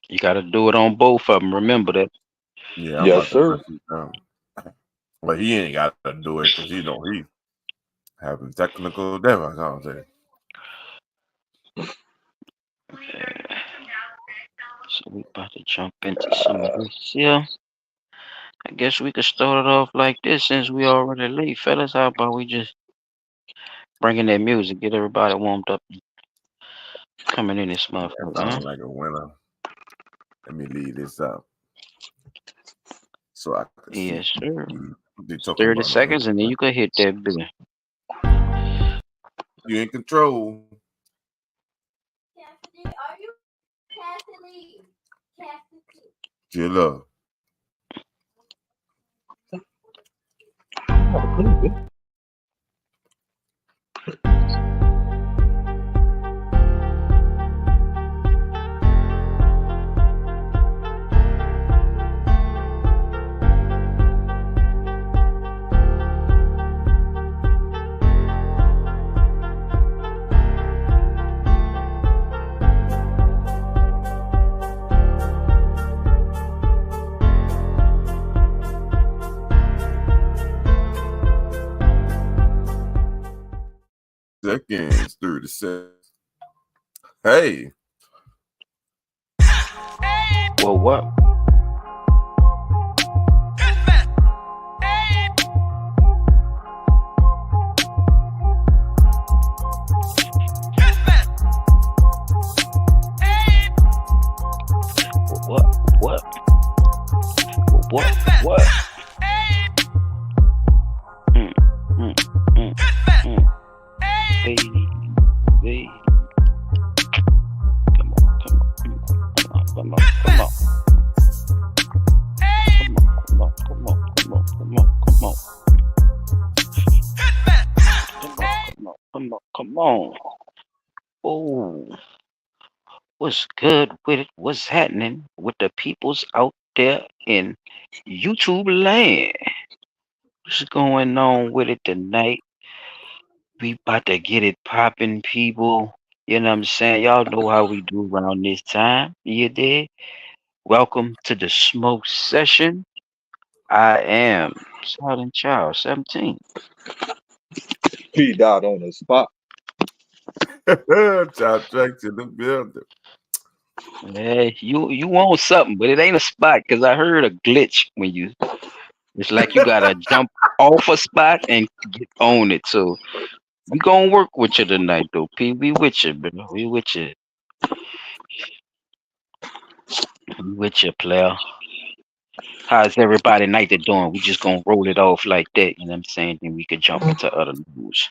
You got to do it on both of them. Remember that. Yeah, I'm Yes, about to sir. break it down. But he ain't got to do it because he having technical difficulties. Yeah. So we about to jump into some of this. Yeah, I guess we could start it off like this since we already late, fellas. How about we just bring in that music, get everybody warmed up, coming in this That motherfucker, huh? sounds like a winner. Let me leave this up so I can see Yes, sir. what they talking 30 about on seconds and then Instagram. you could hit that bill. You in control. Chill up. Seconds, 30 seconds. Hey, Well, what? Well, what? What? Well, what? What? Mm, mm, mm, mm. Hey, hey. Come on, come on, come on, come on, come on, come on, come on, come on, come on, come on, come on, come on, come on, come on, come on. Oh, what's good with it? What's happening with the peoples out there in YouTube land? What's going on with it tonight? We about to get it popping, people. You know what I'm saying? Y'all know how we do around this time. You did. Welcome to the smoke session. I am Silent Child 17. P dot on the spot. child tracks in the building. Yeah, you want something, but it ain't a spot because I heard a glitch when you. It's like you gotta jump off a spot and get on it. So we gonna work with you tonight, though, P. We with you, bro. We with you. We with you, player. How's everybody night they doing? We just gonna roll it off like that. You know what I'm saying? Then we could jump into other news.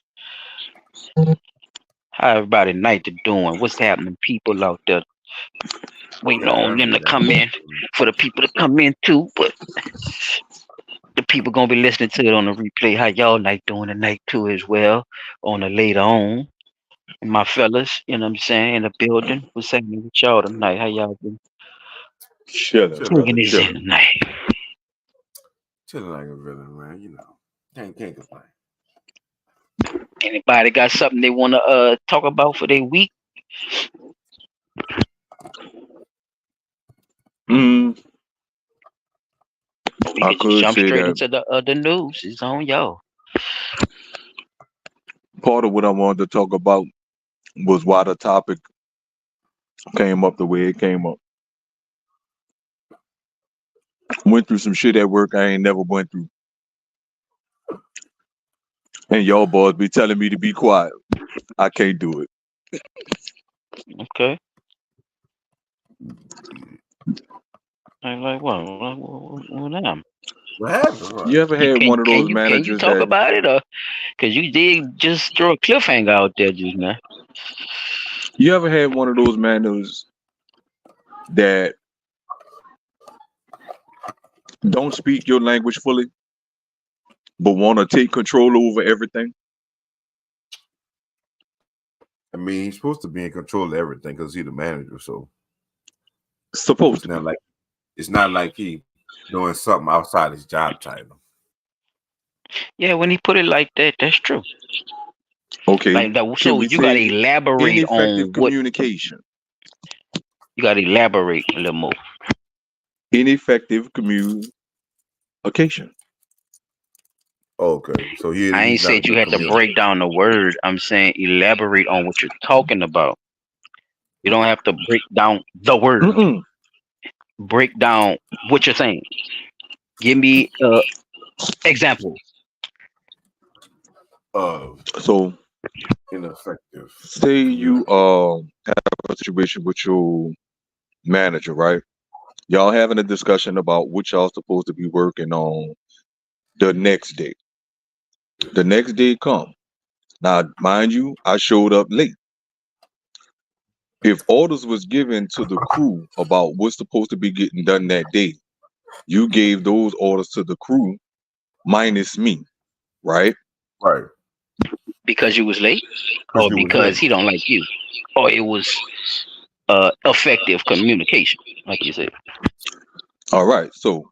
How everybody night they doing? What's happening? People out there waiting Yeah, on them to come everything. in for the people to come in too. But the people gonna be listening to it on the replay. How y'all night doing tonight too as well on the later on. And my fellas, you know what I'm saying, in the building. What's happening with y'all tonight? How y'all been Chilling, Chilling, brother. taking this in Chilling. tonight? chilling like a villain, man. Can't complain. Anybody got something they wanna talk about for their week? Mm, Or we I could just could jump say straight that into the news. It's on y'all. part of what I wanted to talk about was why the topic came up the way it came up. Went through some shit at work I ain't never went through. And y'all boys be telling me to be quiet. I can't do it. Okay. Like what? What am? What happened? What? You ever You had can one of can those you can you managers talk that about it or because you did just throw a cliffhanger out there just now. you ever had one of those managers that don't speak your language fully but want to take control over everything? I mean, he's supposed to be in control of everything because he's the manager. So Supposed it's to not be. like it's not like he doing something outside his job title. Yeah, when he put it like that, that's true. Okay. Like that, Can so we you got to say elaborate ineffective on what. communication? You got to elaborate a little more. Ineffective communication. Okay, so I he's ain't not a said you good had to communicator. break down the word. I'm saying elaborate on what you're talking about. You don't have to break down the word. Mm-mm. Break down what you're saying. Give me example. Of So ineffective say you communication. have a situation with your manager, right? Y'all having a discussion about what y'all supposed to be working on the next day. The next day come. Now, mind you, I showed up late. If orders was given to the crew about what's supposed to be getting done that day, you gave those orders to the crew minus me, right? Right, Because you was late, because or you was because late. he don't like you, or it was effective communication, like you said. All right. So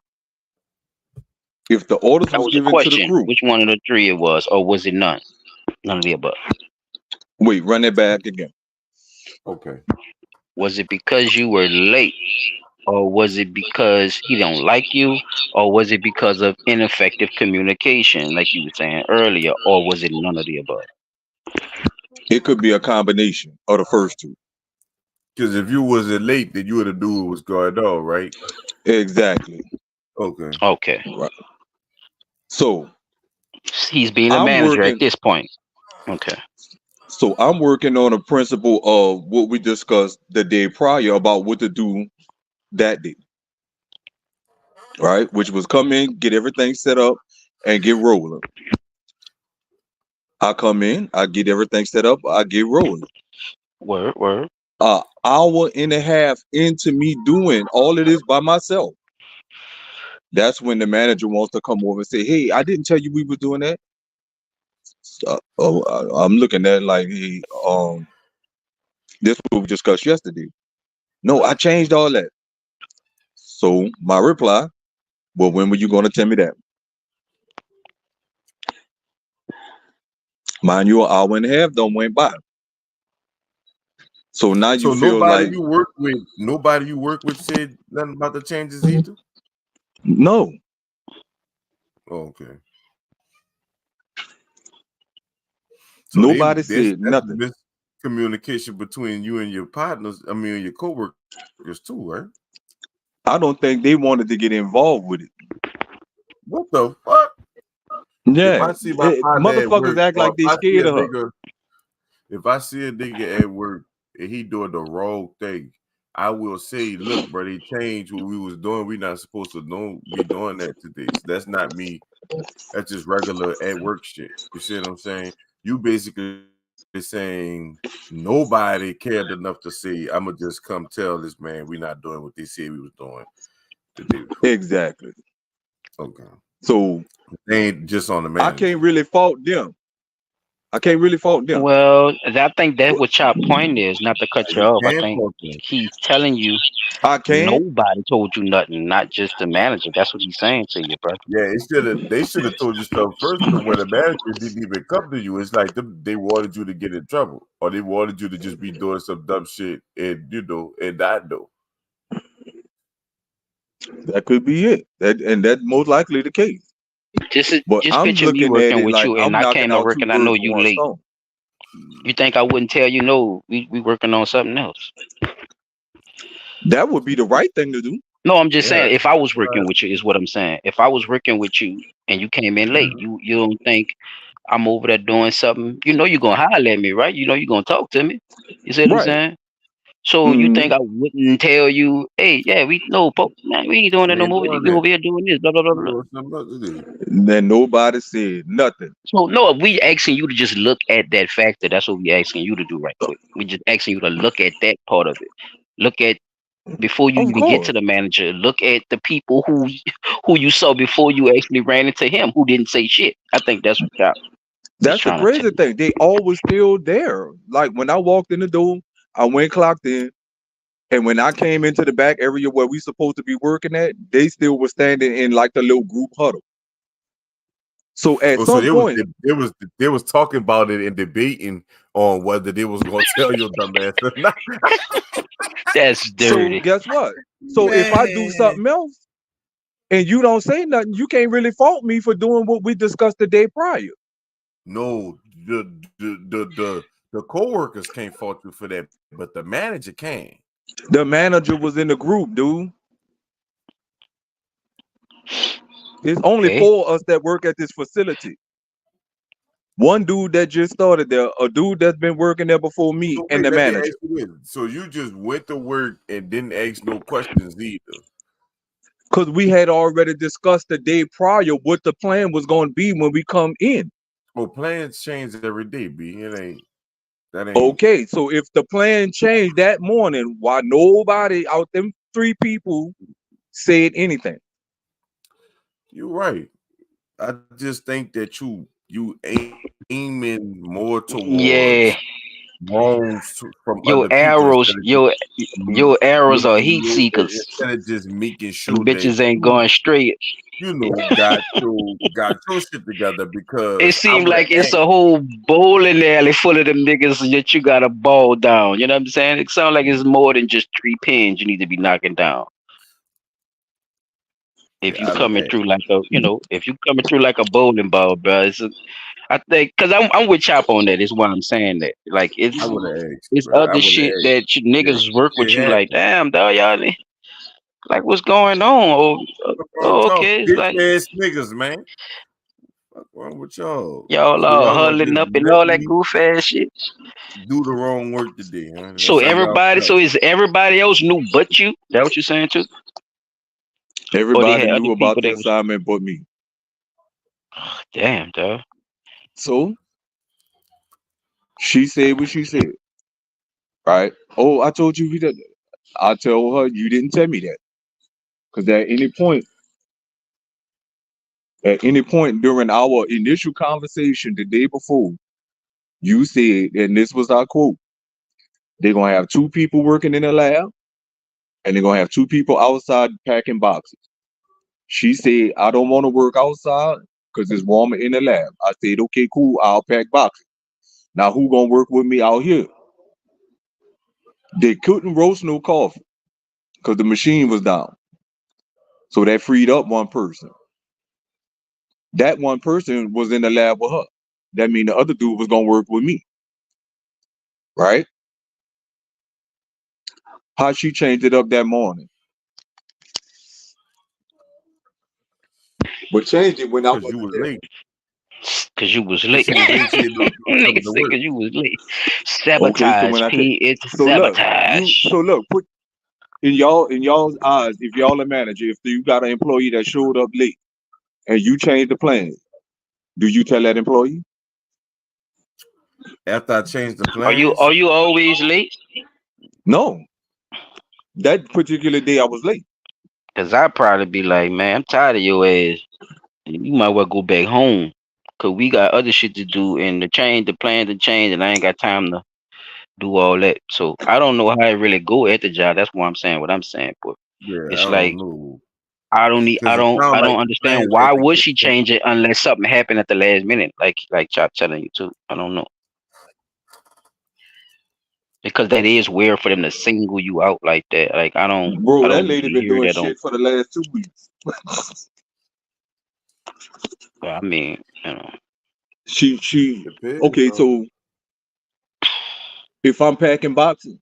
if the orders That was was a given to the question. crew, Which one of the three it was, or was it none? None of the above. wait, run that back again. Okay, Was it because you were late, or was it because he don't like you, or was it because of ineffective communication, like you were saying earlier, or was it none of the above? It could be a combination of the first two. because if you wasn't late, then you would have knew what was going on, right? Exactly. Okay. Okay, Right. So he's being a I'm manager at working. this point. Okay, So I'm working on a principle of what we discussed the day prior about what to do that day, right? Which was come in, get everything set up, and get rolling. I come in, I get everything set up, I get rolling. word, word. Hour and a half into me doing all of this by myself, that's when the manager wants to come over and say, "Hey, I didn't tell you we were doing that." I'm looking at it like, "Hey, this what we discussed yesterday." No, I changed all that. So my reply, well, when were you going to tell me that? Mind you, an hour and a half done went by. So now you So feel like, nobody you work with said nothing about the changes either. no, Okay. So nobody that's said nothing. miscommunication between you and your partners. I mean, your coworkers too, right? I don't think they wanted to get involved with it. What the fuck? If Yeah, I see my partner at motherfuckers work, act or like they scared of her. if I see a nigga at work and he doing the wrong thing, I will say, "Look, bro, they changed what we was doing. We not supposed to be doing that today. So that's not me. That's just regular at work shit." You see what I'm saying? You basically saying nobody cared enough to say, "I'ma just come tell this man we not doing what they said we was doing the day before." Exactly. Okay, So they ain't just on the I manager. can't really fault them. I can't really fault them. Well, I think that's what your point is. Not to cut you You off, I can't think fault them. he's telling you I can. nobody told you nothing, not just the manager. That's what he's saying to you, brother. Yeah, they should have told you stuff first. So when the manager didn't even come to you, it's like they wanted you to get in trouble, or they wanted you to just be doing some dumb shit and and not know. That could be it. That's most likely the case. But Just I'm picture me looking at working it with like you, and I'm I knocking came to out work two and I know birds with you one late. stone. You think I wouldn't tell you no? We working on something else. That would be the right thing to do. No, I'm just Yeah, saying if I was right. working with you is what I'm saying. If I was working with you and you came in late, you don't think I'm over there doing something? You know you're gonna holler at me, right? You know you're gonna talk to me. You see what I'm Right. saying? So you Hmm. think I wouldn't tell you, hey, yeah, we no, man, we ain't doing that We no ain't more. doing We that. over here doing this, blah blah blah We blah. doing something else today. Then nobody said nothing. So no, we asking you to just look at that factor. That's what we asking you to do right quick. We just asking you to look at that part of it. Look at before you Of even get to course. the manager. Look at the people who you saw before you actually ran into him, who didn't say shit. I think that's what y'all is That's the trying to tell crazy you. thing. They always still there. Like when I walked in the door, I went clocked in. And when I came into the back area where we supposed to be working at, they still were standing in like the little group huddle. So at Oh, so some point, they was talking about it and debating on whether they was gonna tell your dumb ass or not. That's So dirty. guess what? So if I do Man, something else and you don't say nothing, you can't really fault me for doing what we discussed the day prior. no, the co-workers can't fault you for that, but the manager can. The manager was in the group, dude. There's only Okay. 4 of us that work at this facility. One dude that just started there, a dude that's been working there before me, So and wait, the let me ask manager. you this. So you just went to work and didn't ask no questions either. Because we had already discussed the day prior what the plan was going to be when we come in. Well, plans change every day, B. That ain't Okay, so if the plan changed that morning, why nobody out them 3 people said anything? you're right. I just think that you aiming more towards Yeah. wrongs from other Your people arrows, your arrows are heat seekers. instead of just making Them sure that bitches ain't going straight. got your shit together It because I seemed would like have it's asked. a whole bowling alley full of them niggas that you gotta ball down. You know what I'm saying? It sounds like it's more than just 3 pins you need to be knocking down. If Yeah, you I'd have coming asked. through like a, if you coming through like a bowling ball, bro, I think, cause I'm with Chop on that. Is why I'm saying that. Like I would have asked, it's bro. I other would have shit asked. that you Yeah, niggas work it with you like, happened. damn, dog, y'all, like what's going on? What's wrong with y'all Okay, it's like bitch ass niggas, man? What's wrong with y'all? y'all So all y'all gonna huddling just up and let all that me goof ass shit. do the wrong work today, huh? So That's how y'all everybody, felt. so is everybody else new but you? That what you're saying too? Or they Everybody had other knew about people the that was assignment but me. damn, dog. So she said what she said, right? Oh, I told you we did. I tell her you didn't tell me that. Because at any point during our initial conversation the day before, you said, and this was our quote, they're gonna have 2 people working in the lab and they're gonna have 2 people outside packing boxes. She said, I don't want to work outside because it's warmer in the lab. I said, okay, cool, I'll pack boxes. Now who gonna work with me out here? They couldn't roast no coffee because the machine was down. So that freed up one person. That one person was in the lab with her. That means the other dude was gonna work with me, right? How she changed it up that morning, but changed it when I Cause you wasn't was there. late. Cause you was Cause late. she was late. She didn't know she was Nigga coming to said work. cause you was late. Okay, so Sabotage, when I take, P. It's so look, sabotage. put in y'all's eyes, if y'all a manager, if you got an employee that showed up late and you change the plan, do you tell that employee? After I changed the Are you plans, are you always late? No, that particular day I was late. Cause I'd probably be like, man, I'm tired of your ass. You might well go back home. Cause we got other shit to do and the plan to change, and I ain't got time to do all that. So I don't know how it really go at the job. That's why I'm saying what I'm saying. But yeah, I it's don't like know. I don't need Cause it I sounded like don't the understand plans why had to would get she changed. change it unless something happened at the last minute, like Chop telling you too. I don't know. Because that is weird for them to single you out like that. Like I Bro, that don't lady usually been hear doing that on. shit for the last 2 weeks. I mean, you know. She Depends okay, on. so if I'm packing boxes,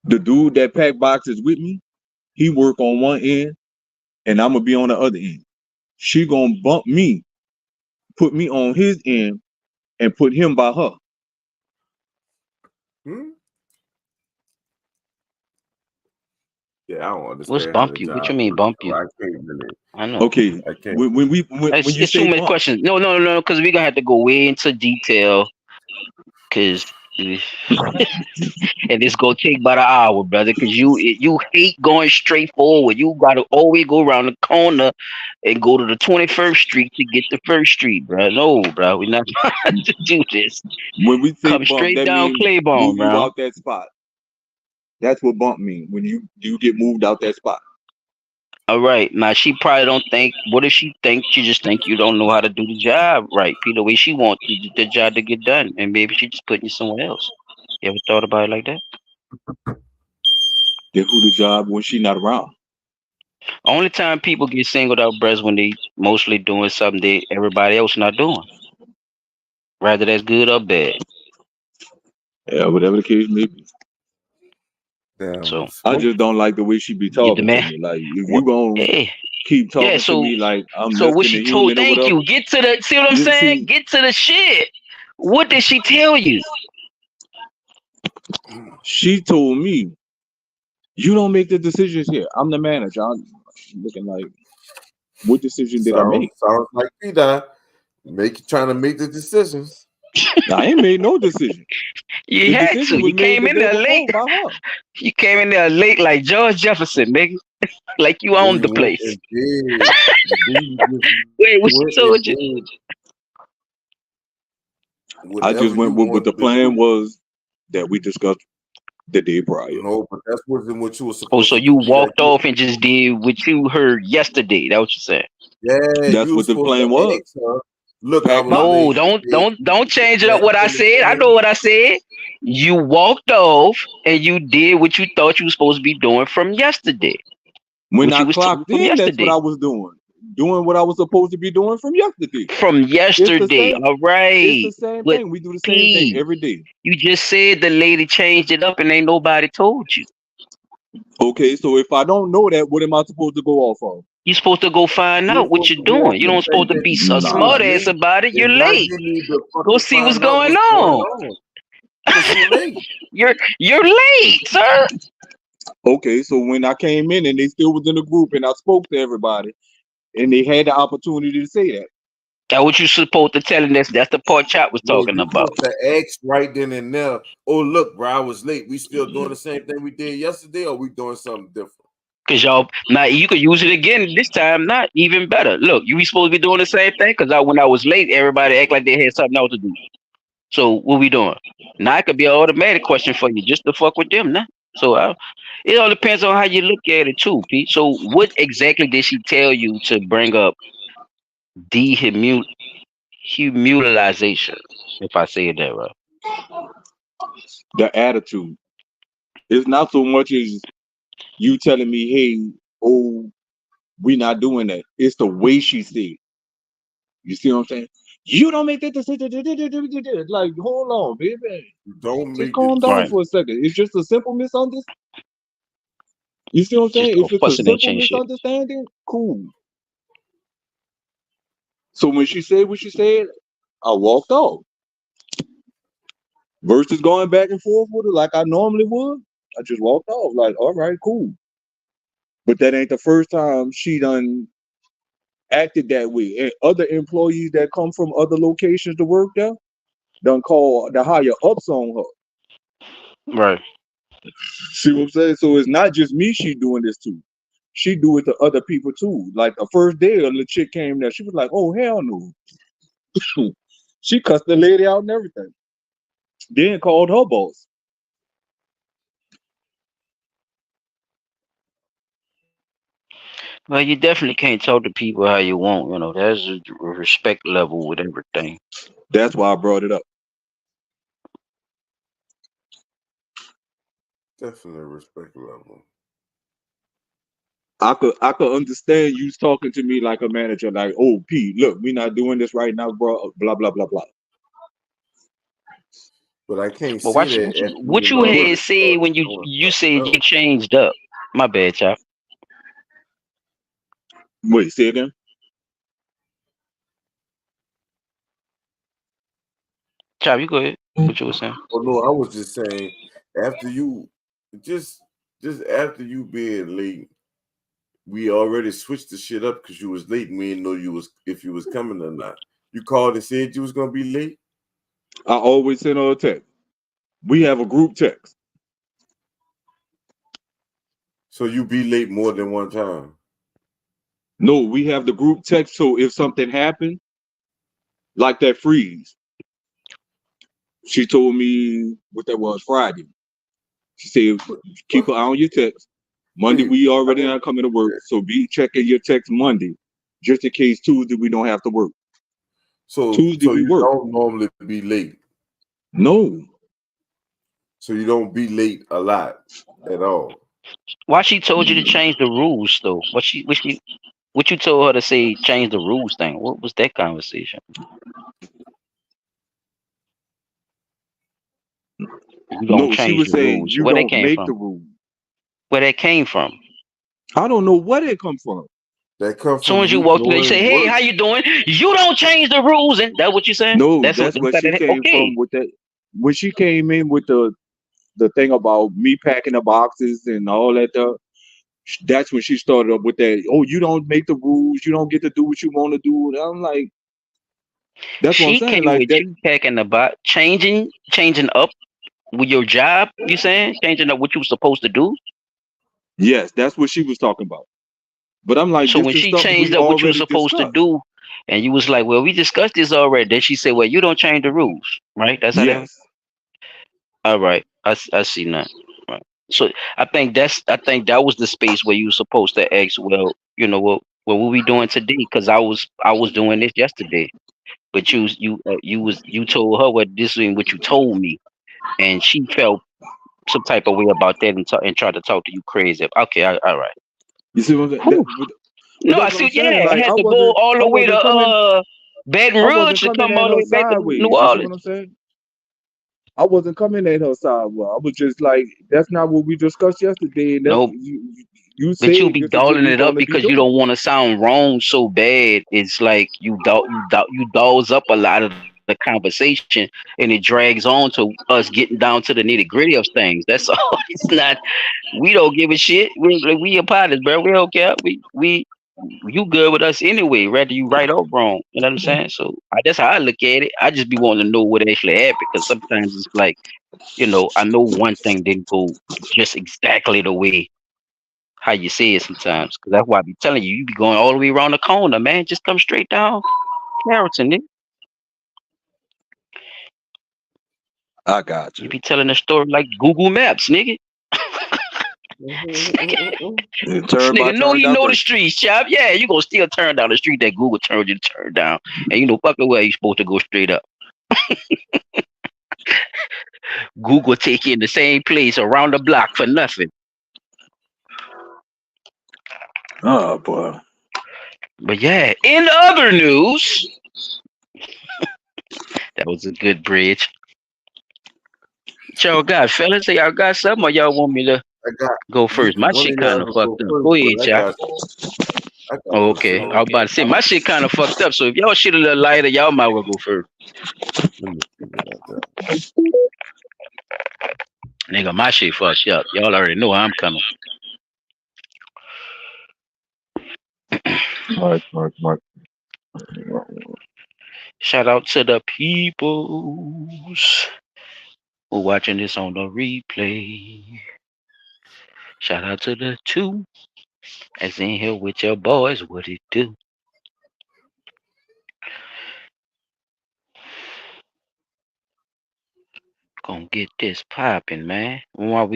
the dude that pack boxes with me, he work on one end and I'm gonna be on the other end. She gonna bump me, put me on his end, and put him by her. Hmm? Yeah, I don't What's understand how bump the you? What job you mean works. bump So you? I can't really. I know. Okay, I can't. when you It's too say many bump, questions. No, because we gonna have to go way into detail. Cause and it's gonna take about an hour, brother. Cause you hate going straight forward. You gotta always go around the corner and go to the 21st Street to get to First Street, bro. No, bro, we're not trying to do this. when we say Come bump, straight that down means Claiborne, move you bro. out that spot. That's what bump mean. When you get moved out that spot. All right. Now she probably don't think. What if she think? She just think you don't know how to do the job right, Peter. The way she want the job to get done, and maybe she just putting you somewhere else. You ever thought about it like that? They do the job when she not around. Only time people get singled out, breast, when they mostly doing something they everybody else not doing, whether that's good or bad. Yeah, whatever the case may be. Damn, So I smoke. just don't like the way she be you the talking to man. me. Like if What? you gonna Hey, keep yeah. talking to me like I'm So less what than a she told? human or Thank whatever. you. Get to the. See what I'm You saying? see, Get to the shit. What did she tell you? she told me you don't make the decisions here. I'm the manager. I'm looking like, what decision did I Sounds make? sounds like P Dot trying to make the decisions. I ain't made no decision. You The had decision to. was You made came the in day there before late. by her. You came in there late like George Jefferson, nigga. Like you Then owned you the went place. and did. But then you just Wait, what she went and told you? did I whatever just you went with what wanted the to plan do. was that we discussed the day prior. No, but that wasn't what you were Oh, supposed so to do, you P Dot. walked off and just did what you heard yesterday. That what you said. Yeah, That's you were what the supposed to plan was. ask her. Look, I Pack was my No, late. don't Did don't you don't get change it up back what I on the said. I know thing? what I said. You walked off and you did what you thought you were supposed to be doing from yesterday. When What I you was told clocked from in, that's what I yesterday. was doing. Doing what I was supposed to be doing from yesterday. From It's the yesterday. same. All It's the right. same But thing. We do the same thing P, every day. you just said the lady changed it up and ain't nobody told you. Okay, so if I don't know that, what am I supposed to go off of? You're supposed to go find You were out what supposed you're to go doing. off You the don't fact supposed to that be a you was Nah. smart ass late about it. You're and now late. you need to Go fucking see what's find out going what's going on. on. Because you late. You're late, sir. Okay, so when I came in and they still was in the group and I spoke to everybody and they had the opportunity to say that. That what you supposed to tell him. That's the part Chop was No, talking you about. supposed to ask right then and there. Oh, look, bro, I was late. We still doing the same thing we did yesterday, or we doing something different? Cause y'all now you could use it again this time. Not even better. Look, you be supposed to be doing the same thing. Cause when I was late, everybody act like they had something else to do. So what we doing? Now it could be an automatic question for you, just to fuck with them. Now, so it all depends on how you look at it too, Pete. So what exactly did she tell you to bring up dehumulization? If I say it that right. The attitude. It's not so much as you telling me, hey, oh, we not doing that. It's the way she said it. You see what I'm saying? You don't make that decision. Like, hold on, baby. You don't Just make the calm down Right. for a decision. second. It's just a simple misunderstanding. You see what I'm Just saying? all If it's a fussing and simple chain shit. misunderstanding, cool. So when she said what she said, I walked off. Versus going back and forth with her like I normally would, I just walked off. Like, all right, cool. But that ain't the first time she done acted that way. And other employees that come from other locations to work there done call the higher ups on her. Right. See what I'm saying? So it's not just me she doing this to. She do it to other people too. Like the first day a little chick came there, she was like, oh hell no. She cussed the lady out and everything. Then called her boss. Well, you definitely can't talk to people how you want. You know, there's a respect level with everything. That's why I brought it up. Definitely respect level. I could understand you talking to me like a manager, like, oh P, look, we not doing this right now, bro. Blah blah blah blah. But I can't But see watch that after you what done you But already had said started when you doing you something said you else. changed up. My bad, Chop. wait, say again. Chop, you go ahead. What you were saying? Oh no, I was just saying after you just just after you being late, we already switched the shit up because you was late and we didn't know you was if you was coming or not. You called and said you was gonna be late. I always send her a text. We have a group text. So you be late more than one time. No, we have the group text. So if something happened, like that freeze, she told me what that was Friday. She said, But, keep an eye on your text. Monday Wait, we I already didn't. not coming to work, so be checking your text Monday, just in case Tuesday we don't have to work. Tuesday So we you work. don't normally be late. No, So you don't be late a lot at all. Why she told you to change the rules though? What you told her to say change the rules thing? What was that conversation? You don't no, she change was the saying rules. you Where that don't came make the from? rule. Where that came from? I don't know where it come from. That come Soon from as you you walked in there, you say, doing "Hey, work. how you doing? You don't change the rules," and that's what you saying. No, That's what. that's That's where how she that. came from Okay. with that. When she came in with the thing about me packing the boxes and all that stuff, that's when she started up with that. Oh, you don't make the rules. You don't get to do what you want to do. And I'm like, that's what I'm She saying. came Like with that. you packing the box, changing up with your job. You saying changing up what you were supposed to do. Yes, that's what she was talking about. But I'm like, So this when is she something changed we up what you were already supposed to discussed. do, and you was like, "Well, we discussed this already." Then she said, "Well, you don't change the rules, right?" That's how that. Yes, All right, I see now. Right. So I think that was the space where you were supposed to ask. Well, you know what we doing today? Because I was doing this yesterday, but you told her what this is what you told me, and she felt some type of way about that and tried to talk to you crazy. Okay, all right. you see what I'm saying? Whew. But No, I that's what I'm see. saying. Yeah, I Like had to go all I the way to wasn't coming, Baton I wasn't Rouge to coming come at all the her way back to New sideways. You see what Orleans. I'm saying? I wasn't coming at her sideways. I was just like, that's not what we discussed yesterday, and that's No, you but you said be this is what dolling we're it up gonna be because you doing. don't want to sound wrong so bad. It's like you dolls up a lot of the conversation, and it drags on to us getting down to the nitty gritty of things. That's all. It's not. We don't give a shit. We your partners, bro. We don't care. We you good with us anyway, whether you right or wrong. You know what I'm saying? So that's how I look at it. I just be wanting to know what actually happened because sometimes it's like, I know one thing didn't go just exactly the way how you say it sometimes. Because that's why I be telling you, you be going all the way around the corner, man. Just come straight down Carrollton, nigga. I got You you. be telling the story like Google Maps, nigga. This Turn by nigga know turn he know the direction. streets, chap. Yeah, you gonna still turn down the street that Google told you to turn down. And you know fucking well you supposed to go straight up. Google take you in the same place around the block for nothing. Oh boy. But yeah, in other news, that was a good bridge. Y'all got fellas, y'all got something or y'all want me to I got go first? My one of shit y'all kind of can fucked go up. Go first, but ahead, y'all. I got Oh, some shit. okay. I was about to say my shit kind of fucked up. So if y'all shit a little lighter, y'all might well go first. Let me see what I got. Nigga, my shit fucked up. Y'all already know I'm coming. Right. Shout out to the peoples who watching this on the replay. Shout out to the two that's in here with your boys. What it do? Gonna get this popping, man. While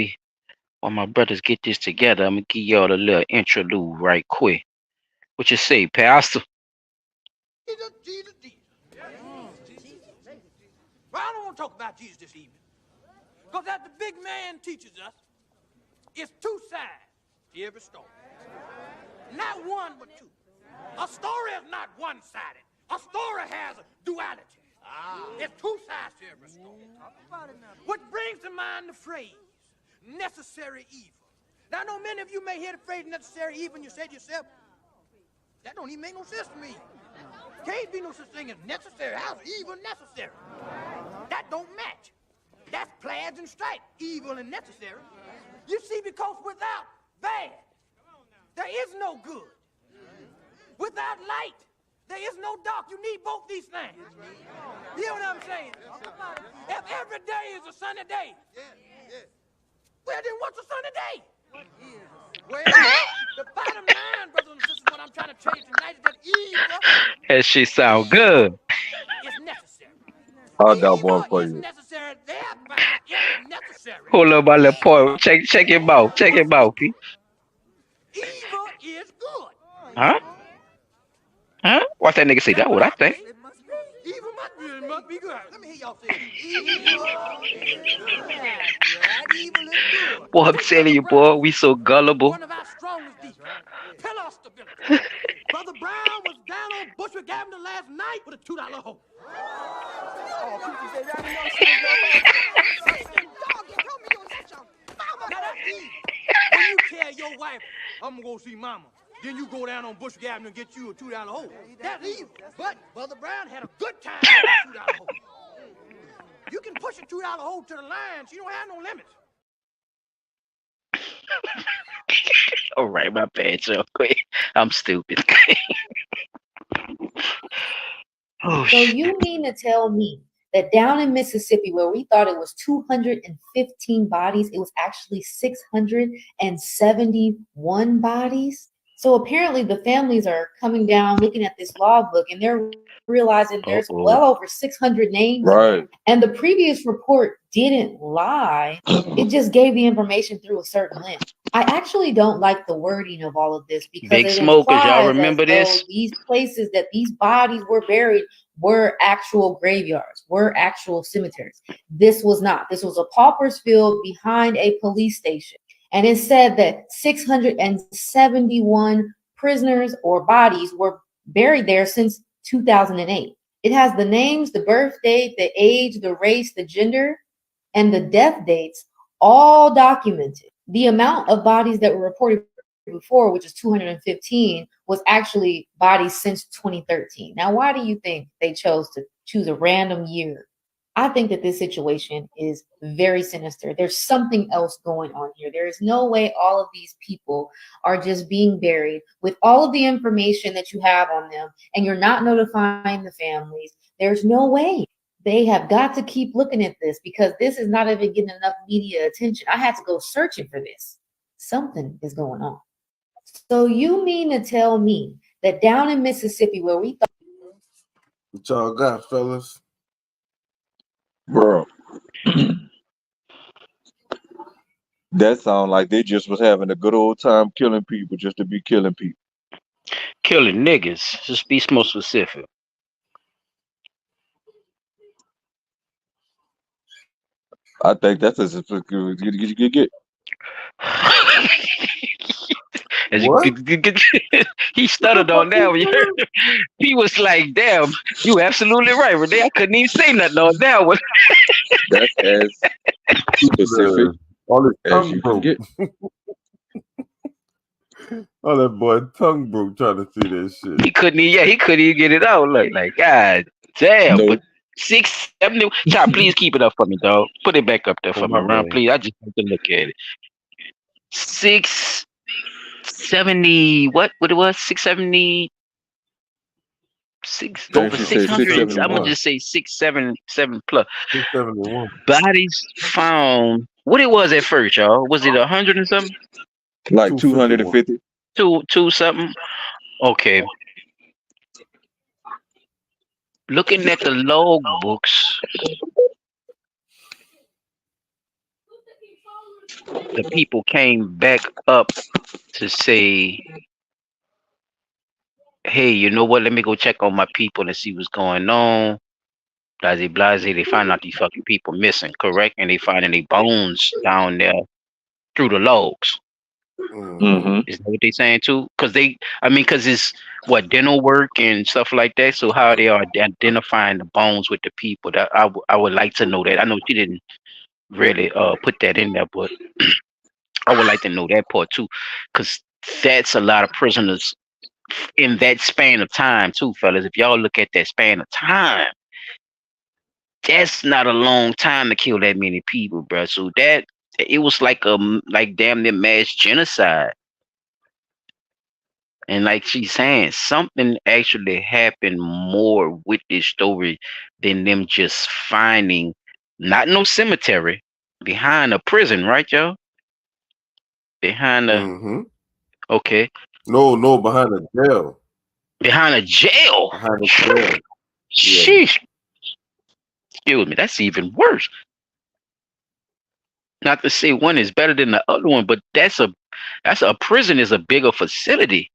my brothers get this together, I'm gonna give y'all a little interlude right quick. What you say, Pastor? Jesus, Jesus, Jesus. Well, I don't want to talk about Jesus this evening. Because as the big man teaches us, it's two sides to every story. Not one, but two. A story is not one-sided. A story has a duality. There's two sides to every story. Which brings to mind the phrase, necessary evil. Now, I know many of you may hear the phrase necessary evil and you say to yourself, that don't even make no sense to me. Can't be no such thing as necessary. How's evil necessary? That don't match. That's plaids and stripes, evil and necessary. You see, because without bad, there is no good. Without light, there is no dark. You need both these things. You know what I'm saying? If every day is a sunny day, well, then what's a sunny day? Well, the bottom line, brothers and sisters, what I'm trying to tell you tonight is that evil That shit sound good. is necessary. I'll got one Evil for is you. necessary, thereby it's necessary. Hold up, my little boy. Check him out. Check him out, P. Evil is good. Huh? Huh? Watch that nigga say That's that. what What I I think? say. Evil must be good. Let me hear y'all say it. Evil is good. That's right. Evil is good. Boy, I'm Take telling Brother you, boy, Brown, we so gullible. one of our strongest deacons. Pillar of stability. Brother Brown was down on Bushwick Avenue last night with a $2 hole. Oh, Cookie said that ain't no shit is no dog, you told me you was at your mama. Now that's easy. When you tell your wife, I'm gonna go see mama, then you go down on Bushwick Avenue and get you a $2 hole. That's evil. But Brother Brown had a good time with that $2 hole. You can push a $2 hole to the line, she don't have no limits. All right, my bad, Joe. I'm stupid. Oh So shit. you mean to tell me that down in Mississippi, where we thought it was 215 bodies, it was actually 671 bodies? So apparently the families are coming down, looking at this logbook, and they're realizing there's Uh well oh. over 600 names in there. Right. And the previous report didn't lie. It just gave the information through a certain lens. I actually don't like the wording of all of this because Big it smokers, y'all implies as remember though this? these places that these bodies were buried were actual graveyards, were actual cemeteries. This was not. This was a pauper's field behind a police station. And it said that 671 prisoners or bodies were buried there since 2008. It has the names, the birth date, the age, the race, the gender, and the death dates all documented. The amount of bodies that were reported before, which is 215, was actually bodies since 2013. Now, why do you think they chose to choose a random year? I think that this situation is very sinister. There's something else going on here. There is no way all of these people are just being buried with all of the information that you have on them and you're not notifying the families. There's no way. They have got to keep looking at this because this is not even getting enough media attention. I had to go searching for this. Something is going on. So you mean to tell me that down in Mississippi, where we thought What y'all got, fellas? Bro, that sound like they just was having a good old time killing people just to be killing people. Killing niggas. Just be more specific. I think that's as get. As you What? he What the stuttered fuck on that you one. saying? He was like, "Damn, you absolutely right, Renee. I couldn't even say nothing on that one." That's as specific All his as tongue you can broke. get. All that boy tongue broke trying to see that shit. He couldn't. Yeah, he couldn't even get it out. Like, God damn. But Nope. 670. Chop, please keep it up for me, dog. Put it back up there Oh for me, my Ron. bad. Please. I just have to look at it. 670. What it was? 670. Over Actually Six said 600. I'm gonna 671. just say 677 plus 671. bodies found. What it was at first, y'all? Was it 100 and something? like 251. 250. Two something? Okay. Looking at the log books, the people came back up to say, "Hey, you know what? Let me go check on my people and see what's going on." Blase, blase. They find out these fucking people missing, correct? And they finding their bones down there through the logs. Mm-hmm. Mm-hmm. Is that what they saying too? Because because it's what dental work and stuff like that. So how they are identifying the bones with the people? That I would like to know that. I know she didn't really put that in there, but I would like to know that part too, because that's a lot of prisoners in that span of time too, fellas. If y'all look at that span of time, that's not a long time to kill that many people, bro. So that it was like like damn near mass genocide. And like she's saying, something actually happened more with this story than them just finding not no cemetery behind a prison, right, y'all? Behind a Mm-hmm. okay, No, behind the jail. behind a jail. Behind the jail. Yeah. Sheesh, excuse me, that's even worse. Not to say one is better than the other one, but that's a prison is a bigger facility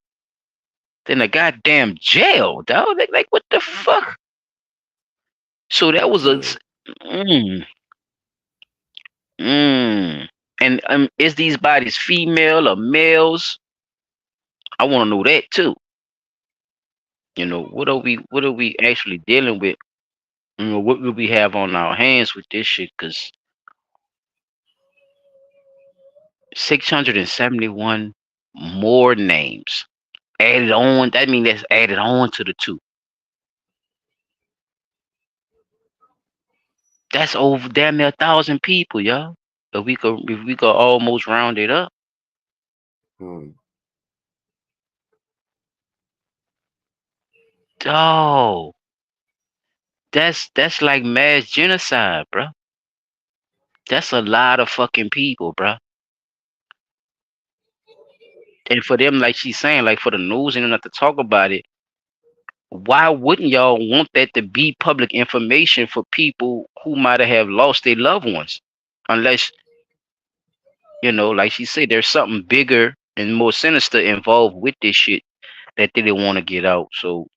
than a goddamn jail, dog. Like what the fuck? So that was a Yeah. mm, mm. And is these bodies female or males? I want to know that too. What are we actually dealing with? What will we have on our hands with this shit? Because 671 more names added on. That means that's added on to the two. That's over damn near 1,000 people, y'all. If we could almost round it up. Hmm. Oh, that's like mass genocide, bro. That's a lot of fucking people, bro. And for them, like she's saying, like for the news and them not to talk about it, why wouldn't y'all want that to be public information for people who might have lost their loved ones? Unless, like she said, there's something bigger and more sinister involved with this shit that they didn't want to get out. So,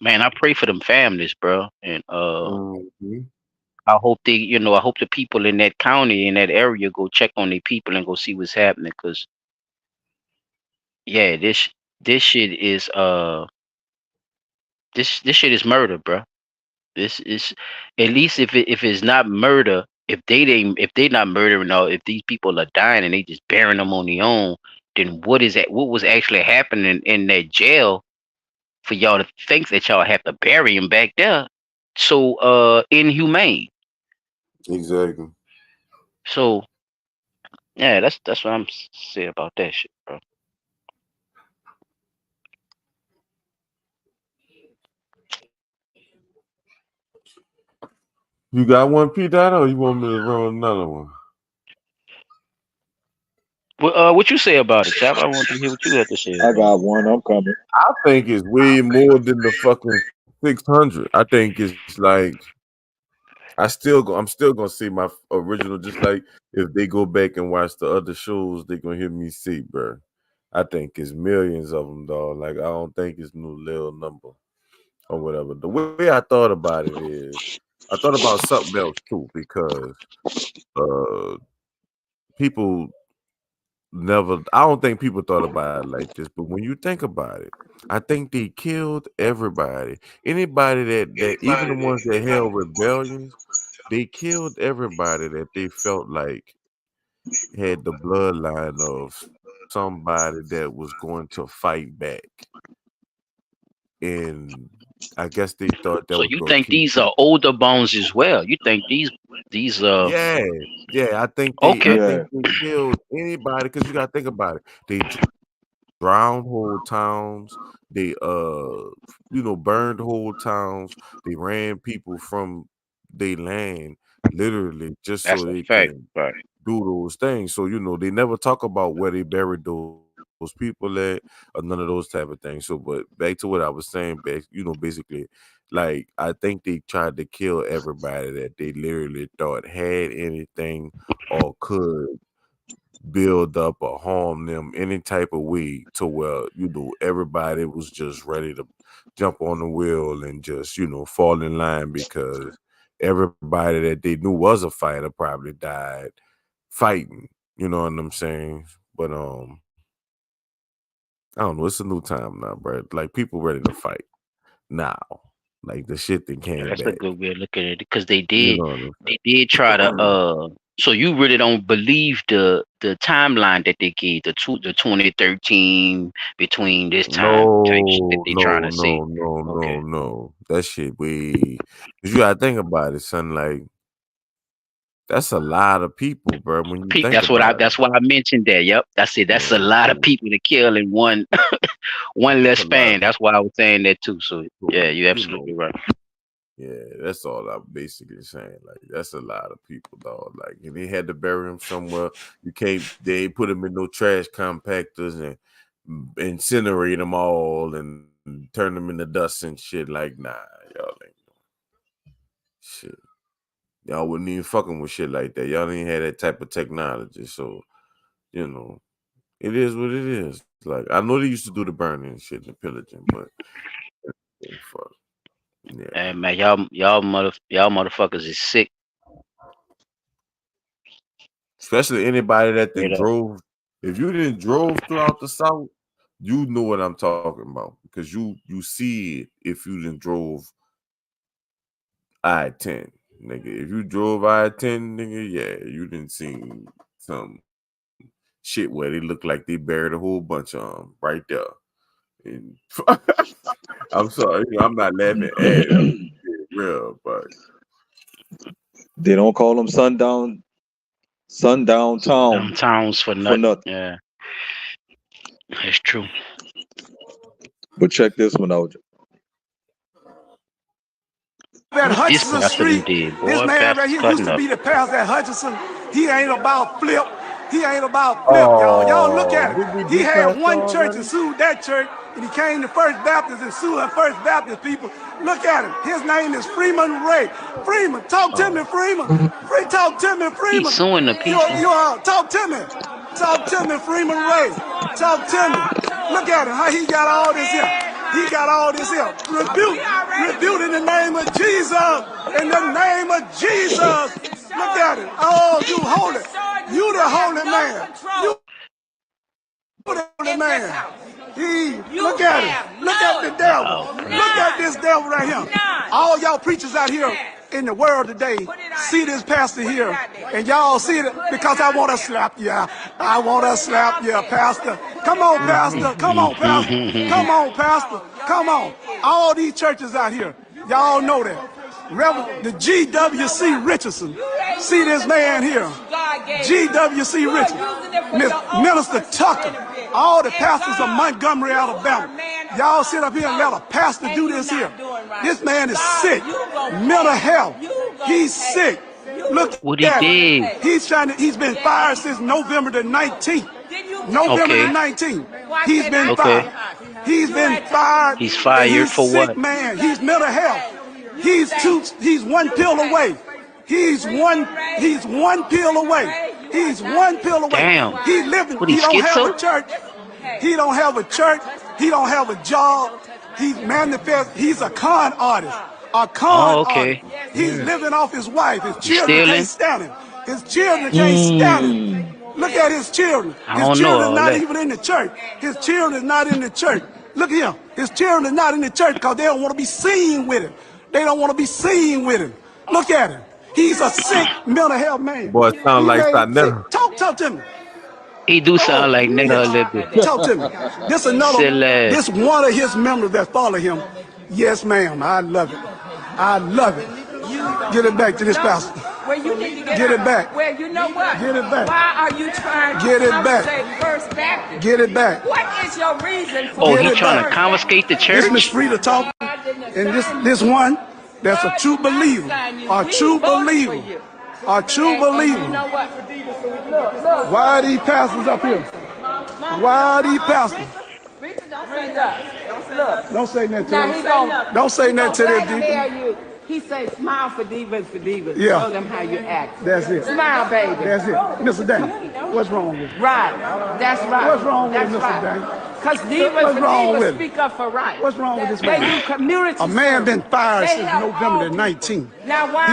man, I pray for them families, bro. And Mhm. I hope I hope the people in that county, in that area, go check on their people and go see what's happening. Cause yeah, this shit is this shit is murder, bro. This is at least if it's not murder, if they not murdering all, if these people are dying and they just burying them on their own, then what was actually happening in that jail for y'all to think that y'all have to bury him back there? So inhumane. Exactly. So yeah, that's what saying about that shit, bro. You got one, P. Dot, or you want me to run another one? What you say about it, Chap? I want to hear what you have to say I about got it. one. I'm coming. I think it's way more than the fucking 600. I think it's like I'm still gonna say my original. Just like if they go back and watch the other shows, they gonna hear me say, bro. I think it's millions of them, dog. Like I don't think it's no little number or whatever. The way I thought about it is, I thought about something else too because uh people never. I don't think people thought about it like this, but when you think about it, I think they killed everybody. Anybody that even the ones that held rebellions, they killed everybody that they felt like had the bloodline of somebody that was going to fight back. And I guess they thought that So was you gonna think keep these are older bones as well? You think these yeah, yeah. I okay? Yeah. think they killed anybody because you gotta think about it. They drowned whole towns. They burned whole towns. They ran people from their land literally just so That's a they fact, can right? do those things. So they never talk about where they buried those people at or none of those type of things. So, but back to what I was saying, basically, like I think they tried to kill everybody that they literally thought had anything or could build up or harm them any type of way to where everybody was just ready to jump on the wheel and just fall in line because everybody that they knew was a fighter probably died fighting. You know what I'm saying? But I don't know. It's a new time now, bro. Like people ready to fight now. Like the shit that Yeah, came that's a back. good way of looking at it because they You did know what I'm they did try to saying? so you really don't believe the timeline that they gave the 2013 between this time type shit that No, they trying no, to say. no, no, no, Okay. no. That shit way. Cause you gotta think about it, son. Like that's a lot of people, bro. When you think about it, That's why I mentioned that. Yep. That's it. That's a yeah, lot of so, people to kill in one one it's less a lot of span. That's why I was saying that too. So people. yeah, you're You know, absolutely right. yeah, that's all I'm basically saying. Like that's a lot of people, dog. Like, and they had to bury them somewhere. You can't. They ain't put them in no trash compactors and incinerate them all and turn them into dust and shit. Like, nah, y'all ain't shit. Y'all wouldn't even fucking with shit like that. Y'all didn't have that type of technology. So, you know, it is what it is. Like, I know they used to do the burning and shit and the pillaging, but fuck. Yeah. And man, y'all motherfuckers is sick. Especially anybody that then Straight up. drove. If you didn't drove throughout the South, you know what I'm talking about. Because you see it if you didn't drove I-10. Nigga. If you drove I-10, nigga, yeah, you didn't see some shit where they look like they buried a whole bunch of them right there. And I'm sorry, I'm not laughing at it. I'm being real, but They don't call them sundown Them town towns for for nothing. nothing. Yeah, it's true. But check this one out. At What this Hutchinson pastor done Street, did, this boy? man right Pastor's here used cutting to up. be the pastor at Hutchinson. He ain't about flip. He ain't about flip, y'all. Y'all look oh, at it. did we He do had Pastor one church and already? sued that church, and he came to First Baptist and sued First Baptist people. Look at him. His name is Freeman Ray. Freeman, talk to me, Oh, Freeman. Talk to me, He's Freeman. suing the people. Talk to me. Talk to me, Freeman Ray. Talk to me. Look at him, how he got all this here. He got all this here. Rebuke in the name of Jesus. In the name of Jesus. Look at it. Oh, you holy. You the holy man. You the man. Look at it. Look at the devil. Oh, praise Look God. at this devil right here. All y'all preachers out here in the world today see this pastor here, and y'all see it because I want to slap you. I want to slap you, pastor. Come on, pastor. Come on, pastor. Come on, pastor. Come on. All these churches out here, y'all know that. The GWC Richardson. See this man here. GWC Richardson. Minister Tucker. All the pastors of Montgomery, Alabama. Y'all sit up here and let a pastor do this here. This man is sick. Mental health. He's sick. Look What he at did? him. He's been fired since November the 19th. November the Okay, 19th. He's been okay. fired. He's been fired, He's and fired he's for sick, what? man. He's mental health. He's one pill away. He's one pill away. He's one pill away. Damn. He living, What he he don't have schizo? a church. He don't have a church. He don't have a job. He's manifest. He's a con artist. A con Oh, artist. okay. He's living off his wife. His He's children can't stealing? stand him. His children can't stand him. Mm. Look at his children. I His don't know children all not that. even in the church. His children is not in the church. Look at him. His children is not in the church because they don't want to be seen with him. They don't want to be seen with him. Look at him. He's a sick mental health man. boy, it sound He like made sick. Sanetta. Talk to me. He do Oh, sound like nigga a yes. little bit. Talk to me. Silly. This one of his members that follow him. Yes, ma'am. I love it. I love it. Get it back to this pastor. Where you need to Get it back. Well, you know what? Get it back. Why are you trying to Get it back. compensate First Baptist? Get it back. What is your reason for Oh, Get he it trying to back. confiscate the This Miss church? Frida talking, and this one that's a true believer, a true believer, a true You believer. know what? Look. Why are these pastors up here? Why are these pastors? Look. Don't say nothing to Now he them. gonna Don't say nothing to them, blackmail deacon. you. He say smile for divas. Yeah. Show them how you act. That's it. Smile, baby. That's it. Mr. Dane, what's wrong with you? Right. That's right. What's wrong with That's Mr. right. Dane? Because What's wrong with divas him? speak up for right. What's wrong with this They man? do community A man service. been fired They since help November all the people. 19th. Now why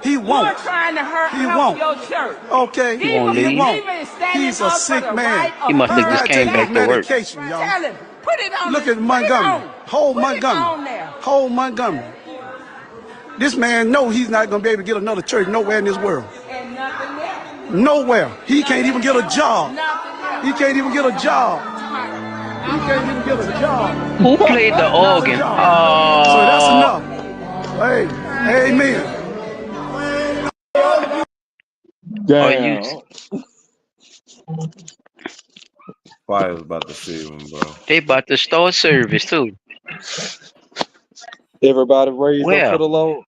He won't. You're trying to He help won't. your church. Okay. He won't Diva, leave. Diva is standing He's a up sick for the man. right He of must have He just gotta came take his back to work. medication, y'all. Tell him. Put it on. Look at Put it Montgomery. on. Whole Put it on Montgomery. there. Whole Montgomery. This man know he's not gonna be able to get another church nowhere in this world. And nothing else. Nowhere. He can't even get a job. Nothing else. He can't even get a job. He can't even get a job. Who played the Not a organ? job. So that's Oh, enough. Hey, amen. are you? Damn. Fire's about to save him, bro. They about to start service too. Everybody raised up for Well, the Lord.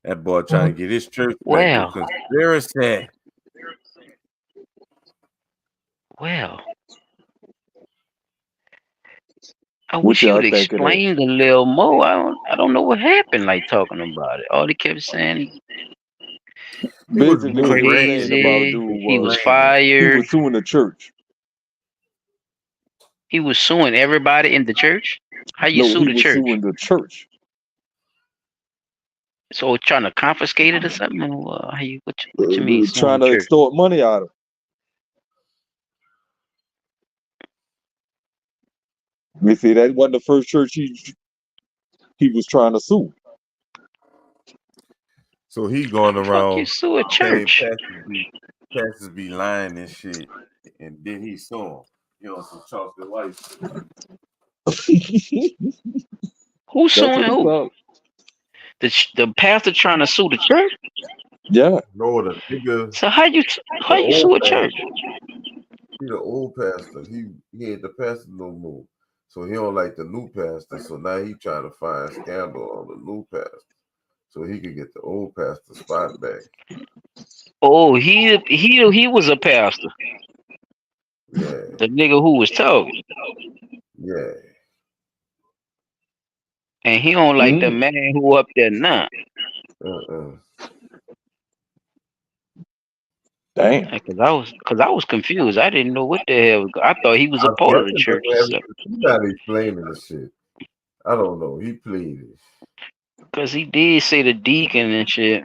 That boy trying to get his church back to well, conspiracy. well. I What wish you y'all would think of that? explain a little more. I don't know what happened. Like talking about it. All they kept saying, He was Basically, what being he was saying about Crazy. dude He was was he fired. was suing the church. He was suing everybody in the church. How you No, sue he the was church? suing the church. So trying to confiscate it or something? How you what you mean suing the Trying to church? extort money out of him. You see, that wasn't the first church he was trying to sue. so he How going the fuck you around sue a saying church? pastors be lying and shit, and then he saw him. You know, some chocolate white shit. Who's That's suing what it who? sounds. The pastor trying to sue the church? Yeah. No, the nigga, So how you the sue old a church? pastor. He the old pastor. He ain't the pastor no more. So he don't like the new pastor. So now he trying to find scandal on the new pastor, so he could get the old pastor spot back. Oh, he was a pastor. Yeah, The nigga who was talking. yeah. And he don't like the Mm, man who up there now. Uh-uh. damn. Cause I was confused. I didn't know what the hell. I thought he was a I part of the fucking church or know something. he not explaining the shit. I don't know. He played it. Cause he did say the deacon and shit.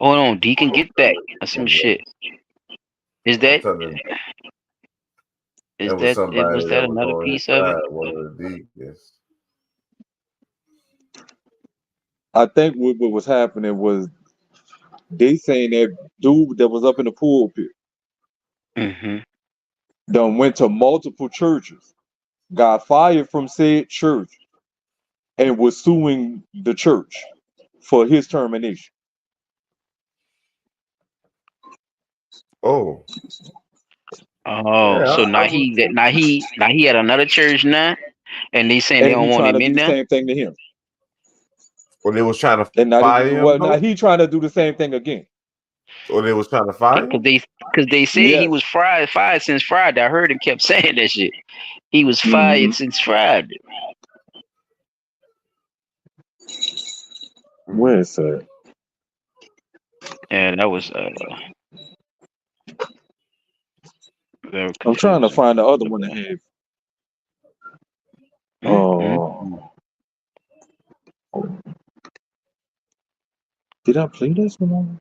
Hold on, deacon, get back or some And shit. Is I'm that telling you, there was was somebody that that was another on his piece of it? side, one of the deacons. I think what was happening was they saying that dude that was up in the pulpit Mm-hmm. done went to multiple churches, got fired from said church, and was suing the church for his termination. Oh, Oh, yeah. so I was. now he at another church now, and they saying they And don't he want trying him to do in the there. same thing to him. Or they was trying to And now fire him now though. he trying to do the same thing again. Or they was trying to fire Cause him. they said he was Yes. fired since Friday. I heard him kept saying that shit. He was Hmm. fired since Friday. Where is that? And that was very I'm trying to confusing. find the other one to have. Oh, Mm. did I play this one?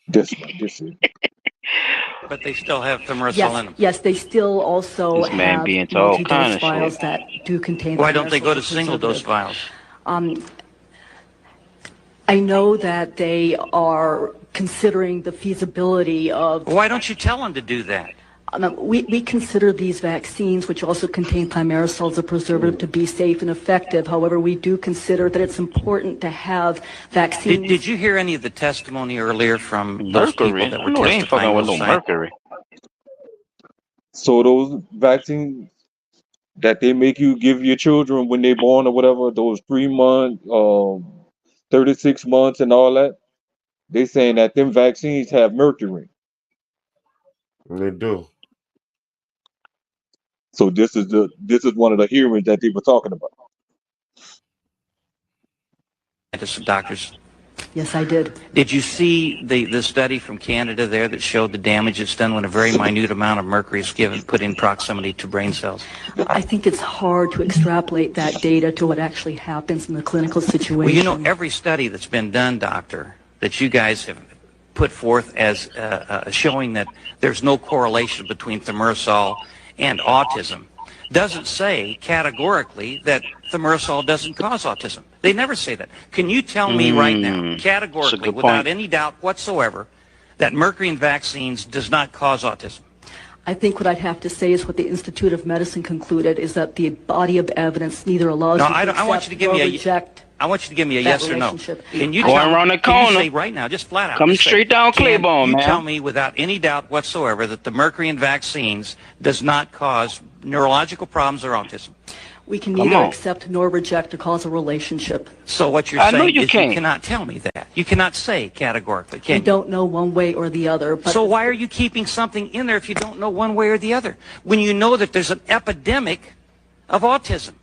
This one. This is. But they still have thimerosal in them. Yes, they still also This man have be into all kind multi-dose of shit. vials that do contain. Why don't they go thimerosal, to the single dose preservative. vials? I know that they are considering the feasibility of. Why don't you tell them to do that? We consider these vaccines, which also contain thimerosal as a preservative, to be safe and effective. However, we do consider that it's important to have vaccines. Did you hear any of the testimony earlier from those people Mercury. that I were know they ain't fucking testifying with those no science? mercury. So those vaccines that they make you give your children when they're born or whatever, those 3 months, 36 months and all that, they saying that them vaccines have mercury. They do. So this is one of the hearings that they were talking about. Doctors. Yes, I did. Did you see the study from Canada there that showed the damage it's done when a very minute amount of mercury is put in proximity to brain cells? I think it's hard to extrapolate that data to what actually happens in the clinical situation. Well, you know, every study that's been done, doctor, that you guys have put forth as showing that there's no correlation between thimerosal and autism doesn't say categorically that thimerosal doesn't cause autism. They never say that. Can you tell me right now, That's a categorically, good without point. any doubt whatsoever, that mercury in vaccines does not cause autism? I think what I'd have to say is what the Institute of Medicine concluded is that the body of evidence neither allows No, you to I want you accept to give nor me reject. I want you to give me a that yes or no. relationship. Can you Going tell around the Can you corner. say right now, just flat out, Coming just say, straight down can Claiborne, you man. tell me without any doubt whatsoever that the mercury in vaccines does not cause neurological problems or autism? We can Come neither on. accept nor reject a causal relationship. So what you're I know saying you is you can't. cannot tell me that. You cannot say categorically, We can you? don't know one way or the other. But So why are you keeping something in there if you don't know one way or the other? When you know that there's an epidemic of autism.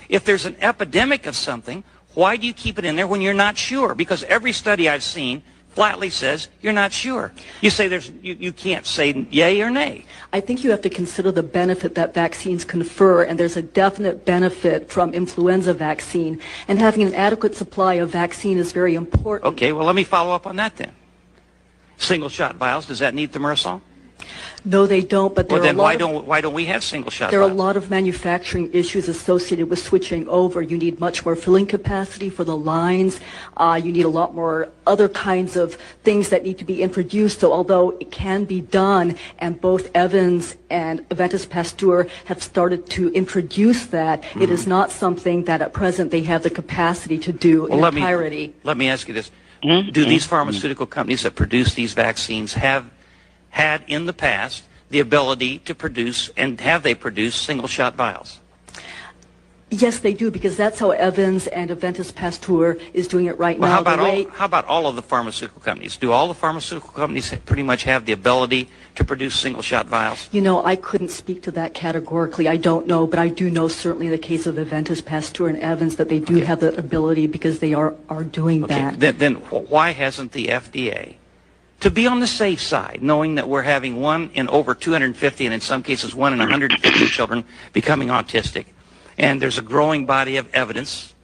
If there's an epidemic of something, why do you keep it in there when you're not sure? Because every study I've seen flatly says you're not sure. You say you can't say yay or nay. I think you have to consider the benefit that vaccines confer, and there's a definite benefit from influenza vaccine, and having an adequate supply of vaccine is very important. Okay, well, let me follow up on that then. Single shot vials, does that need thimerosal? No, they don't, but there Well, are a then lot why don't we have single shot there are a vials? lot of manufacturing issues associated with switching over. You need much more filling capacity for the lines. You need a lot more other kinds of things that need to be introduced. So although it can be done, and both Evans and Aventis Pasteur have started to introduce that, it is not something that at present they have the capacity to do in entirety. Let me ask you this. Do these pharmaceutical companies that produce these vaccines have had in the past the ability to produce, and have they produced single shot vials? Yes, they do, because that's how Evans and Aventis Pasteur is doing it right Well, now. how about all of the pharmaceutical companies? Do all the pharmaceutical companies pretty much have the ability to produce single shot vials? You know, I couldn't speak to that categorically. I don't know, but I do know certainly in the case of Aventis Pasteur and Evans that they do have the ability, because they are doing that. Then why hasn't the FDA, to be on the safe side, knowing that we're having 1 in over 250 and in some cases 1 in 150 children becoming autistic, and there's a growing body of evidence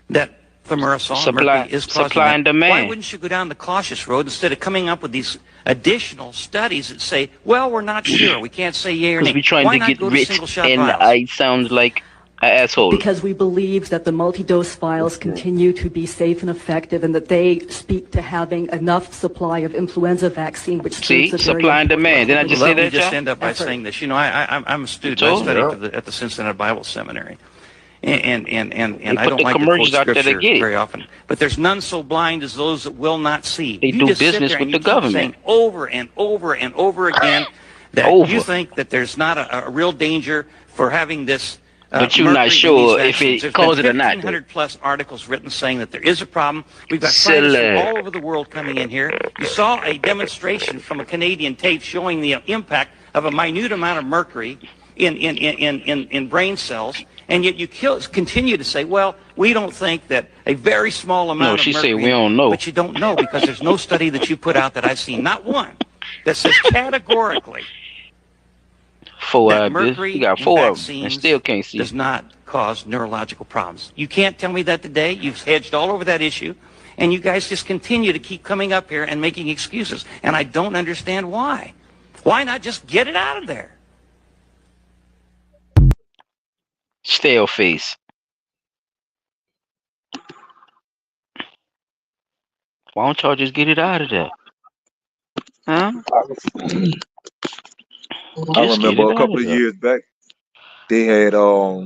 that thimerosal and mercury is causing supply and that. Why demand. wouldn't you go down the cautious road instead of coming up with these additional studies that say, well, we're not sure, we can't say yay or nay? Because we're trying Why to not get go to rich, single shot and vials? I sound like an asshole. Because we believe that the multi-dose vials continue to be safe and effective, and that they speak to having enough supply of influenza vaccine, which See, serves a very supply and important demand. Didn't I role. just Let say me that, just y'all? end up by Effort. saying this. You know, I'm a student. I told studied at the Cincinnati Bible Seminary. And I put don't the like to quote commercials out there to scripture get it. very often. But there's none so blind as those that will not see. They You do just sit business there and with you the keep government. saying over and over and over again that Over. you think that there's not a real danger for having this But you're not mercury in sure these if vaccines. it There's causes been it or not, 1,500 plus articles written saying that there is a problem. We've got scientists from all over the world coming in here. You saw a demonstration from a Canadian tape showing the impact of a minute amount of mercury in brain cells, and yet you continue to say, well, we don't think that a very small amount of she mercury. say we don't know. But you don't know, because there's no study that you put out that I've seen, not one, that says categorically 4 that eye bitch. mercury You got in 4 of them and vaccines still can't see. does not cause neurological problems. You can't tell me that today. You've hedged all over that issue, and you guys just continue to keep coming up here and making excuses, and I don't understand why. Why not just get it out of there? Stale face. Why don't y'all just get it out of there? Huh? I Just get remember it a out couple of of there. years back, they had a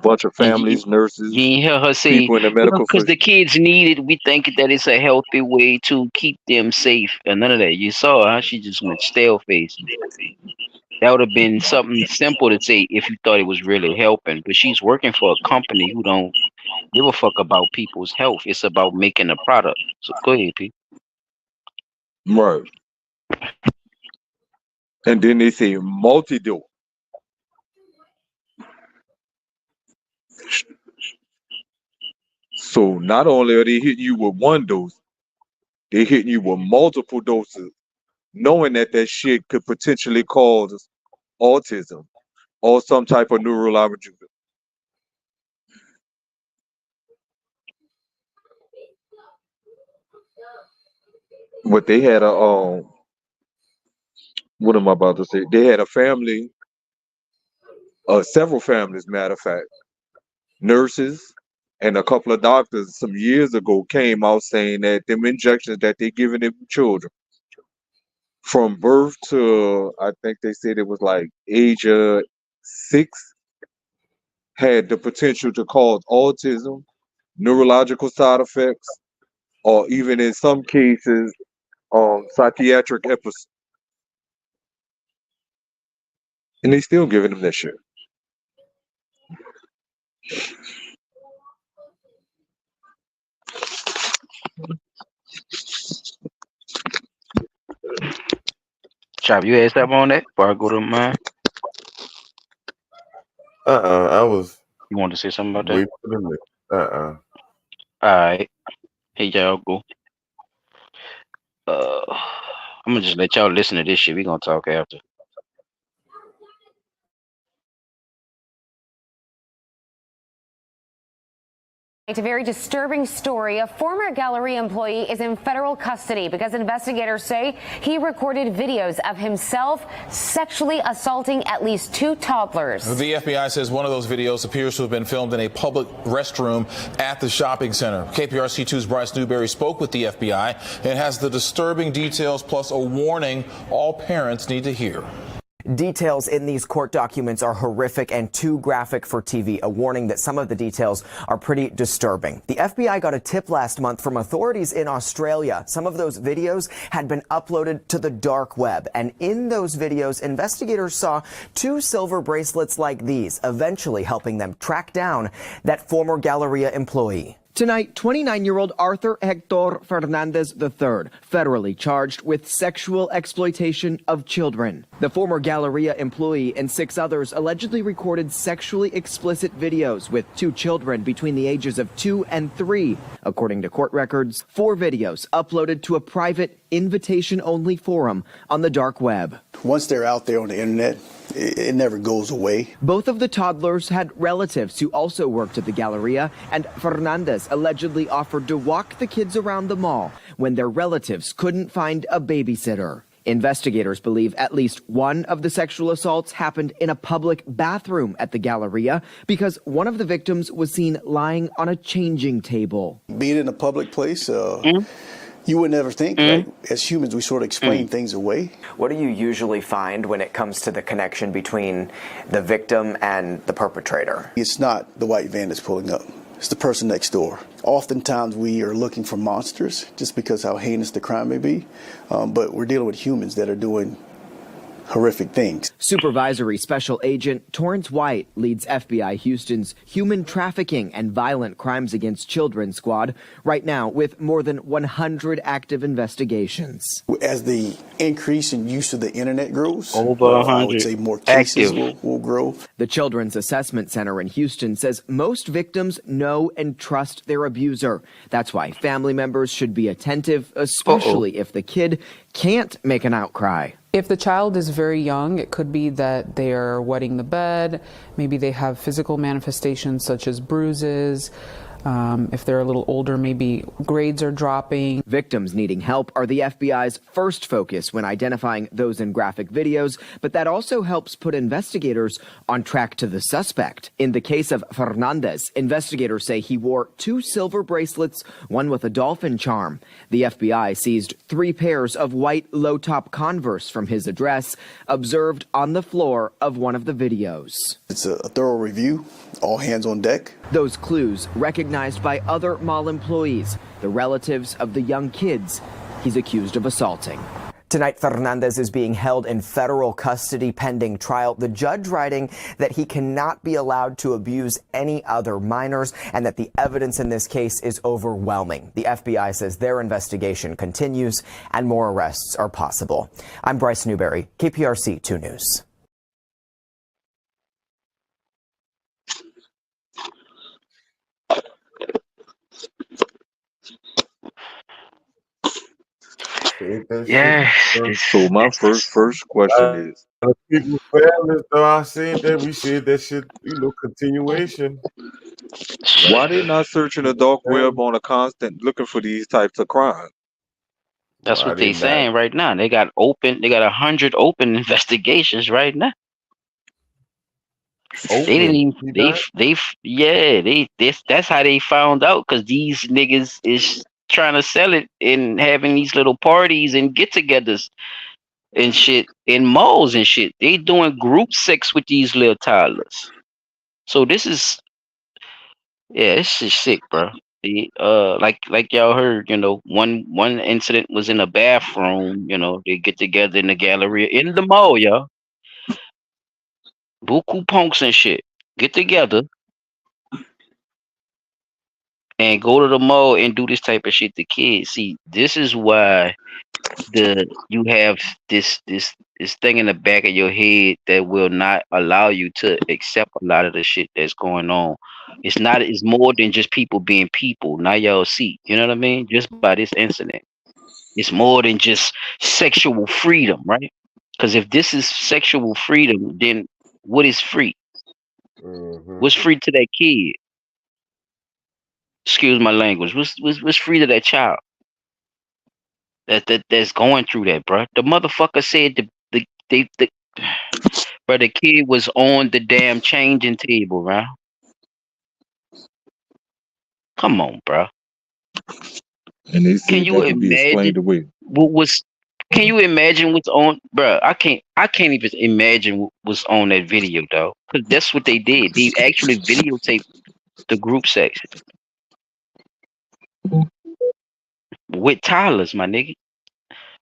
bunch of And families, you nurses, ain't hear her say, people in the well, medical because the field. kids need it, we think that it's a healthy way to keep them safe. And none of that. You saw how she just went stale face. That would have been something simple to say if you thought it was really helping. But she's working for a company who don't give a fuck about people's health. It's about making a product. So go ahead, P. Right. And then they say multi-dose. So not only are they hitting you with one dose, they're hitting you with multiple doses, knowing that that shit could potentially cause autism or some type of neurological. But they had a what am I about to say? They had a family, several families, matter of fact, nurses and a couple of doctors some years ago came out saying that them injections that they're giving them children from birth to, I think they said it was like age 6, had the potential to cause autism, neurological side effects, or even in some cases, psychiatric episodes. And they still giving them that shit. Chop, you asked up on that before I go to mine? I was You wanted to say something about that? waiting for the next. All right. Hey, y'all go. I'm gonna just let y'all listen to this shit. We gonna talk after. A very disturbing story. A former Galleria employee is in federal custody because investigators say he recorded videos of himself sexually assaulting at least 2 toddlers. The FBI says one of those videos appears to have been filmed in a public restroom at the shopping center. KPRC2's Bryce Newberry spoke with the FBI and has the disturbing details plus a warning all parents need to hear. Details in these court documents are horrific and too graphic for TV, a warning that some of the details are pretty disturbing. The FBI got a tip last month from authorities in Australia. Some of those videos had been uploaded to the dark web, and in those videos, investigators saw 2 silver bracelets like these, eventually helping them track down that former Galleria employee. Tonight, 29-year-old Arthur Hector Fernandez III, federally charged with sexual exploitation of children. The former Galleria employee and 6 others allegedly recorded sexually explicit videos with 2 children between the ages of 2 and 3. According to court records, 4 videos uploaded to a private invitation-only forum on the dark web. Once they're out there on the internet, it never goes away. Both of the toddlers had relatives who also worked at the Galleria, and Fernandez allegedly offered to walk the kids around the mall when their relatives couldn't find a babysitter. Investigators believe at least one of the sexual assaults happened in a public bathroom at the Galleria because one of the victims was seen lying on a changing table. Being in a public place, you would never think, right? As humans, we sort of explain things away. What do you usually find when it comes to the connection between the victim and the perpetrator? It's not the white van that's pulling up. It's the person next door. Oftentimes we are looking for monsters just because how heinous the crime may be, but we're dealing with humans that are doing horrific things. Supervisory Special Agent Torrance White leads FBI Houston's Human Trafficking and Violent Crimes Against Children squad right now with more than 100 active investigations. As the increase in use of the internet grows, Over I 100 would say more cases active. will grow. The Children's Assessment Center in Houston says most victims know and trust their abuser. That's why family members should be attentive, especially if the kid can't make an outcry. If the child is very young, it could be that they are wetting the bed. Maybe they have physical manifestations such as bruises. If they're a little older, maybe grades are dropping. Victims needing help are the FBI's first focus when identifying those in graphic videos, but that also helps put investigators on track to the suspect. In the case of Fernandez, investigators say he wore 2 silver bracelets, one with a dolphin charm. The FBI seized 3 pairs of white low-top Converse from his address, observed on the floor of one of the videos. It's a thorough review, all hands on deck. Those clues recognized by other mall employees, the relatives of the young kids he's accused of assaulting. Tonight, Fernandez is being held in federal custody pending trial. The judge writing that he cannot be allowed to abuse any other minors and that the evidence in this case is overwhelming. The FBI says their investigation continues and more arrests are possible. I'm Bryce Newberry, KPRC 2 News. Yeah. So my first question is, People fairness, though, I said that we said that shit, continuation. why they not searching the dark web on a constant looking for these types of crimes? That's Why what they they saying right now. They got 100 open investigations right now. They didn't even that's how they found out, because these niggas is trying to sell it and having these little parties and get-togethers and shit in malls and shit. They doing group sex with these little toddlers. So this is sick, bro. Like y'all heard, one incident was in a bathroom. They get together in the Galleria in the mall, y'all. Buku punks and shit get together and go to the mall and do this type of shit to kids. See, this is why you have this this thing in the back of your head that will not allow you to accept a lot of the shit that's going on. It's not. It's more than just people being people. Now y'all see. You know what I mean? Just by this incident, it's more than just sexual freedom, right? Because if this is sexual freedom, then what is free? What's free to that kid? Excuse my language. What's free to that child that's going through that, bro? The motherfucker said the bro, the kid was on the damn changing table, bro. Come on, bro. And they Can said you that could be imagine explained away. what was? Can you imagine what's on, bro? I can't. I can't even imagine what was on that video, though. Cause that's what they did. They actually videotaped the group sex with toddlers, my nigga.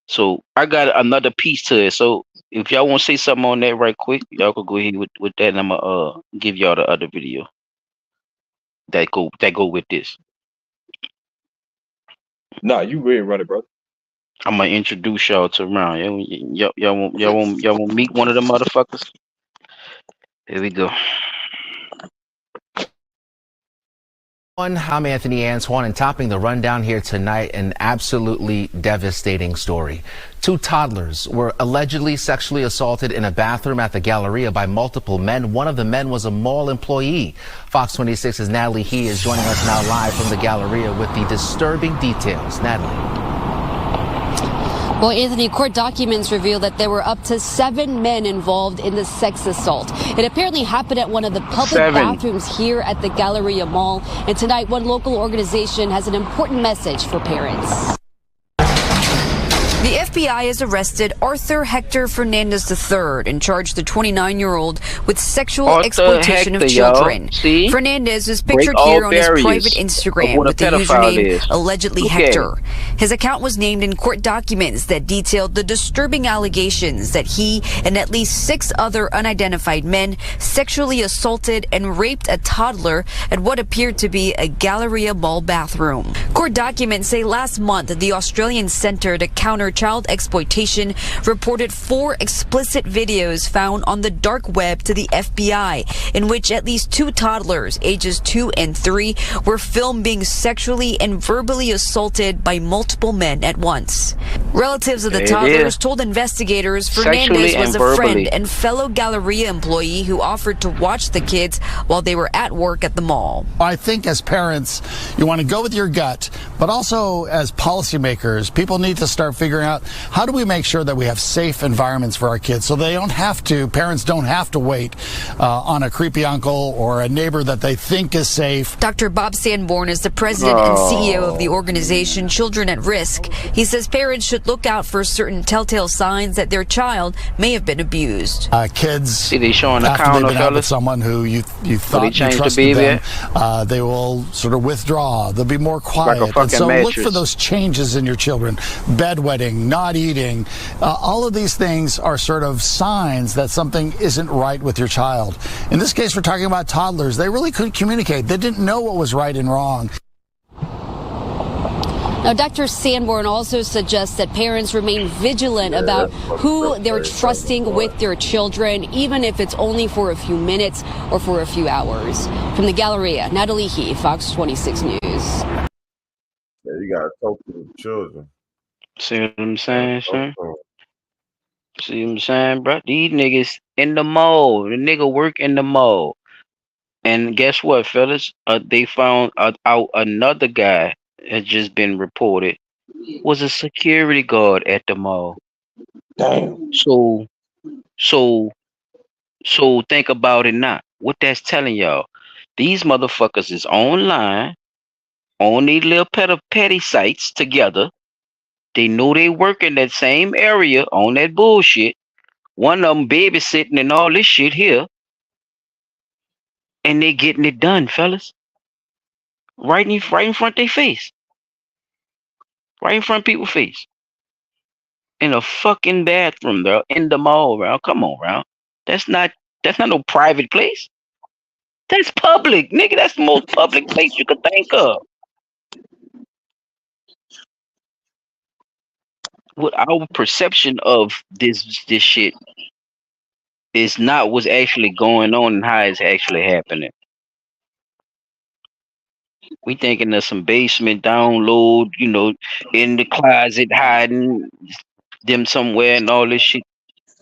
So I got another piece to it. So if y'all want to say something on that right quick, y'all could go ahead with that, and I'm gonna give y'all the other video that go with this. Nah, you ready, run it, brother. I'm gonna introduce y'all to around. Y'all want meet one of the motherfuckers? Here we go. I'm Anthony Antoine, and topping the rundown here tonight, an absolutely devastating story. Two toddlers were allegedly sexually assaulted in a bathroom at the Galleria by multiple men. One of the men was a mall employee. Fox 26's Natalie He is joining us now live from the Galleria with the disturbing details. Natalie. Well, Anthony, court documents reveal that there were up to 7 men involved in the sex assault. It apparently happened at one of the public bathrooms here at the Galleria Mall. And tonight, one local organization has an important message for parents. The FBI has arrested Arthur Hector Fernandez III and charged the 29-year-old with sexual exploitation of children. Fernandez is pictured here on his private Instagram with the username allegedly Hector. His account was named in court documents that detailed the disturbing allegations that he and at least 6 other unidentified men sexually assaulted and raped a toddler at what appeared to be a Galleria Mall bathroom. Court documents say last month the Australian Centre to Counter Child Exploitation reported 4 explicit videos found on the dark web to the FBI in which at least 2 toddlers ages 2 and 3 were filmed being sexually and verbally assaulted by multiple men at once. Relatives of the toddlers told investigators Fernandez was a friend and fellow Galleria employee who offered to watch the kids while they were at work at the mall. I think as parents, you want to go with your gut, but also as policymakers, people need to start figuring out how do we make sure that we have safe environments for our kids so they don't have to, parents don't have to wait on a creepy uncle or a neighbor that they think is safe. Dr. Bob Sanborn is the president and CEO of the organization Children at Risk. He says parents should look out for certain telltale signs that their child may have been abused. Kids, they showing the after they've been out fellas? with someone who you thought you trusted them, they will sort of withdraw. They'll be more quiet. And so look for those changes in your children. Bedwetting, not eating. All of these things are sort of signs that something isn't right with your child. In this case, we're talking about toddlers. They really couldn't communicate. They didn't know what was right and wrong. Now, Dr. Sanborn also suggests that parents remain vigilant about who they're trusting with their children, even if it's only for a few minutes or for a few hours. From the Galleria, Natalie He, Fox 26 News. Yeah, you gotta talk to the children. See what I'm saying, son? See what I'm saying, bro? These niggas in the mall. The nigga work in the mall. And guess what, fellas? They found out another guy had just been reported was a security guard at the mall. Damn. So think about it now. What that's telling y'all. These motherfuckers is online on these little petty sites together. They know they work in that same area on that bullshit. One of them babysitting and all this shit here. And they getting it done, fellas. Right in front of their face. Right in front of people's face. In a fucking bathroom, bro. In the mall, bro. Come on, bro. That's not no private place. That's public, nigga. That's the most public place you could think of. what our perception of this shit is not what's actually going on and how it's actually happening. We thinking of some basement download, in the closet hiding them somewhere and all this shit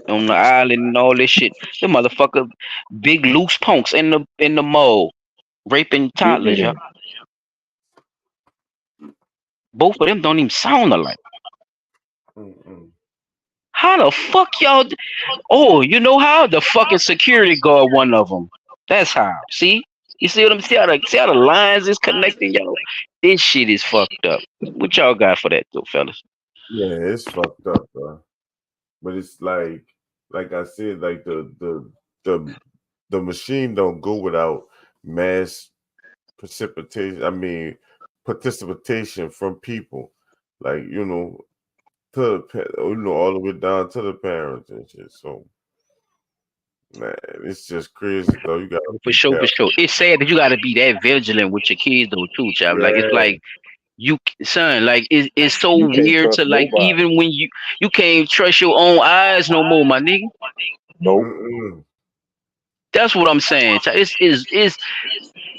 on the island and all this shit. The motherfucker, big loose punks in the mall, raping toddlers, y'all. Both of them don't even sound alike. How the fuck y'all? Oh, you know how? The fucking security guard, one of them. That's how. See? You see what I'm saying? See how the lines is connecting, y'all? This shit is fucked up. What y'all got for that, though, fellas? Yeah, it's fucked up, bro. But it's like I said, like the machine don't go without mass precipitation. I mean, participation from people, like all the way down to the parents and shit. So, man, it's just crazy though. You gotta For be sure, for careful. sure. It's sad that you got to be that vigilant with your kids, though, too, child. Like it's Yeah. like son, like it's so You can't weird trust to like nobody. even when you can't trust your own eyes no more, my nigga. Nope. That's what I'm saying. Child.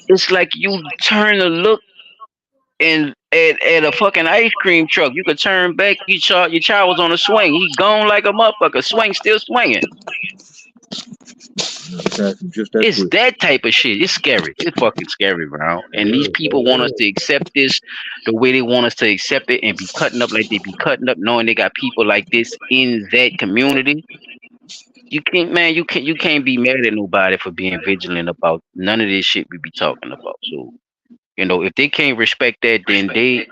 It's like you turn to look and at a fucking ice cream truck. You could turn back. Your child was on a swing. He gone like a motherfucker. Swing still swinging. Just that It's quick. that type of shit. It's scary. It's fucking scary, bro. And these people want us to accept this the way they want us to accept it and be cutting up like they be cutting up, knowing they got people like this in that community. You can't, man. You can't be mad at nobody for being vigilant about none of this shit we be talking about. So if they can't respect that, then they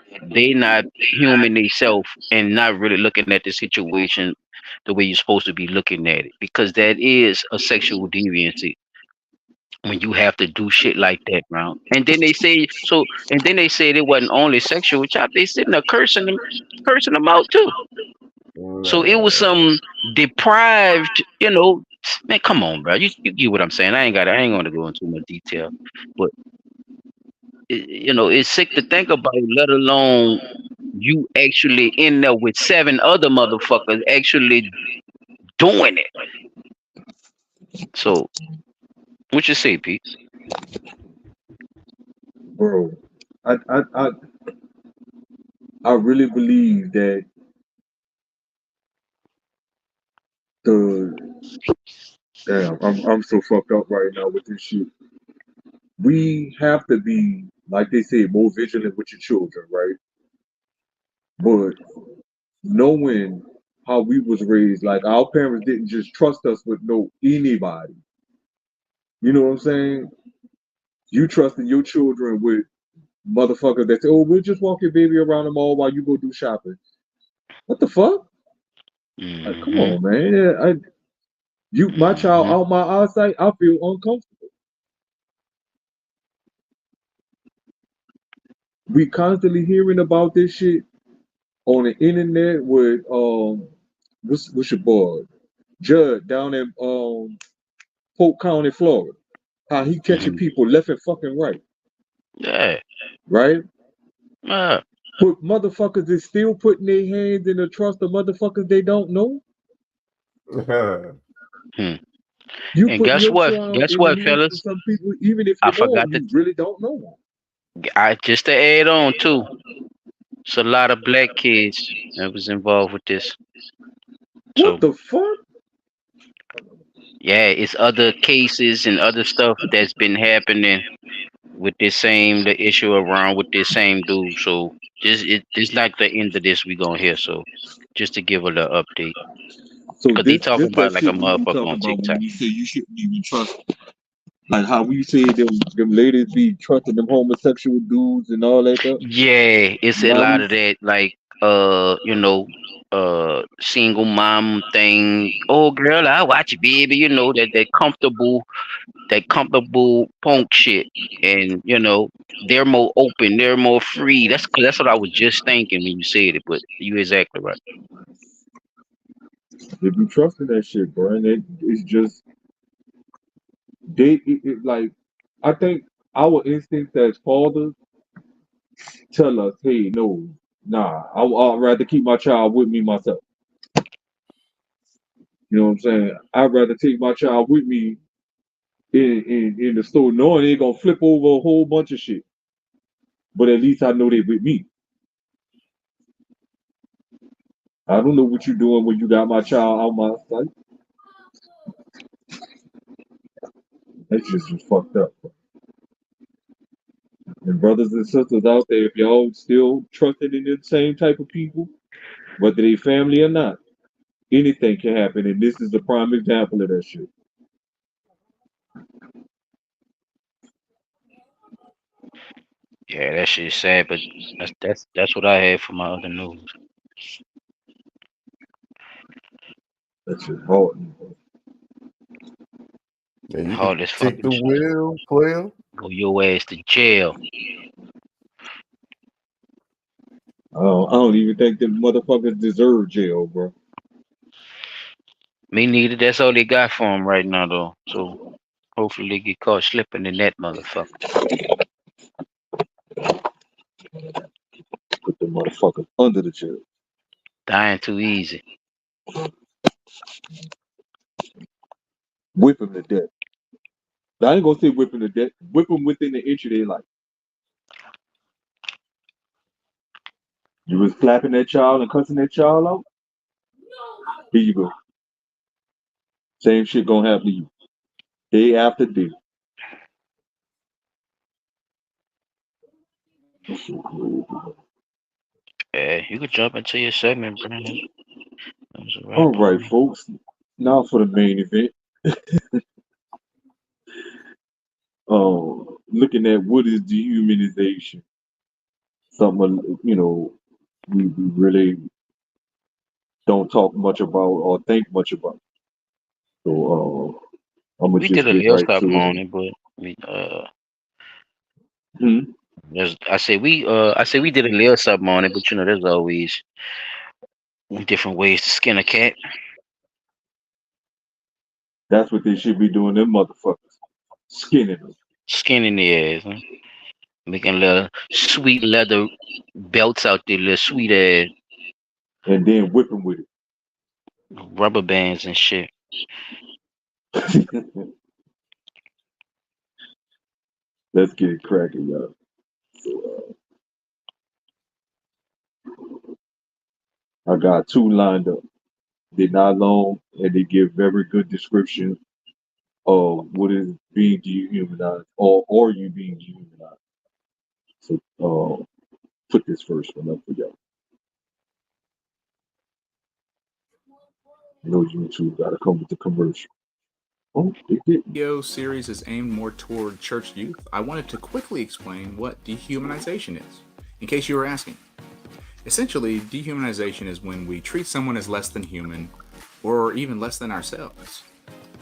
not human themselves and not really looking at the situation the way you're supposed to be looking at it, because that is a sexual deviancy when you have to do shit like that, bro. And then they say so, and then they said it wasn't only sexual chop. They sitting there cursing them out too. So it was some deprived, man. Come on, bro. You get what I'm saying. I ain't gonna go into too much detail, but it's sick to think about. Let alone you actually in there with 7 other motherfuckers actually doing it. So what you say, Pete? Bro, I I I, I really believe that the damn, I'm so fucked up right now with this shit. We have to be, like they say, more vigilant with your children, right? But knowing how we was raised, like our parents didn't just trust us with no anybody. You know what I'm saying? You trusted your children with motherfuckers that say, "Oh, we'll just walk your baby around the mall while you go do shopping." What the fuck? Like, come Mm-hmm. on, man. My child Mm-hmm. out my eyesight, I feel uncomfortable. We constantly hearing about this shit on the internet with what's your boy? Judd down in Polk County, Florida. How he catching Mm-hmm. people left and fucking right. Yeah. Right? Yeah. But motherfuckers is still putting their hands in the trust of motherfuckers they don't know. Hmm. You And putting guess your what? child Guess in the what, hands of fellas? some people, even if I you know them, forgot to. you really don't know I just to add on too. It's a lot of black kids that was involved with this. them. What So the fuck? yeah, it's other cases and other stuff that's been happening with the issue around with this same dude. So this not the end of this we gonna hear. So just to give a little update, So because they this talking about that it like a shit we motherfucker talking on about when TikTok. we say you shouldn't even trust, like how we say them ladies be trusting them homosexual dudes and all that stuff. Yeah, it's a Now lot we of that, like single mom thing. Oh girl, I watch it, baby. That comfortable punk shit, and they're more open, they're more free. That's what I was just thinking when you said it, but you exactly right. they be trusting that shit, bro. And it's just like I think our instincts as fathers tell us, hey, no. Nah, I'd rather keep my child with me myself. You know what I'm saying? I'd rather take my child with me in the store, knowing they're gonna flip over a whole bunch of shit. But at least I know they with me. I don't know what you're doing when you got my child out my sight. That's just fucked up. And brothers and sisters out there, if y'all still trusted in the same type of people, whether they family or not, anything can happen. And this is the prime example of that shit. Yeah, that shit's sad, but that's what I had for my other news. That's just hard. Yeah, you can Hard as take fucking the shit. wheel, player. Go your ass to jail. I don't even think the motherfuckers deserve jail, bro. Me neither. That's all they got for him right now, though. So hopefully they get caught slipping in that motherfucker. Put the motherfuckers under the jail. Dying too easy. Whip them to death. I ain't gonna say whip them to death. Whip them within the inch of their life. You was slapping that child and cussing that child out? Here you go. Same shit gonna happen to you. Day after day. Yeah, you could jump into your segment, bro. That's a wrap All on right, me. folks. Now for the main event. Looking at what is dehumanization. Something we really don't talk much about or think much about. So I'm gonna We did just a get little right something to on it. it, but we Hmm? I say we did a little something on it, but there's always different ways to skin a cat. That's what they should be doing, them motherfuckers. Skinning them. Skinning the ass, huh? Making little sweet leather belts out there, little sweet ass And then whipping with rubber bands and shit. it. Let's get it cracking, y'all. So I got two lined up. They're not long and they give very good description of what is being dehumanized or are you being dehumanized. So put this first one up for y'all. You know YouTube gotta come with the commercial. Oh, they didn't. Video series is aimed more toward church youth. I wanted to quickly explain what dehumanization is, in case you were asking. Essentially, dehumanization is when we treat someone as less than human, or even less than ourselves.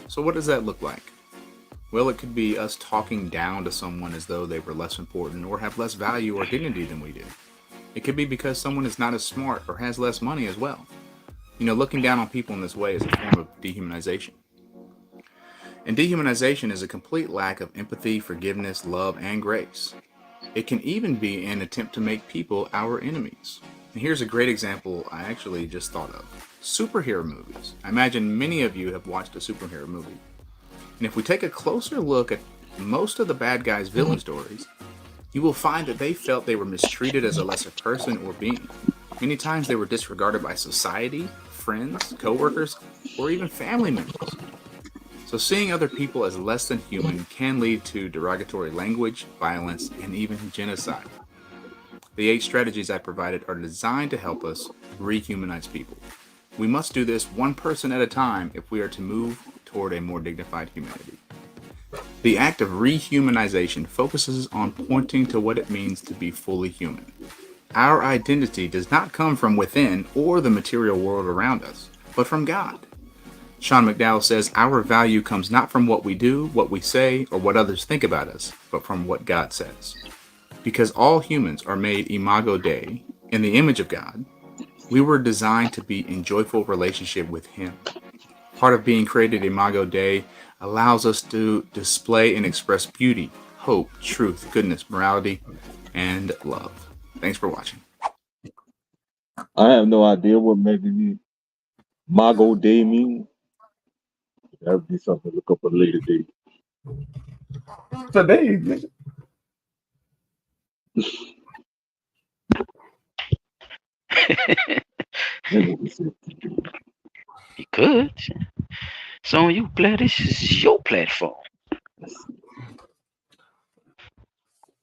So what does that look like? Well, it could be us talking down to someone as though they were less important or have less value or dignity than we do. It could be because someone is not as smart or has less money as well. Looking down on people in this way is a form of dehumanization. And dehumanization is a complete lack of empathy, forgiveness, love, and grace. It can even be an attempt to make people our enemies. And here's a great example I actually just thought of. Superhero movies. I imagine many of you have watched a superhero movie. And if we take a closer look at most of the bad guys' villain stories, you will find that they felt they were mistreated as a lesser person or being. Many times they were disregarded by society, friends, co-workers, or even family members. So seeing other people as less than human can lead to derogatory language, violence, and even genocide. The 8 strategies I provided are designed to help us rehumanize people. We must do this one person at a time if we are to move toward a more dignified humanity. The act of rehumanization focuses on pointing to what it means to be fully human. Our identity does not come from within or the material world around us, but from God. Sean McDowell says our value comes not from what we do, what we say, or what others think about us, but from what God says. Because all humans are made imago Dei, in the image of God, we were designed to be in joyful relationship with Him. Part of being created imago Dei allows us to display and express beauty, hope, truth, goodness, morality, and love. Thanks for watching. I have no idea what maybe Mago Day mean. That would be something to look up at a later date. Today, nigga. You could. So you glad this is your platform.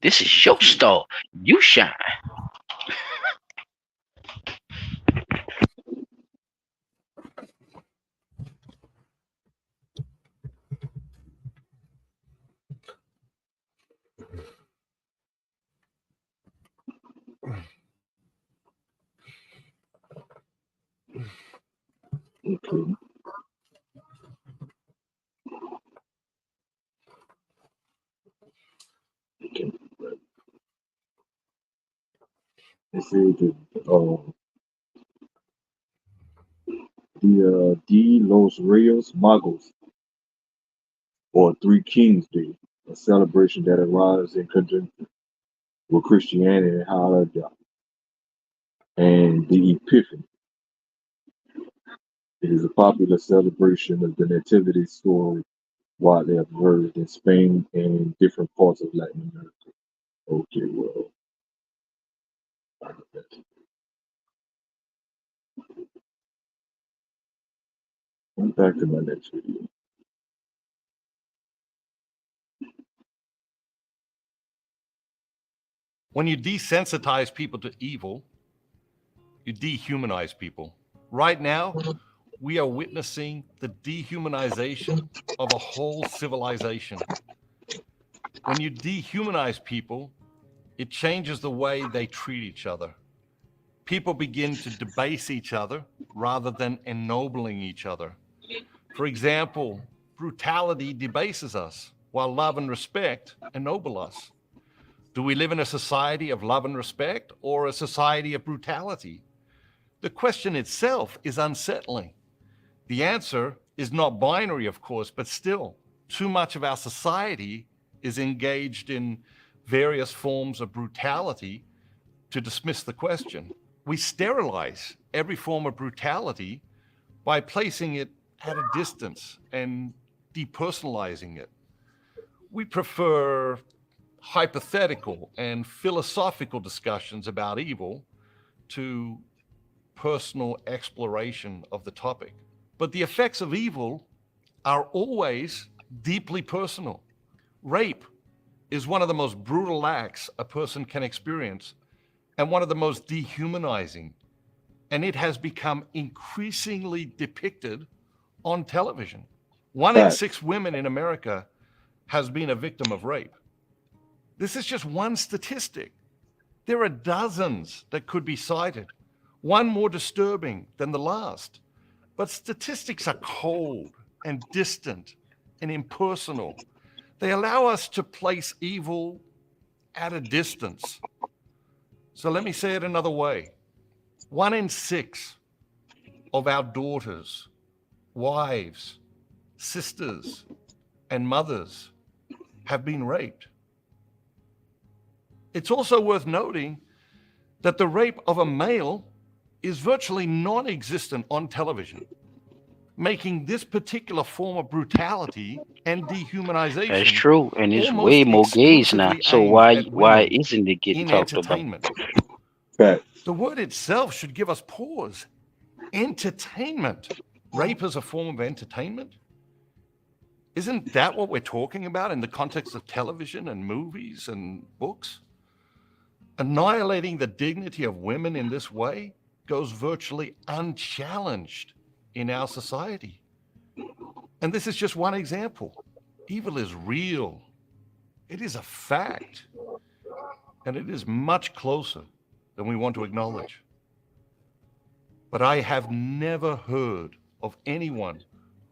This is your star. You shine. Okay. Okay. It said that the Los Reyes Magos, or Three Kings Day, a celebration that arrives in conjunction with Christianity and Hallelujah, and the Epiphany. It is a popular celebration of the Nativity story widely observed in Spain and different parts of Latin America. Okay, well, I'm back to my next video. When you desensitize people to evil, you dehumanize people. Right now, we are witnessing the dehumanization of a whole civilization. When you dehumanize people, it changes the way they treat each other. People begin to debase each other rather than ennobling each other. For example, brutality debases us, while love and respect ennoble us. Do we live in a society of love and respect or a society of brutality? The question itself is unsettling. The answer is not binary, of course, but still, too much of our society is engaged in various forms of brutality to dismiss the question. We sterilize every form of brutality by placing it at a distance and depersonalizing it. We prefer hypothetical and philosophical discussions about evil to personal exploration of the topic. But the effects of evil are always deeply personal. Rape is one of the most brutal acts a person can experience and one of the most dehumanizing. And it has become increasingly depicted on television. 1 in 6 women in America has been a victim of rape. This is just one statistic. There are dozens that could be cited, one more disturbing than the last. But statistics are cold and distant and impersonal. They allow us to place evil at a distance. So let me say it another way. 1 in 6 of our daughters, wives, sisters, and mothers have been raped. It's also worth noting that the rape of a male is virtually non-existent on television, making this particular form of brutality and dehumanization That's true, and it's way almost more gays now. exclusively So aimed why at why women isn't it getting in talked about? entertainment. The word itself should give us pause. Entertainment. Rape is a form of entertainment? Isn't that what we're talking about in the context of television and movies and books? Annihilating the dignity of women in this way goes virtually unchallenged in our society. And this is just one example. Evil is real. It is a fact. And it is much closer than we want to acknowledge. But I have never heard of anyone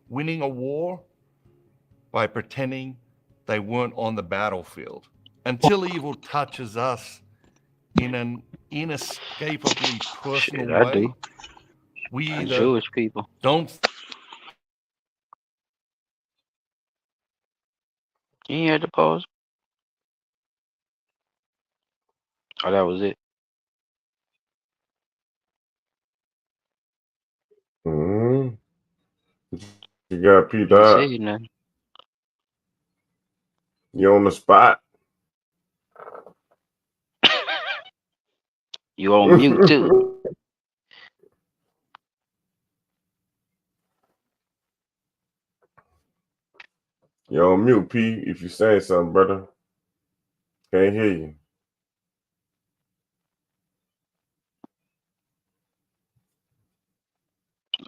winning a war by pretending they weren't on the battlefield. Until evil touches us in an inescapably personal I way, do. we either Jewish people. don't. You had to pause. Oh, that was it. You got P I ain't Dot. say nothing. You on the spot. You on mute too. You're on mute, P. If you saying something, brother. Can't hear you.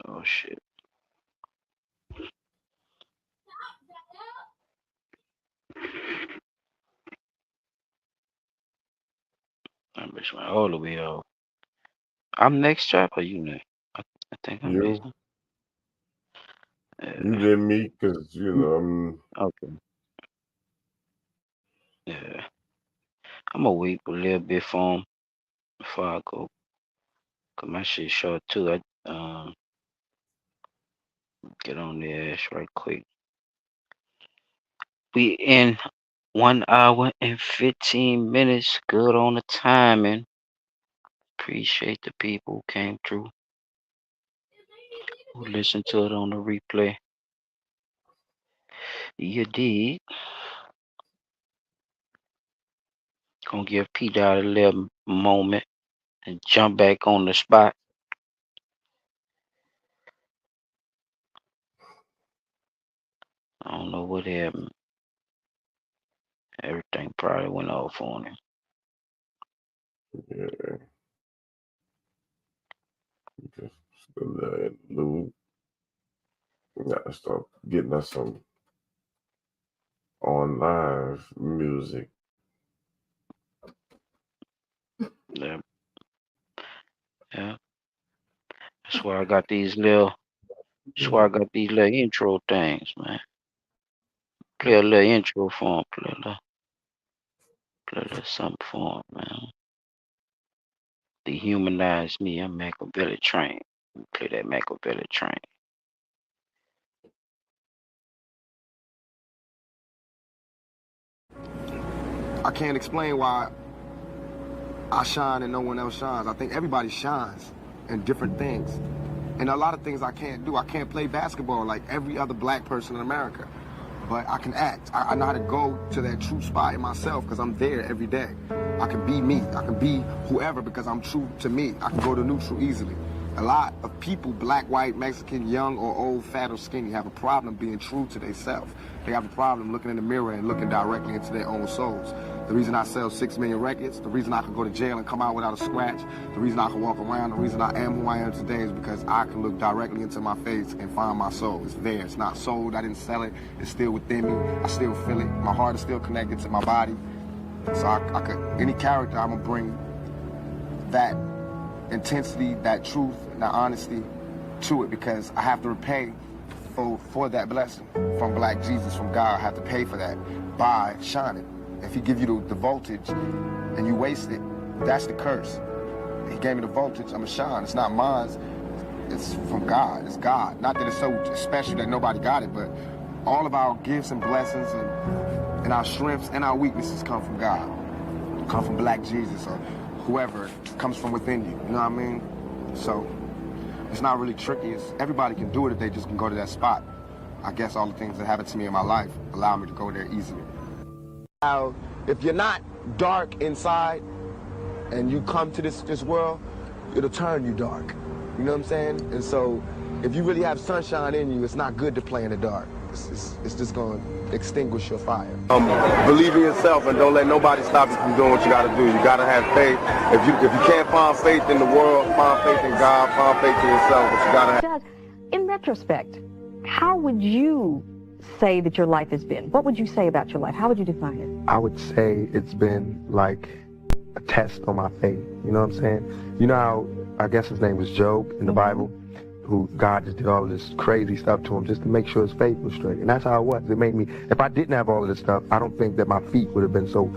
Oh shit. I bitch went all the way off. I'm next, Chop, or you next? I think I'm next. You did me because Okay. Yeah. I'm gonna wait a little bit for him before I go. Cause my shit short too. I get on the ass right quick. We in 1 hour and 15 minutes. Good on the timing. Appreciate the people who came through. Who listened to it on the replay. You did. Gonna give P Dot a little moment and jump back on the spot. I don't know what happened. Everything probably went off on him. yeah. Just let Lou. We gotta start getting us some on live music. Yeah. Yeah. That's why I got these little intro things, man. Play a little intro for him, play a little something for him, man. Dehumanize me, I'm Machiavelli train. Play that Machiavelli train. I can't explain why I shine and no one else shines. I think everybody shines in different things. And a lot of things I can't do. I can't play basketball like every other black person in America. But I can act. I know how to go to that true spot in myself because I'm there every day. I can be me. I can be whoever because I'm true to me. I can go to neutral easily. A lot of people, black, white, Mexican, young or old, fat or skinny, have a problem being true to themselves. They have a problem looking in the mirror and looking directly into their own souls. The reason I sell 6 million records, the reason I can go to jail and come out without a scratch, the reason I can walk around, the reason I am who I am today is because I can look directly into my face and find my soul. It's there. It's not sold. I didn't sell it. It's still within me. I still feel it. My heart is still connected to my body. So I could, any character, I'm going to bring that intensity, that truth, and that honesty to it because I have to repay for that blessing from Black Jesus, from God. I have to pay for that by shining. If he give you the voltage and you waste it, that's the curse. He gave me the voltage, I'm gonna shine. It's not mine, it's from God, it's God. Not that it's so special that nobody got it, but all of our gifts and blessings and our strengths and our weaknesses come from God. Come from Black Jesus or whoever comes from within you, you know what I mean? So it's not really tricky. Everybody can do it if they just can go to that spot. I guess all the things that happened to me in my life allow me to go there easily. Now, if you're not dark inside and you come to this world, it'll turn you dark. You know what I'm saying? And so if you really have sunshine in you, it's not good to play in the dark. It's just going to extinguish your fire. Believe in yourself and don't let nobody stop you from doing what you got to do. You got to have faith. If you can't find faith in the world, find faith in God, find faith in yourself, but you got to have... Doug, in retrospect, how would you say that your life has been? What would you say about your life? How would you define it? I would say it's been like a test on my faith. You know what I'm saying? You know how, I guess his name was Job in the Bible, who God just did all of this crazy stuff to him just to make sure his faith was straight. And that's how it was. It made me, if I didn't have all of this stuff, I don't think that my feet would have been so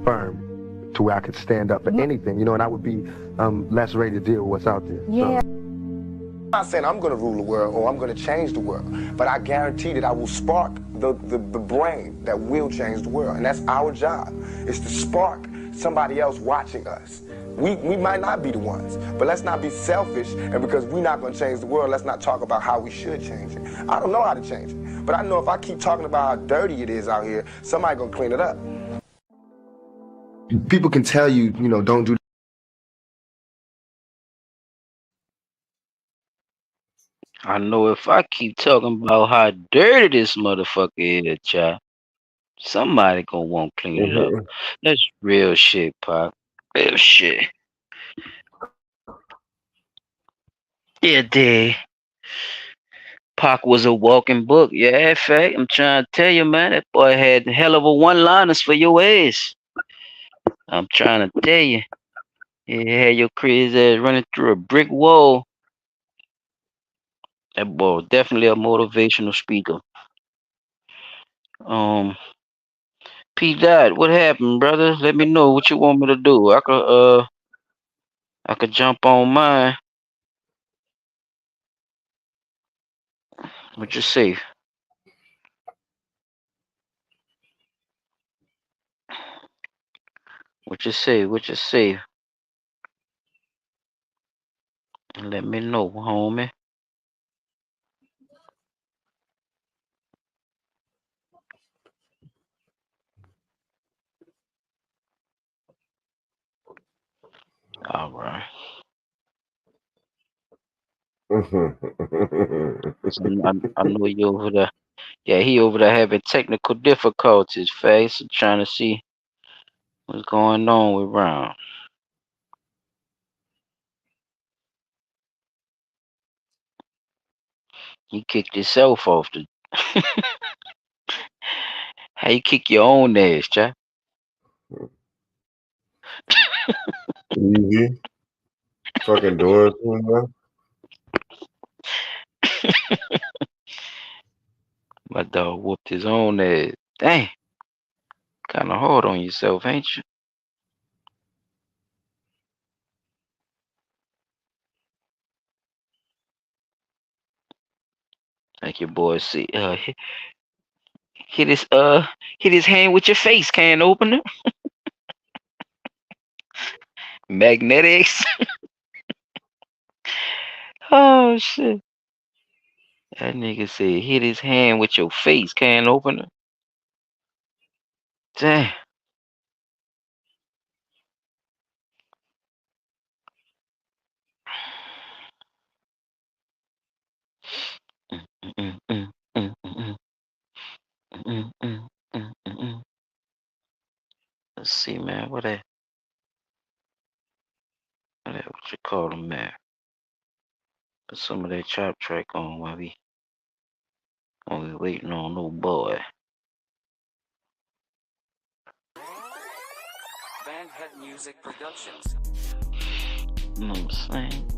firm to where I could stand up for anything, you know, and I would be less ready to deal with what's out there. Yeah. So. I'm not saying I'm going to rule the world or I'm going to change the world, but I guarantee that I will spark the brain that will change the world. And that's our job, is to spark somebody else watching us We might not be the ones, but let's not be selfish, and because we're not going to change the world, let's not talk about how we should change it. I don't know how to change it, but I know if I keep talking about how dirty it is out here, somebody going to clean it up. People can tell you, don't do. I know if I keep talking about how dirty this motherfucker is, child, somebody gonna want to clean it up. That's real shit, Pop. Real shit. Yeah, dig. Pac was a walking book. Yeah, in fact, I'm trying to tell you, man, that boy had hell of a one-liners for your ass. I'm trying to tell you. He had your crazy ass running through a brick wall. That boy was definitely a motivational speaker. P. Dot, what happened, brother? Let me know what you want me to do. I could jump on mine. What you say? What you say? What you say? Let me know, homie. All right. I know you over there. Yeah, he over there having technical difficulties, face. I'm trying to see what's going on with Brown. You kicked yourself off the. How you kick your own ass, Jack? Easy. Fucking doing something. My dog whooped his own ass. Dang. Kind of hard on yourself, ain't you? Like your boy see, hit his hand with your face can opener. Magnetics. Oh shit. That nigga said hit his hand with your face can opener. Damn. Let's see, man. What you call them, man? Put some of that chop track on while we waiting on no boy. Bandhead Music Productions. You know what I'm saying?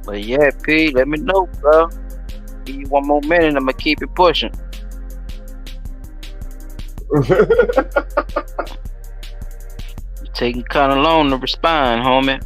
But yeah, P, let me know, bro. Give you one more minute, I'ma keep it pushing. You're taking kind of long to respond, homie.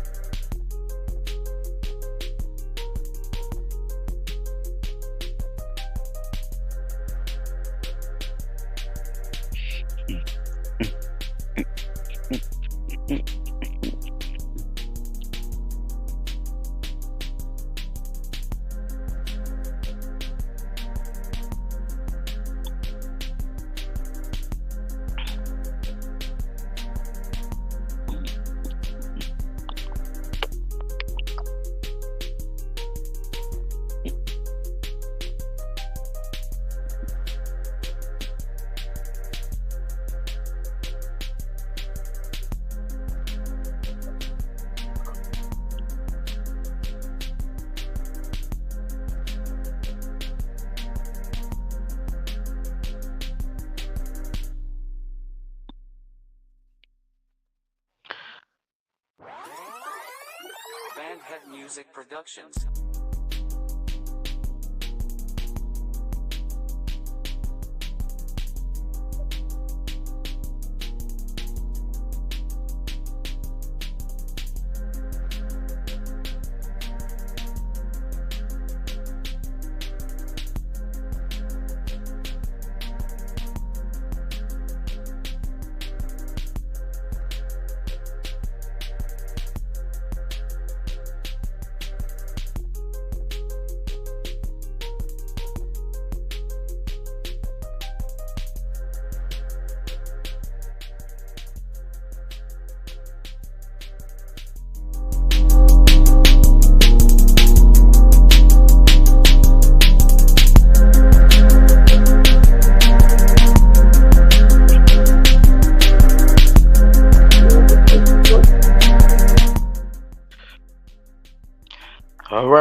Bandhead Music Productions.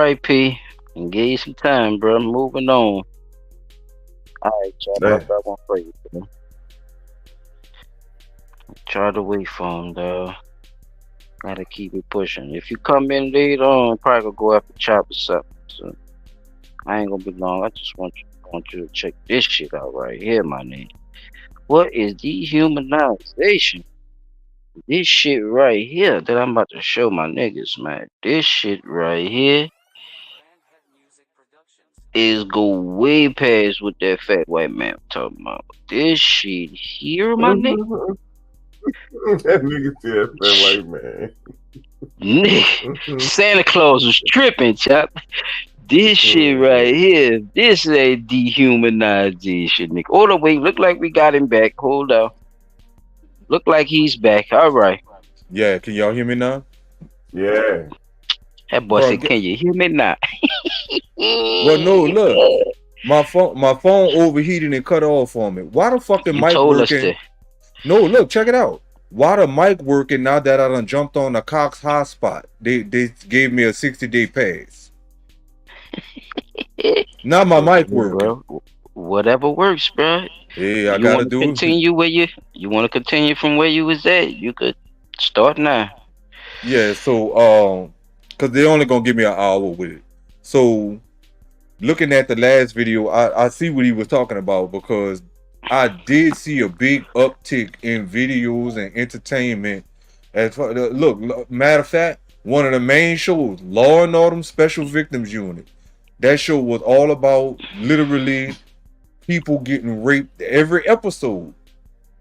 right, P. And give you some time, bro. Moving on. All right, y'all. I Hey, got one for you, bro. Try to wait for him, though. Gotta keep it pushing. If you come in later on, probably gonna go after Chop or something. So I ain't gonna be long. I just want you to check this shit out right here, my nigga. What is dehumanization? This shit right here that I'm about to show my niggas, man. This shit right here is go way past what that fat white man was talking about. This shit here, my nigga. that nigga said that white man. Nigga, Santa Claus was tripping, chop. This shit right here, this is a dehumanization, nigga. Hold on, wait, look like we got him back. Hold on. Look like he's back. All right. Yeah, can y'all hear me now? Yeah. That boy Bro, said, "Can you hear me now?" well, no, look. My phone overheated and cut off on me. Why the fucking You mic told us working? to. No, look, check it out. Why the mic working now that I done jumped on the Cox hotspot? They gave me a 60-day pass. Now my mic working. Bro, whatever works, bro. Yeah, I You gotta want to do. continue where you want to continue from where you was at? You could start now. Yeah, so cause they only gonna give me an hour with it. So looking at the last video, I see what he was talking about because I did see a big uptick in videos and entertainment. Look, matter of fact, one of the main shows, Law and Order Special Victims Unit, that show was all about literally people getting raped every episode,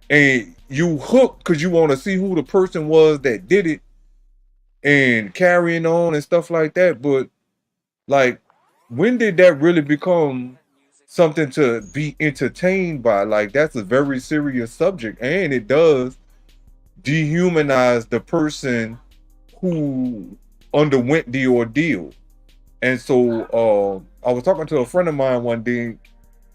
and you hook because you want to see who the person was that did it and carrying on and stuff like that. But like, when did that really become something to be entertained by? Like, that's a very serious subject, and it does dehumanize the person who underwent the ordeal. And so I was talking to a friend of mine one day,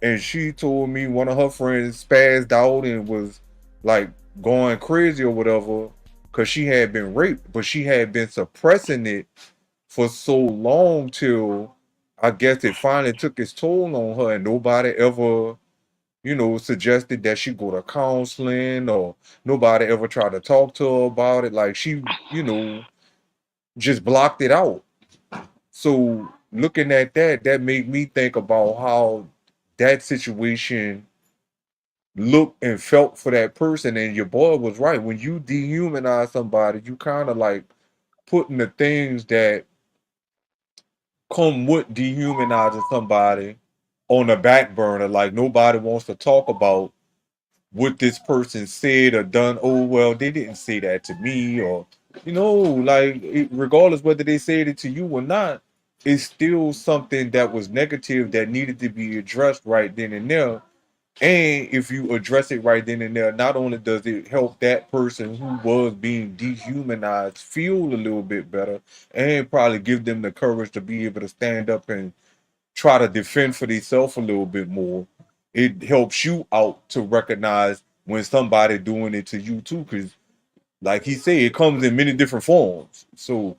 and she told me one of her friends spazzed out and was like going crazy or whatever because she had been raped, but she had been suppressing it for so long till I guess it finally took its toll on her, and nobody ever, suggested that she go to counseling, or nobody ever tried to talk to her about it. Like, she, just blocked it out. So looking at that, that made me think about how that situation looked and felt for that person. And your boy was right. When you dehumanize somebody, you kind of like putting the things that come with dehumanizing somebody on the back burner. Like, nobody wants to talk about what this person said or done. Oh, well, they didn't say that to me, or like, regardless whether they said it to you or not, it's still something that was negative that needed to be addressed right then and there. And if you address it right then and there, not only does it help that person who was being dehumanized feel a little bit better, and probably give them the courage to be able to stand up and try to defend for themselves a little bit more. It helps you out to recognize when somebody doing it to you too, because like he said, it comes in many different forms. So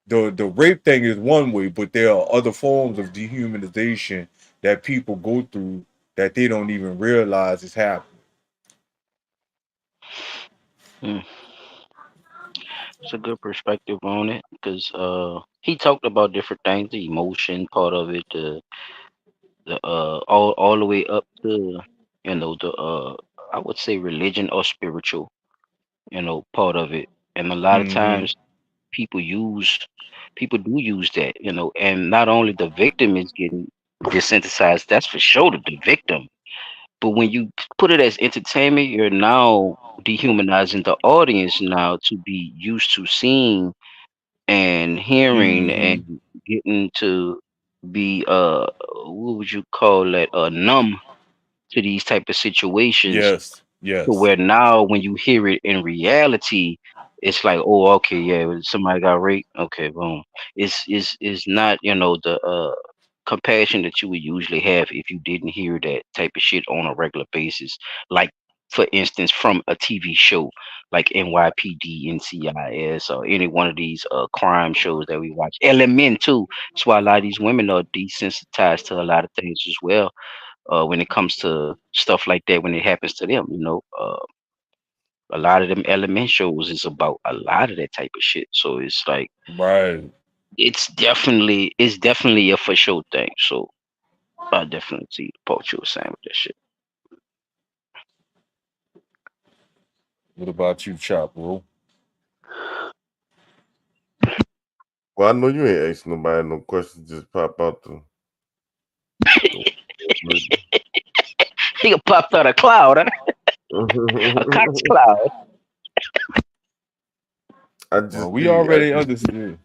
the rape thing is one way, but there are other forms of dehumanization that people go through that they don't even realize is happening. Hmm. It's a good perspective on it because he talked about different things, the emotion part of it, the all the way up to the I would say religion or spiritual, part of it. And a lot of Mm-hmm. times people do use that, and not only the victim is getting desensitized, that's for sure, the victim. But when you put it as entertainment, you're now dehumanizing the audience now to be used to seeing and hearing Mm-hmm. and getting to be what would you call that, numb to these type of situations, Yes. to Yes. where now when you hear it in reality, it's like, oh, okay, yeah, somebody got raped, okay, boom. It's not, the compassion that you would usually have if you didn't hear that type of shit on a regular basis, like for instance, from a TV show like NYPD, NCIS, or any one of these crime shows that we watch. Element too. That's why a lot of these women are desensitized to a lot of things as well. When it comes to stuff like that, when it happens to them, a lot of them element shows is about a lot of that type of shit. So it's like Right. it's definitely a for sure thing. So I definitely see what you were saying with that shit. What about you, Chop, bro? Well, I know you ain't asking nobody no questions. Just pop out the He popped out a cloud, huh? A Cox cloud. I Well, just we see, I already just, understood.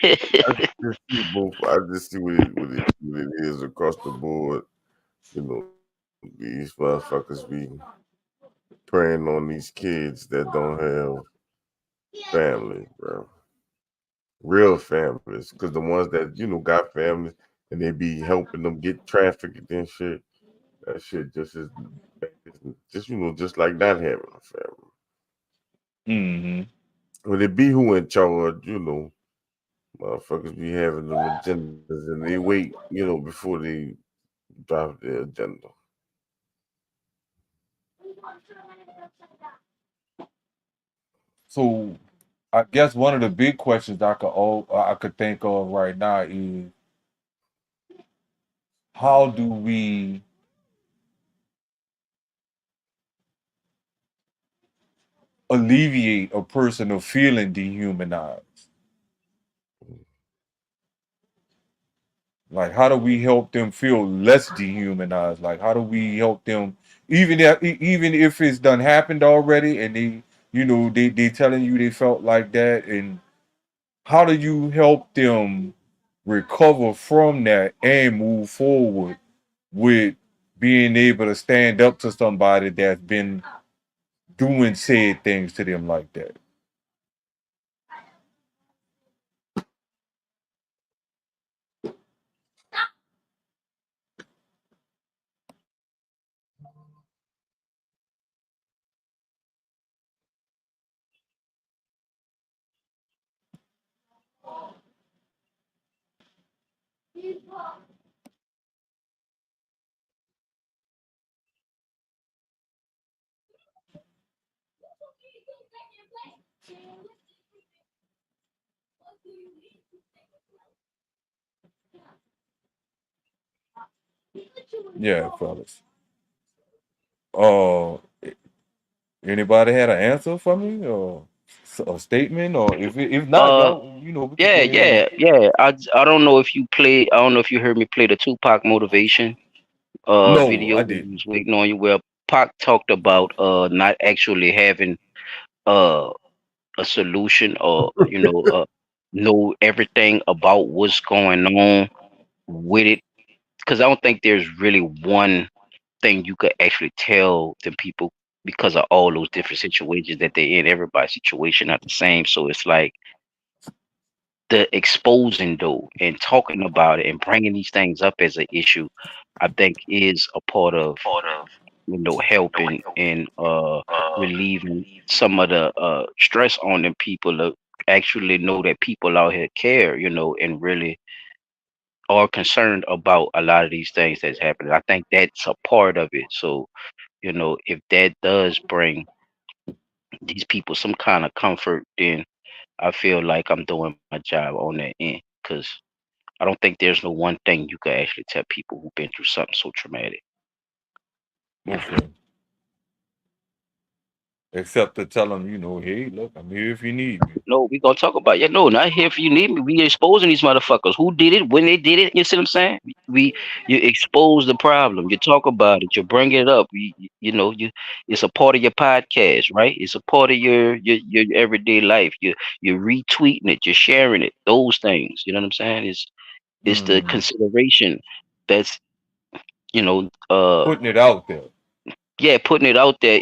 I just see both. I just see what it is across the board. These motherfuckers be preying on these kids that don't have family, bro. Real families, because the ones that got families and they be helping them get trafficked and shit. That shit just is just just like not having a family. Mm-hmm. When it be who in charge, motherfuckers be having them agendas and they wait, before they drop their agenda. So I guess one of the big questions I could think of right now is how do we alleviate a person of feeling dehumanized? Like, how do we help them feel less dehumanized? Like, how do we help them, even if it's done happened already, and they telling you they felt like that, and how do you help them recover from that and move forward with being able to stand up to somebody that's been doing said things to them like that? Yeah, fellas. Uh, anybody had an answer for me, or a statement, or if not, Uh, y'all, we can yeah, go ahead and. yeah, yeah. I don't know if you play. I don't know if you heard me play the Tupac motivation No, video I when he didn't. was waiting on you, where Pac talked about not actually having uh a solution, or know everything about what's going on with it, because I don't think there's really one thing you could actually tell the people, because of all those different situations that they're in. Everybody's situation not the same, so it's like the exposing though and talking about it and bringing these things up as an issue, I think is a part of helping and relieving some of the stress on them people to actually know that people out here care, and really are concerned about a lot of these things that's happening. I think that's a part of it. So, if that does bring these people some kind of comfort, then I feel like I'm doing my job on that end. Because I don't think there's no one thing you could actually tell people who've been through something so traumatic. Okay. Except to tell them, hey, look, I'm here if you need me. No, we gonna talk about, yeah, no, not here if you need me. We exposing these motherfuckers. Who did it, when they did it, you see what I'm saying? You expose the problem, you talk about it, you bring it up. It's a part of your podcast, right? It's a part of your everyday life. You're retweeting it, you're sharing it, those things. You know what I'm saying? It's the Mm. consideration that's, uh Putting it out there. yeah, putting it out there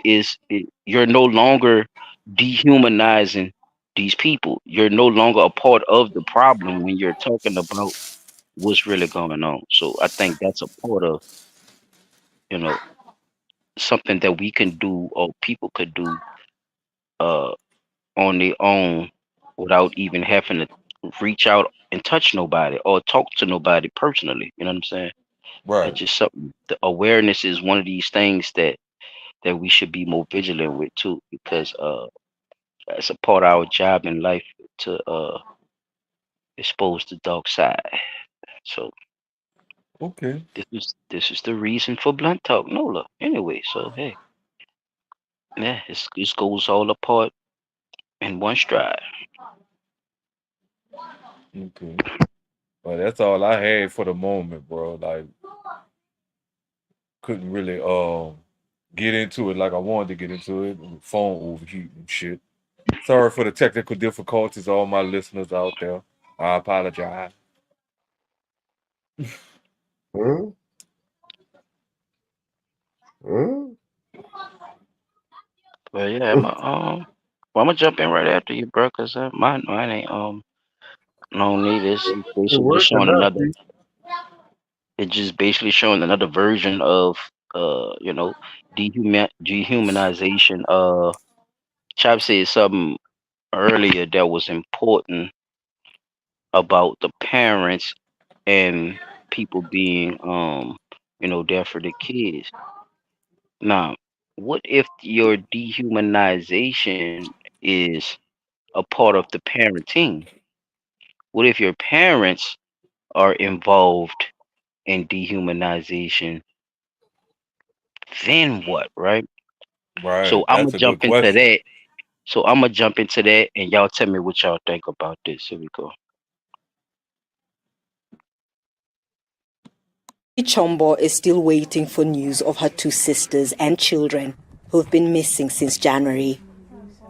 you're no longer dehumanizing these people. You're no longer a part of the problem when you're talking about what's really going on. So I think that's a part of, you know, something that we can do or people could do uh on their own without even having to reach out and touch nobody or talk to nobody personally. You know what I'm saying? It's Right. just something. The awareness is one of these things that we should be more vigilant with too, because it's a part of our job in life to expose the dark side. So Okay. this is the reason for blunt talk, Nola. Anyway, so hey, yeah, this goes all apart in one stride. Okay. Well, that's all I had for the moment, bro. Like, couldn't really get into it like I wanted to get into it. Phone overheating and shit. Sorry for the technical difficulties, all my listeners out there. I apologize. Huh? Huh? But yeah, well, I'm gonna jump in right after you, bro, cause mine ain't no need. It's It basically just working showing now, another. see? It's just basically showing another version of dehumanization. Chap said something earlier that was important about the parents and people being there for the kids. Now, what if your dehumanization is a part of the parenting? What if your parents are involved in dehumanization? Then what, right? So Right. I'm gonna That's a good jump into question. that. So I'm gonna jump into that, and y'all tell me what y'all think about this. Here we go. Chombo is still waiting for news of her two sisters and children who've been missing since January.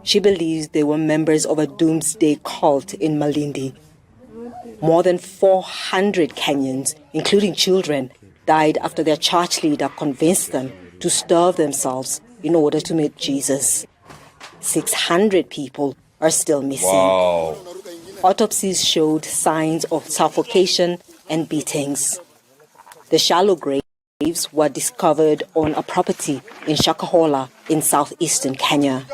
She believes they were members of a doomsday cult in Malindi. More than 400 Kenyans, including children, died after their church leader convinced them to starve themselves in order to meet Jesus. 600 people are still missing. Wow. Autopsies showed signs of suffocation and beatings. The shallow graves were discovered on a property in Shakahola in southeastern Kenya.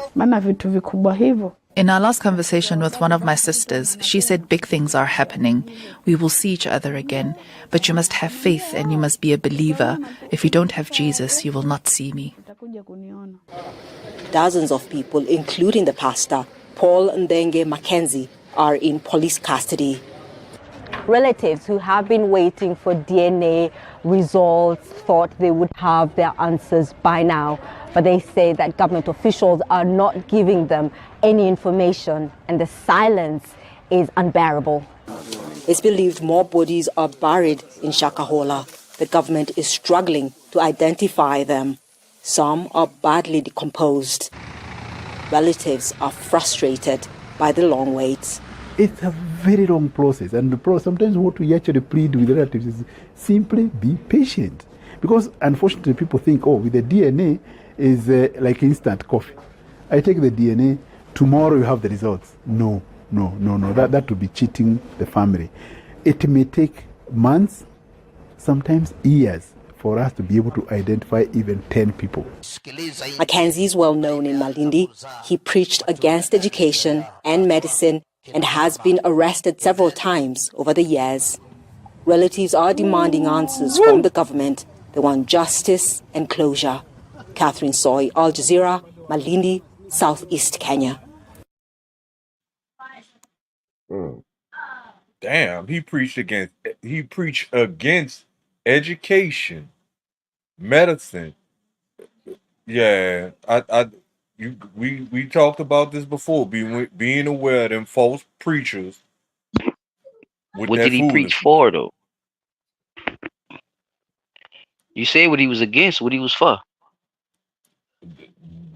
In our last conversation with one of my sisters, she said big things are happening. We will see each other again, but you must have faith and you must be a believer. If you don't have Jesus, you will not see me. Dozens of people, including the pastor, Paul Ndenge Mackenzie, are in police custody. Relatives who have been waiting for DNA results thought they would have their answers by now, but they say that government officials are not giving them any information, and the silence is unbearable. It's believed more bodies are buried in Shakahola. The government is struggling to identify them. Some are badly decomposed. Relatives are frustrated by the long wait. It's a very long process, and sometimes what we actually plead with relatives is simply be patient, because unfortunately people think, oh, with the DNA is like instant coffee. I take the DNA, tomorrow you have the results. No. That would be cheating the family. It may take months, sometimes years, for us to be able to identify even 10 people. Mackenzie is well known in Malindi. He preached against education and medicine and has been arrested several times over the years. Relatives are demanding answers from the government. They want justice and closure. Catherine Soy, Al Jazeera, Malindi, Southeast Kenya. Damn, he preached against education, medicine. Yeah, we talked about this before. Being aware of them false preachers with What that did he preach foolishness. for though? You say what he was against, what he was for.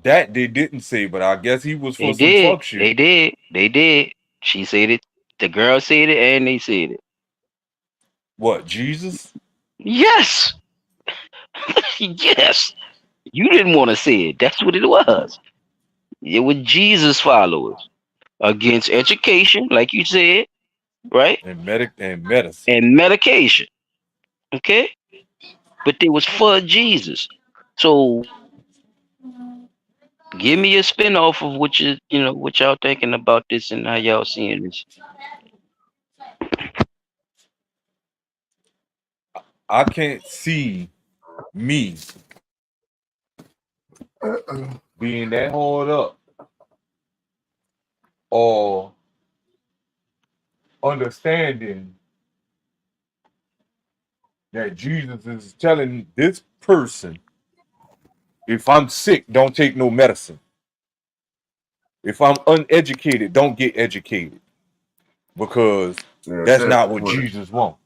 That they didn't say, but I guess he was They for some did. fuck shit. They did. They did. She said it. The girl said it, and they said it. What, Jesus? Yes. Yes. You didn't want to say it. That's what it was. It was Jesus followers against education, like you said, right? And medicine. And medication. Okay? But they was for Jesus. So Give me a spin-off of what y'all thinking about this and how y'all seeing this. I can't see me being that hard up or understanding that Jesus is telling this person, if I'm sick, don't take no medicine. If I'm uneducated, don't get educated. Because Yeah, that's that's not the what point. Jesus wants.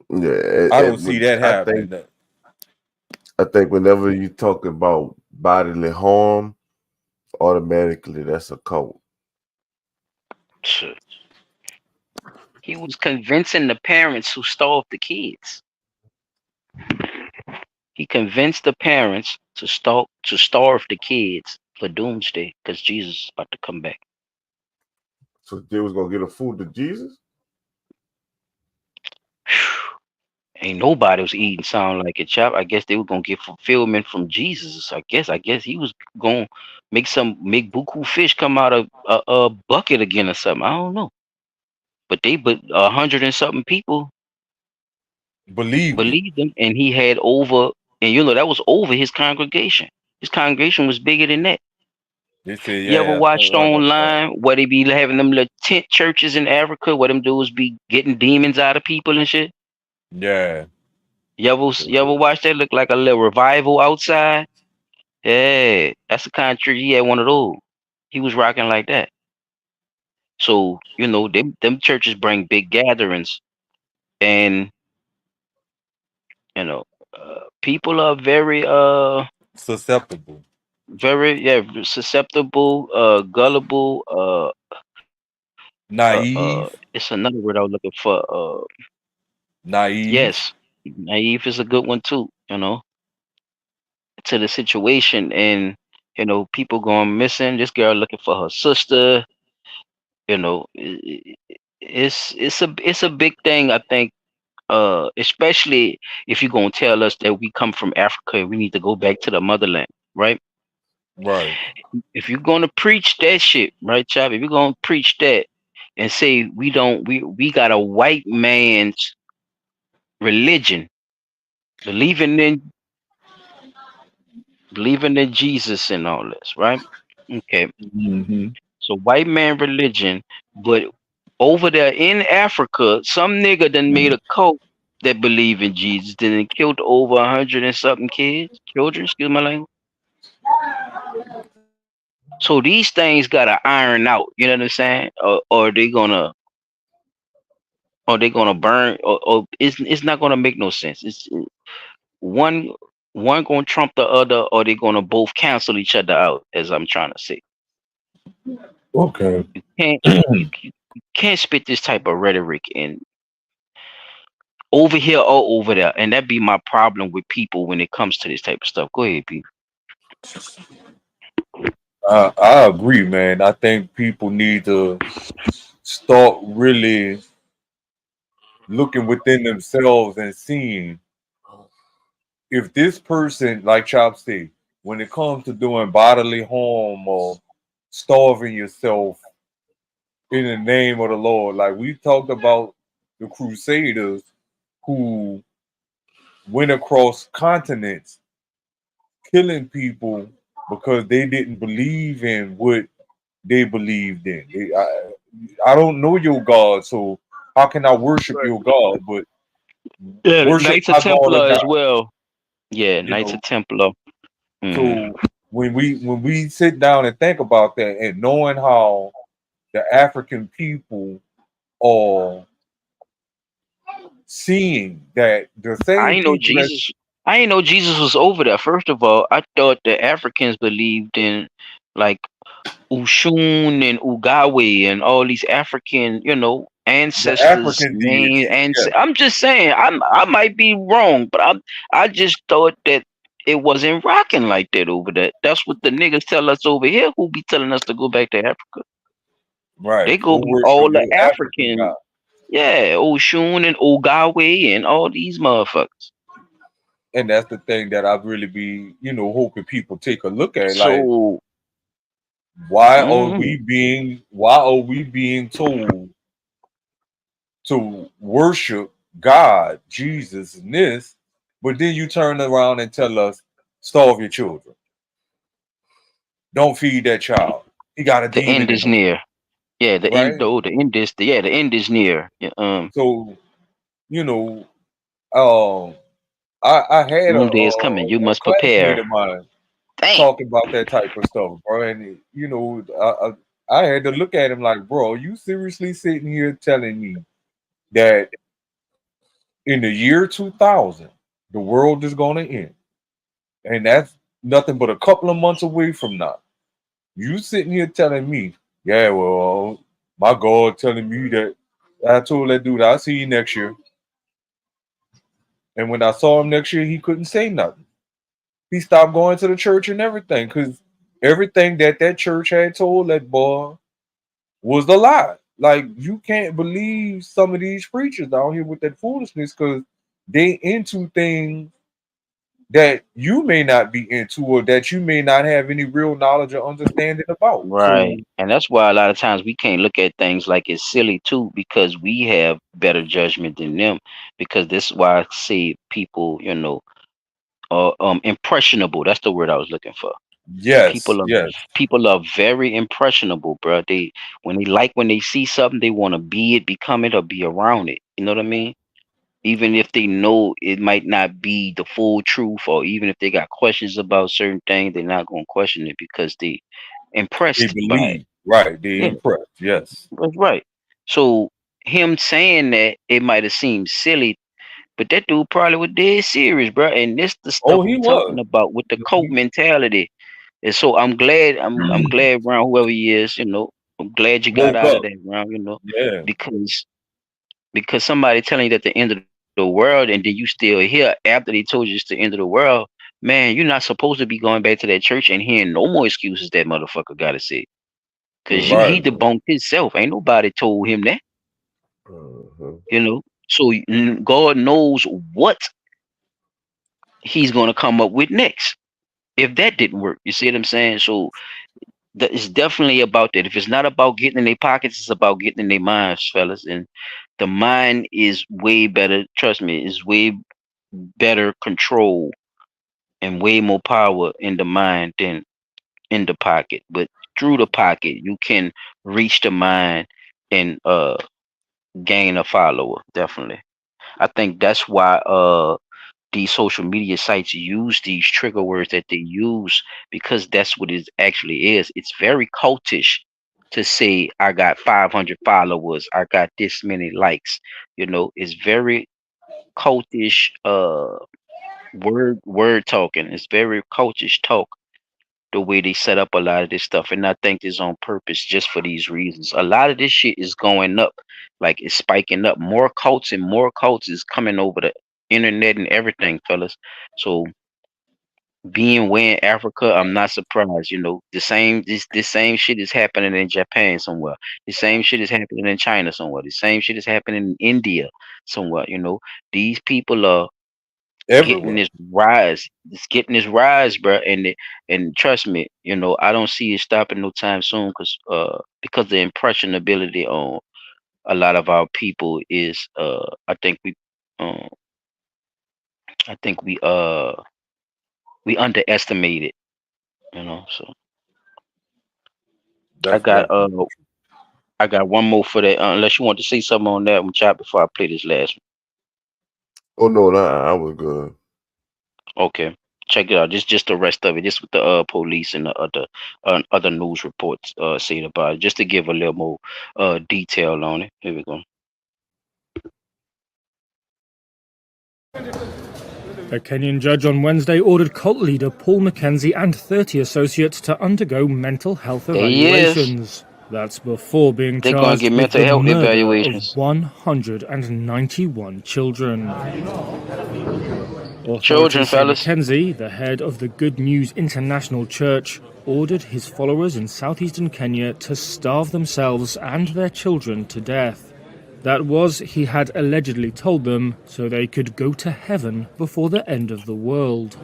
Yeah, I don't see that happening. I think whenever you talk about bodily harm, automatically that's a cult. He was convincing the parents who starved the kids. He convinced the parents to starve the kids for doomsday because Jesus is about to come back. So they was gonna get a food to Jesus? Ain't nobody was eating sound like it, chop. I guess they were gonna get fulfillment from Jesus. I guess he was gonna make buku fish come out of a bucket again or something. I don't know. But 100 and something people Believed it. believed him, and he had over, and that was over his congregation. His congregation was bigger than that. They said, You ever yeah. watched online where they be having them little tent churches in Africa where them dudes be getting demons out of people and shit? Yeah. You ever watch that? Look like a little revival outside? Yeah, that's the kind of church he had one of those. He was rocking like that. So, them churches bring big gatherings, and you know, people are susceptible. very susceptible, gullible, Naive. it's another word I was looking for. Naive. Yes, naive is a good one too, to the situation, and people going missing. This girl looking for her sister. It's a big thing. I think, especially if you're gonna tell us that we come from Africa and we need to go back to the motherland, right? Right. If you're gonna preach that shit, right, Chop? If you're gonna preach that and say we got a white man's religion, believing in Jesus and all this, right? Okay. Mm-hmm. So white man religion, but over there in Africa, some nigga done made a cult that believe in Jesus, then killed over 100 and something children, excuse my language. So these things gotta iron out, you know what I'm saying? Or they gonna burn, or it's not gonna make no sense. It's one one gonna trump the other, or they gonna both cancel each other out, as I'm trying to say. Okay. Can't you can't spit this type of rhetoric in over here or over there, and that be my problem with people when it comes to this type of stuff. Go ahead, P. I agree, man. I think people need to start really looking within themselves and seeing if this person, like Chop said, when it comes to doing bodily harm or starving yourself in the name of the Lord, like we talked about the Crusaders who went across continents killing people because they didn't believe in what they believed in. I don't know your God, so how can I worship Right. your God? But Yeah, worship Knights of my God or Templar as die. well. Yeah, You Knights know. of Templar. So when we sit down and think about that, and knowing how the African people are seeing that the I same ain't know people that Jesus. I ain't know Jesus was over there. First of all, I thought the Africans believed in like Ushun and Ugawe and all these African, the ancestors African name. deities, And yeah, I'm just saying, I might be wrong, but I just thought that it wasn't rocking like that over there. That's what the niggas tell us over here, who be telling us to go back to Africa. right. They go Who be worship all the the African African, God. yeah, Oshun and Ogawe and all these motherfuckers. And that's the thing that I really be, hoping people take a look at. Like, So, why are we being told to worship God, Jesus, and this, but then you turn around and tell us starve your children, don't feed that child, he got a the demon end in is him, near. Yeah, the end. right? Though the end is the end is near. Yeah, So you know, um, I had doomsday is coming. You a must classmate prepare. of mine Damn. talking about that type of stuff, bro, and I had to look at him like, bro, are you seriously sitting here telling me that in the year 2000 the world is going to end, and that's nothing but a couple of months away from now? You sitting here telling me, yeah, well, my God telling me that I told that dude I'll see you next year. And when I saw him next year, he couldn't say nothing. He stopped going to the church and everything because everything that church had told that boy was a lie. Like, you can't believe some of these preachers down here with that foolishness because they into things that you may not be into or that you may not have any real knowledge or understanding about. So Right. And that's why a lot of times we can't look at things like it's silly too, because we have better judgment than them. Because this is why I say people, impressionable. That's the word I was looking for. yes, People are yes, people are very impressionable, bro. When they see something, they want to be it, become it, or be around it. You know what I mean? Even if they know it might not be the full truth, or even if they got questions about certain things, they're not gonna question it because they they impressed by it. believe, right? They Yeah, impressed, yes. that's right. So him saying that, it might have seemed silly, but that dude probably was dead serious, bro. And this the stuff Oh, he we talking was. about with the cult mentality. And so I'm glad I'm glad around whoever he is, I'm glad you got Woke out of up, that round, yeah, because somebody telling you that the end of the world, and then you still here after they told you it's the end of the world, man, you're not supposed to be going back to that church and hearing no more excuses that motherfucker gotta say. Cause he right. debunked himself. Ain't nobody told him that, you know. So God knows what he's gonna come up with next. If that didn't work, you see what I'm saying? So it's definitely about that. If it's not about getting in their pockets, it's about getting in their minds, fellas. And the mind is way better. Trust me, is way better control and way more power in the mind than in the pocket. But through the pocket, you can reach the mind and gain a follower. Definitely, I think that's why these social media sites use these trigger words that they use, because that's what it actually is. It's very cultish to say I got 500 followers, I got this many likes. It's very cultish word talking. It's very cultish talk, the way they set up a lot of this stuff. And I think it's on purpose just for these reasons. A lot of this shit is going up, like it's spiking up. More cults and more cults is coming over the internet and everything, fellas. So being way in Africa, I'm not surprised. This same shit is happening in Japan somewhere. The same shit is happening in China somewhere. The same shit is happening in India somewhere. These people are getting Everywhere. this rise. It's getting this rise, bro. And trust me, I don't see it stopping no time soon, because the impressionability on a lot of our people is uh I think we underestimate it, so I That's got definitely I got one more for that, unless you want to say something on that one, Chop, before I play this last Oh no, nah, I was good. one. Okay. Check it out. Just the rest of it. Just with the police and the other news reports saying about it. Just to give a little more detail on it. Here we go. A Kenyan judge on Wednesday ordered cult leader Paul Mackenzie and 30 associates to undergo mental health There he is. evaluations. That's before being They're going to charged get with mental the health murder of evaluations. 191 children. Children, Authorities say fellas. Mackenzie, the head of the Good News International Church, ordered his followers in southeastern Kenya to starve themselves and their children to death. That was, he had allegedly told them so they could go to heaven before the end of the world.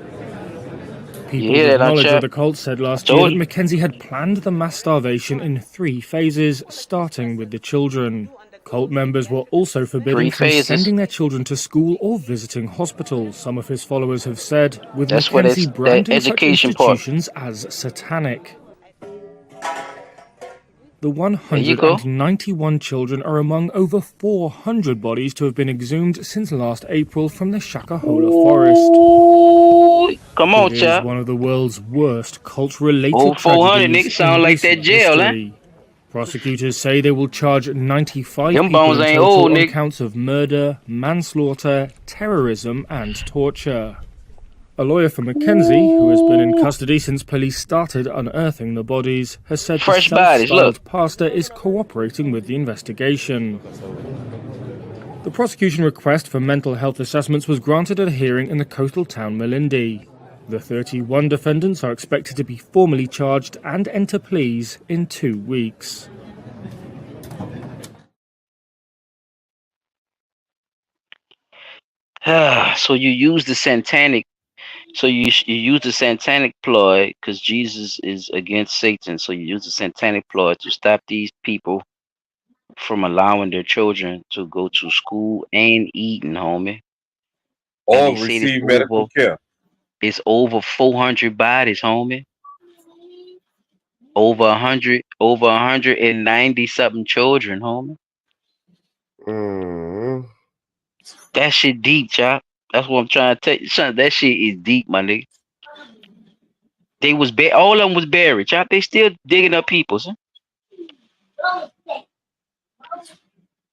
People with knowledge of the cult said last year that Mackenzie had planned the mass starvation in 3 phases, starting with the children. Cult members were also forbidden from sending their children to school or visiting hospitals, some of his followers have said, with Mackenzie branding such institutions as satanic. The 191 children are among over 400 bodies to have been exhumed since last April from the Shakahola forest. Come on, it is one of the world's worst cult-related tragedies in recent history. Prosecutors say they will charge 95 people in total on counts of murder, manslaughter, terrorism, and torture. A lawyer for Mackenzie, who has been in custody since police started unearthing the bodies, has said the self-styled pastor is cooperating with the investigation. The prosecution request for mental health assessments was granted at a hearing in the coastal town Malindi. The 31 defendants are expected to be formally charged and enter pleas in 2 weeks. So you use the satanic. So you use the satanic ploy because Jesus is against Satan. So you use the satanic ploy to stop these people from allowing their children to go to school and eating, homie. Or receive medical care. It's over 400 bodies, homie. Over 190 something children, homie. That shit deep, chop. That's what I'm trying to tell you. Son, that shit is deep, my nigga. They was all of them was buried, chop. They still digging up people, son.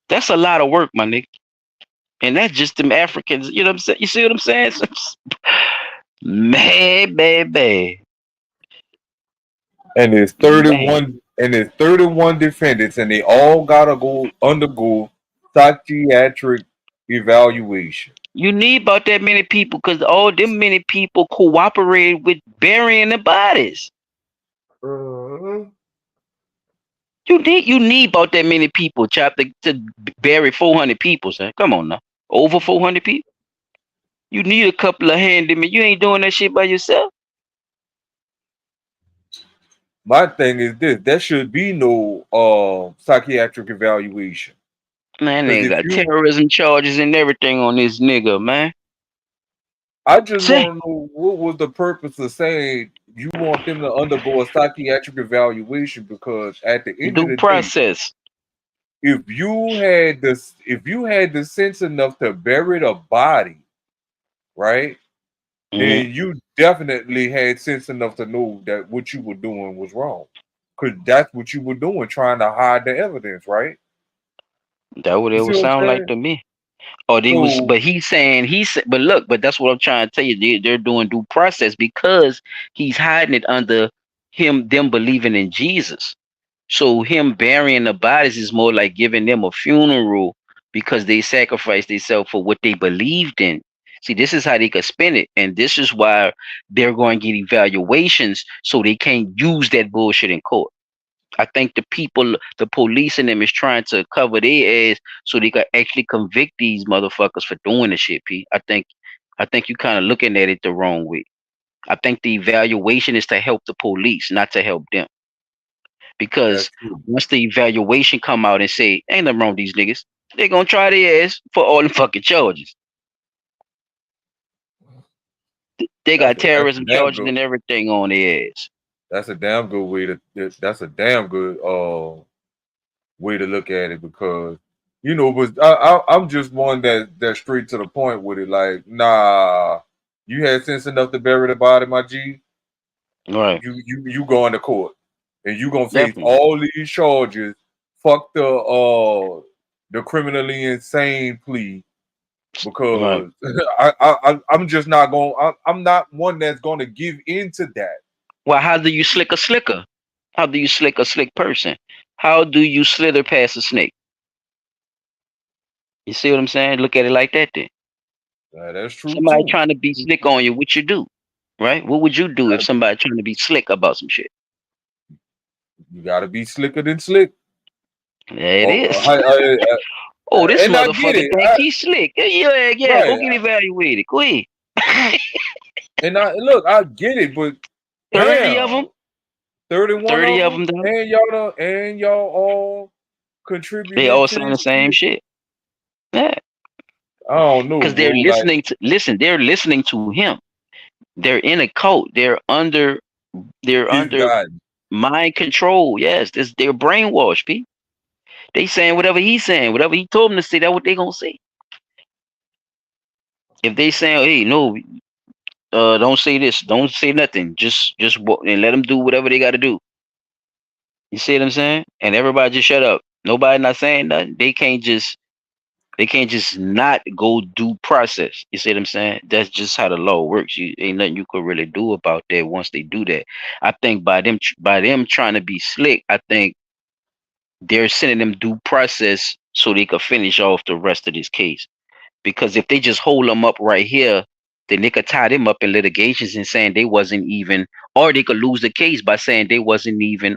That's a lot of work, my nigga. And that's just them Africans. You know what I'm saying? You see what I'm saying? Man. And there's 31 and there's 31 defendants, and they all gotta undergo psychiatric evaluation. You need about that many people because all them many people cooperated with burying the bodies. You need about that many people, chop, to bury 400 people, son. Come on now. Over 400 people. You need a couple of handymen. You ain't doing that shit by yourself. My thing is this: there should be no psychiatric evaluation. Man, they got terrorism charges and everything on this nigga, man. I just want to know what was the purpose of saying you want them to undergo a psychiatric evaluation, because at the end of the process, day, if you had the sense enough to bury the body, right, then you definitely had sense enough to know that what you were doing was wrong, because that's what you were doing, trying to hide the evidence, right? That what it would sound like to me. Or they was, but he's saying but look, but that's what I'm trying to tell you. They're doing due process because he's hiding it under them believing in Jesus. So him burying the bodies is more like giving them a funeral because they sacrificed themselves for what they believed in. See, this is how they could spin it, and this is why they're going to get evaluations so they can't use that bullshit in court. I think the police in them is trying to cover their ass so they can actually convict these motherfuckers for doing the shit, P. I think you kind of looking at it the wrong way. I think the evaluation is to help the police, not to help them. Because once the evaluation come out and say, ain't nothing wrong with these niggas, they're gonna try their ass for all the fucking charges. They got terrorism charges and everything on their ass. That's a damn good way to. That's a damn good way to look at it, because but I'm just one that's straight to the point with it. Like, nah, you had sense enough to bury the body, my G. Right. You going to court, and you gonna face all these charges. Fuck the criminally insane plea, because I'm just not going. I'm not one that's going to give into that. Well, how do you slick a slicker? How do you slick a slick person? How do you slither past a snake? You see what I'm saying? Look at it like that then. That's true. Somebody trying to be slick on you, what you do? Right? What would you do if somebody trying to be slick about some shit? You gotta be slicker than slick. There it is. Oh, this And I get motherfucker it. think he's slick. Yeah, go Right. get evaluated. Go ahead. And I get it, but 30 of them. damn, 31 30 of of them, them, though. and y'all all They contributed all to saying the this same shit. shit. Yeah. I don't know, Because they're bro. Like, listening to they're listening to him. They're in a cult. They're he's under got mind control. Yes, they're brainwashed, P. They saying whatever he's saying, whatever he told them to say, that's what they gonna say. If they saying, hey, no, don't say this, don't say nothing, just walk and let them do whatever they gotta do. You see what I'm saying? And everybody just shut up. Nobody not saying nothing. They can't just not go due process. You see what I'm saying? That's just how the law works. You ain't nothing you could really do about that once they do that. I think by them trying to be slick, I think they're sending them due process so they could finish off the rest of this case. Because if they just hold them up right here, then they could tie them up in litigations and saying they wasn't even, or they could lose the case by saying they wasn't even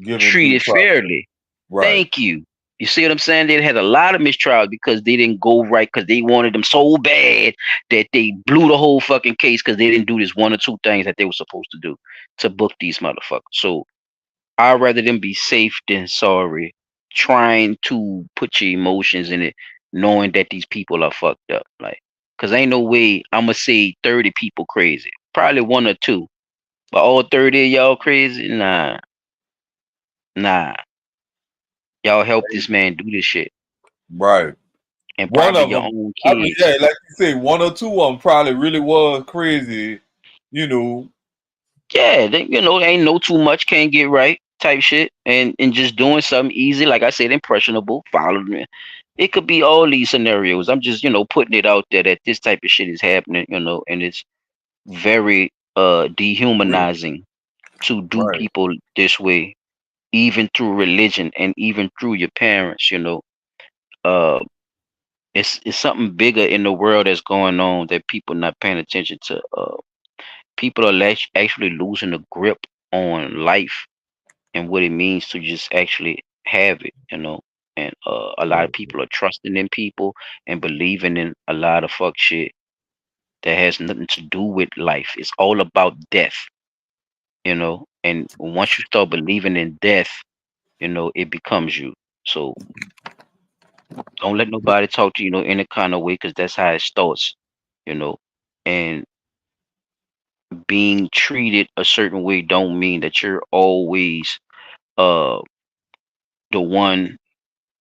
given due treated process. fairly. Right. Thank you. You see what I'm saying? They had a lot of mistrials because they didn't go right because they wanted them so bad that they blew the whole fucking case because they didn't do this one or two things that they were supposed to do to book these motherfuckers. So I'd rather them be safe than sorry, trying to put your emotions in it, knowing that these people are fucked up. Like, cause ain't no way I'ma say 30 people crazy. Probably one or two. But all 30 of y'all crazy? Nah. Nah. Y'all help this man do this shit. Right. And One probably of your them, own I mean, kids. yeah, like you say, one or two of them probably really was crazy, you know. Yeah, ain't no too much, can't get right type shit. And just doing something easy, like I said, impressionable, following. It could be all these scenarios. I'm just, putting it out there that this type of shit is happening, and it's very dehumanizing to do Right. people this way, even through religion and even through your parents. Uh it's something bigger in the world that's going on that people not paying attention to. People are actually losing the grip on life and what it means to just actually have it. And a lot of people are trusting in people and believing in a lot of fuck shit that has nothing to do with life. It's all about death. And once you start believing in death, it becomes you. So don't let nobody talk to you, any kind of way, because that's how it starts, you know. And being treated a certain way don't mean that you're always uh the one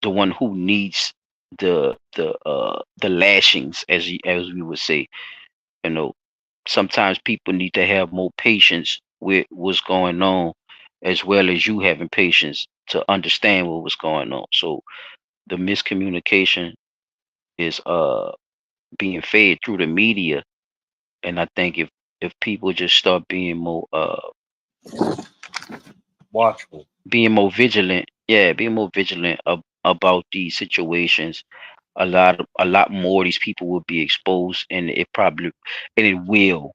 who needs the lashings, as we would say. you know Sometimes people need to have more patience with what's going on, as well as you having patience to understand what was going on. So the miscommunication is being fed through the media. And I think if people just start Watchful. being more vigilant, yeah, being more vigilant about these situations, a lot more of these people will be exposed, and it will,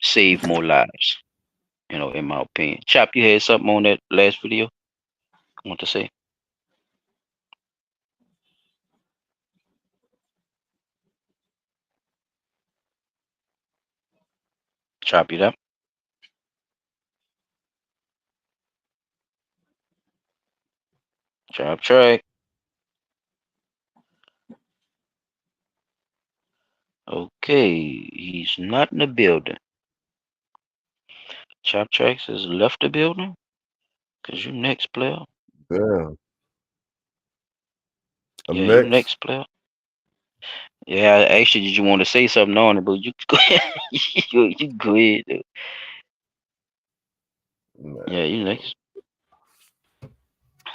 save more lives, in my opinion. Chop, you had something on that last video I want to say? Chop it up. Chop track. Okay, he's not in the building. Chop tracks has left the building. Cause you next, player. Yeah, I'm Yeah, you next. next, player. Yeah, actually, did you want to say something on it? But you go ahead. you go ahead, though. Yeah, you Man, next.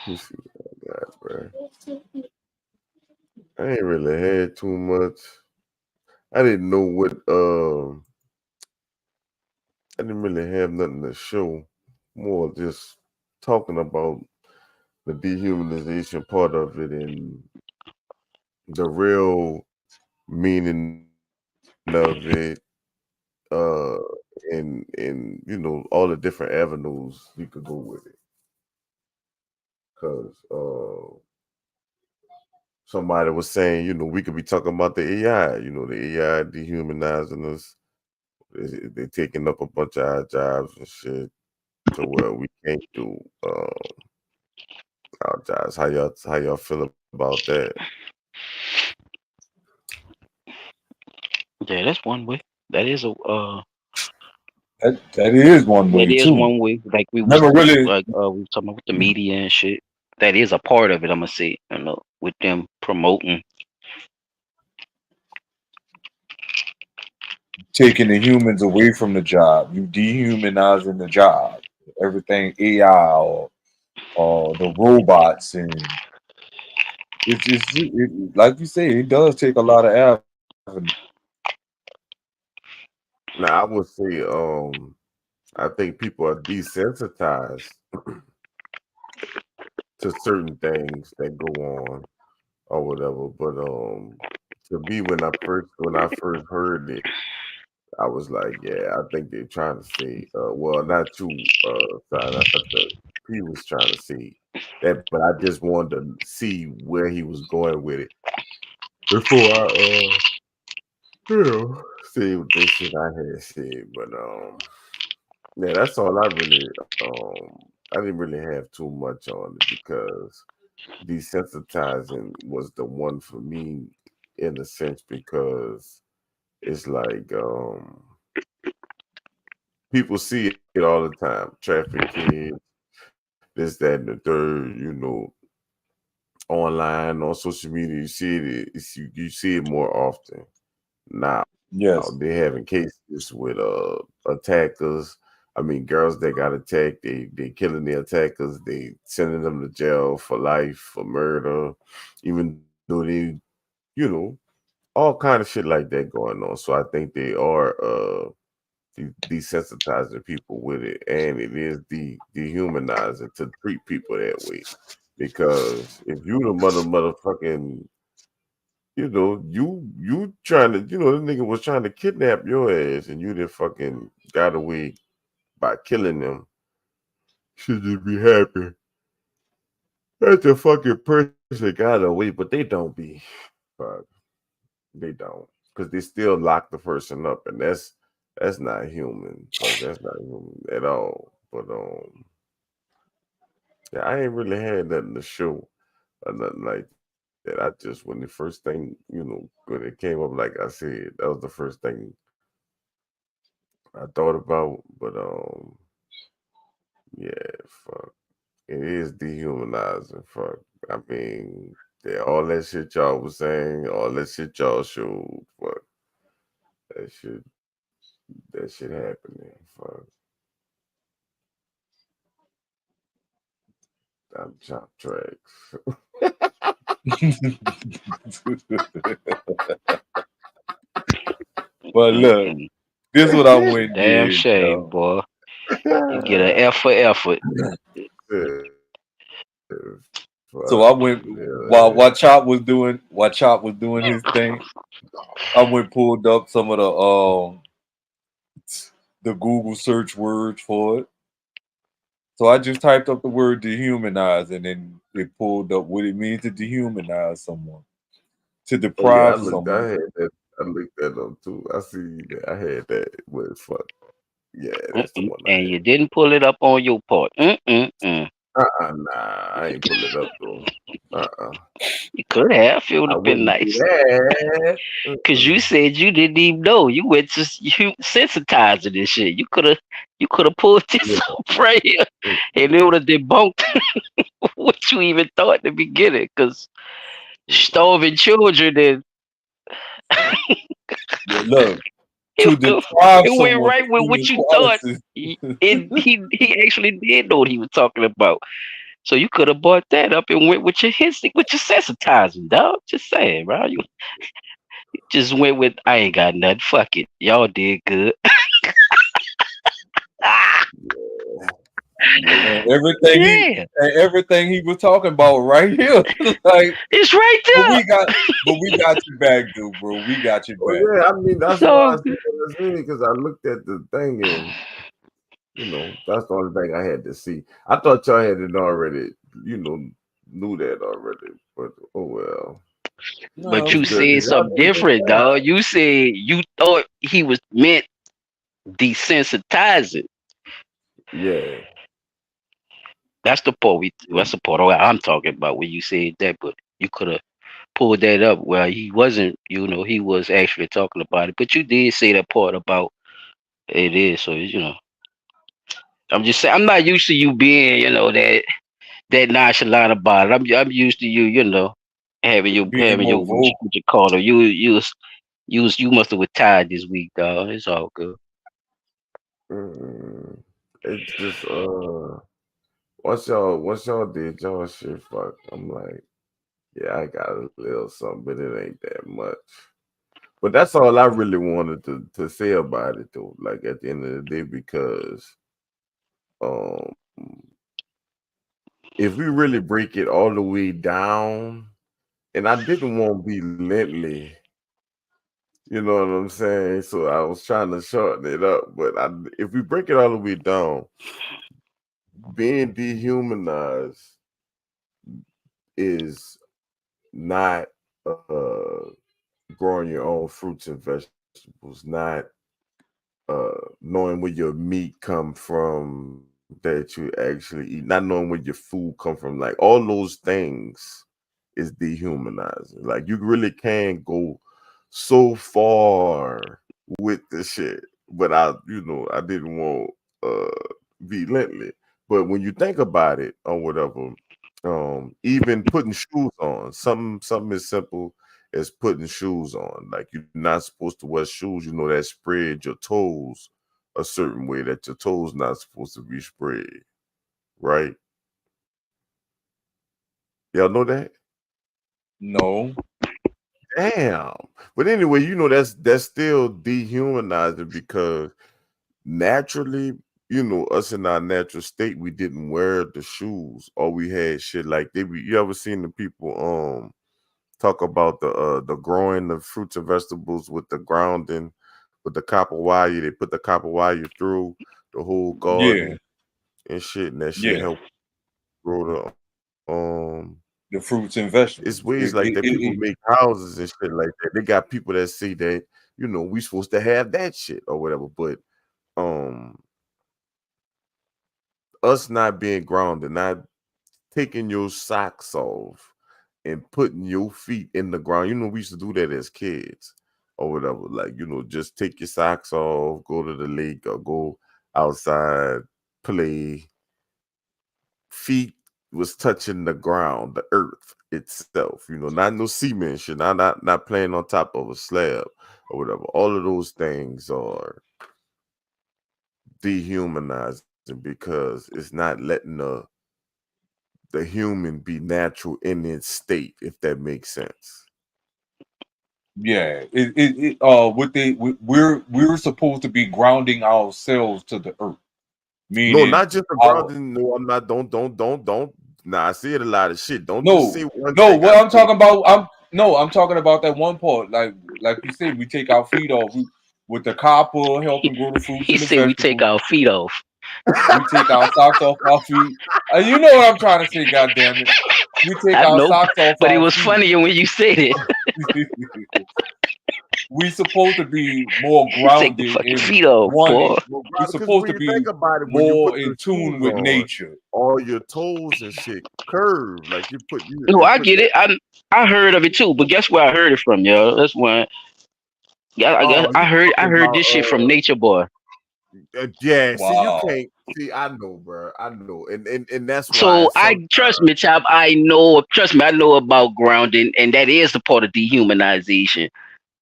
let's see what I got, bro. I ain't really had too much. I didn't know what. I didn't really have nothing to show. More just talking about the dehumanization part of it and the real meaning of it, uh, and all the different avenues you could go with it. Cause somebody was saying, we could be talking about the AI, the AI dehumanizing us. They're taking up a bunch of our jobs and shit to where we can't do our jobs. How y'all feel about that? Yeah, that's one way. That is a That is one that way is too. one way. Like Never really we were talking about with the media and shit. That is a part of it. I'm gonna say, with them promoting. taking the humans away from the job. You dehumanizing the job. Everything AI or the robots, and like you say, it does take a lot of effort. Now, I would say, I think people are desensitized to certain things that go on or whatever. But to me, when I first heard it, I was like, yeah, I think they're trying to say, well, not you, sorry, I thought he was trying to say that, but I just wanted to see where he was going with it before I, say what this shit I had said. But yeah, that's all I really, I didn't really have too much on it because desensitizing was the one for me in a sense because it's like people see it all the time. Traffic kids, this, that, and the third, online on social media, you see it. You see it more often now. They Yes. having cases with attackers. I mean, girls that got attacked, they killing the attackers. They sending them to jail for life for murder, even though you know, all kind of shit like that going on. So I think they are desensitizing people with it, and it is dehumanizing to treat people that way. Because if you the motherfucking, you trying to, the nigga was trying to kidnap your ass, and you just fucking got away by killing them. Should just be happy that the fucking person got away, but they don't be. Fuck, they don't, because they still lock the person up, and that's not human. Fuck, that's not human at all. But yeah, I ain't really had nothing to show or nothing like that. I just when the first thing, when it came up, like I said, that was the first thing I thought about. But yeah, fuck, it is dehumanizing. Fuck, I mean, yeah, all that shit y'all was saying, all that shit y'all showed. Fuck, that shit, that shit happening. Fuck, I'm chop tracks. But look, this is what I went and Damn did, shame, y'all. boy. You get an F for effort. So I went while Chop was doing his thing. I went pulled up some of the Google search words for it. So I just typed up the word dehumanize, and then it pulled up what it means to dehumanize someone, to Oh yeah, deprive I someone. had that. I looked that up too. I see that. I had that. But fuck, yeah, that's the one I And had. you didn't pull it up on your part. Nah, I ain't pull it up though. You could have. It would I have been wouldn't do nice. that. Cause you said you didn't even know. You went to sensitizing this shit. You could have pulled this Yeah. up right here, and it would have debunked what you even thought in the beginning. Cause starving children and Yeah, look, it, to it, deprive it went someone right of with what human you thought. qualities. He actually did know what he was talking about. So you could have bought that up and went with your sensitizing, dog. Just saying, bro. You just went with I ain't got nothing. Fuck it. Y'all did good. And everything Yeah. he was talking about right here. Like, it's right but there. we got you back, dude, bro. We got you Oh back. yeah, I mean that's why I So said what I said because I looked at the thing and that's the only thing I had to see. I thought y'all had it already, knew that already. But oh well. But No, you Because said y'all something take it different, down. dog. You said you thought he was meant desensitizing. Yeah. That's the part I'm talking about when you said that, but you could have pulled that up where he wasn't, he was actually talking about it. But you did say that part about it is, so I'm just saying I'm not used to you being, that nonchalant about it. I'm used to you, having your being more what vocal. you call it. You must have retired this week, dog. It's all good. Mm, it's just once y'all did y'all shit, fuck. I'm like, yeah, I got a little something, but it ain't that much. But that's all I really wanted to say about it, though. Like at the end of the day, because um, if we really break it all the way down, and I didn't want to be lengthy, you know what I'm saying? So I was trying to shorten it up, but if we break it all the way down, being dehumanized is not growing your own fruits and vegetables, not knowing where your meat come from that you actually eat, not knowing where your food come from, like all those things is dehumanizing. Like you really can go so far with the shit, but I didn't want be lengthy. But when you think about it or whatever, even putting shoes on, something as simple as putting shoes on. Like you're not supposed to wear shoes, that spread your toes a certain way that your toes not supposed to be spread, right? Y'all know that? No. Damn. But anyway, that's still dehumanizing because naturally, us in our natural state, we didn't wear the shoes or we had shit like you ever seen the people talk about the growing of fruits and vegetables with the grounding with the copper wire. They put the copper wire through the whole Yeah, garden and shit, and that shit yeah. help grow The fruits and it's vegetables. ways like that people It make houses and shit like that. They got people that say that, we supposed to have that shit or whatever. But um us not being grounded, not taking your socks off and putting your feet in the ground. We used to do that as kids or whatever. Like, just take your socks off, go to the lake or go outside, play. Feet was touching the ground, the earth itself, not no cement shit, not playing on top of a slab or whatever. All of those things are dehumanizing because it's not letting the human be natural in its state, if that makes sense. yeah. We're supposed to be grounding ourselves to the earth, No, meaning not just the our grounding. No, I'm not. Don't. Nah, I said a lot of shit. Don't just no, say one no. thing. I What I'm said talking about, I'm talking about that one part. Like you said, we take our feet off with the copper helping grow the fruits He and the said we take vegetables. our feet off. We take our socks off our feet. You know what I'm trying to say, God damn it. We take I our know, socks off but it our was feet. funnier when you said it. We supposed to be more Take the grounded fucking in feet off, boy. one. well, We're because supposed when to you think be about it, when you put more the in tune shoes with on, nature. all your toes and shit curve like No, you I put get that. it. I heard of it too, but guess where I heard it from, yo? That's when I guess Oh, you I talking heard about this shit from Nature Boy. yeah. See, you Wow. can't see. I know, bro. I know, and that's why So I sometimes. trust me, Chop. Trust me, I know about grounding, and that is the part of dehumanization.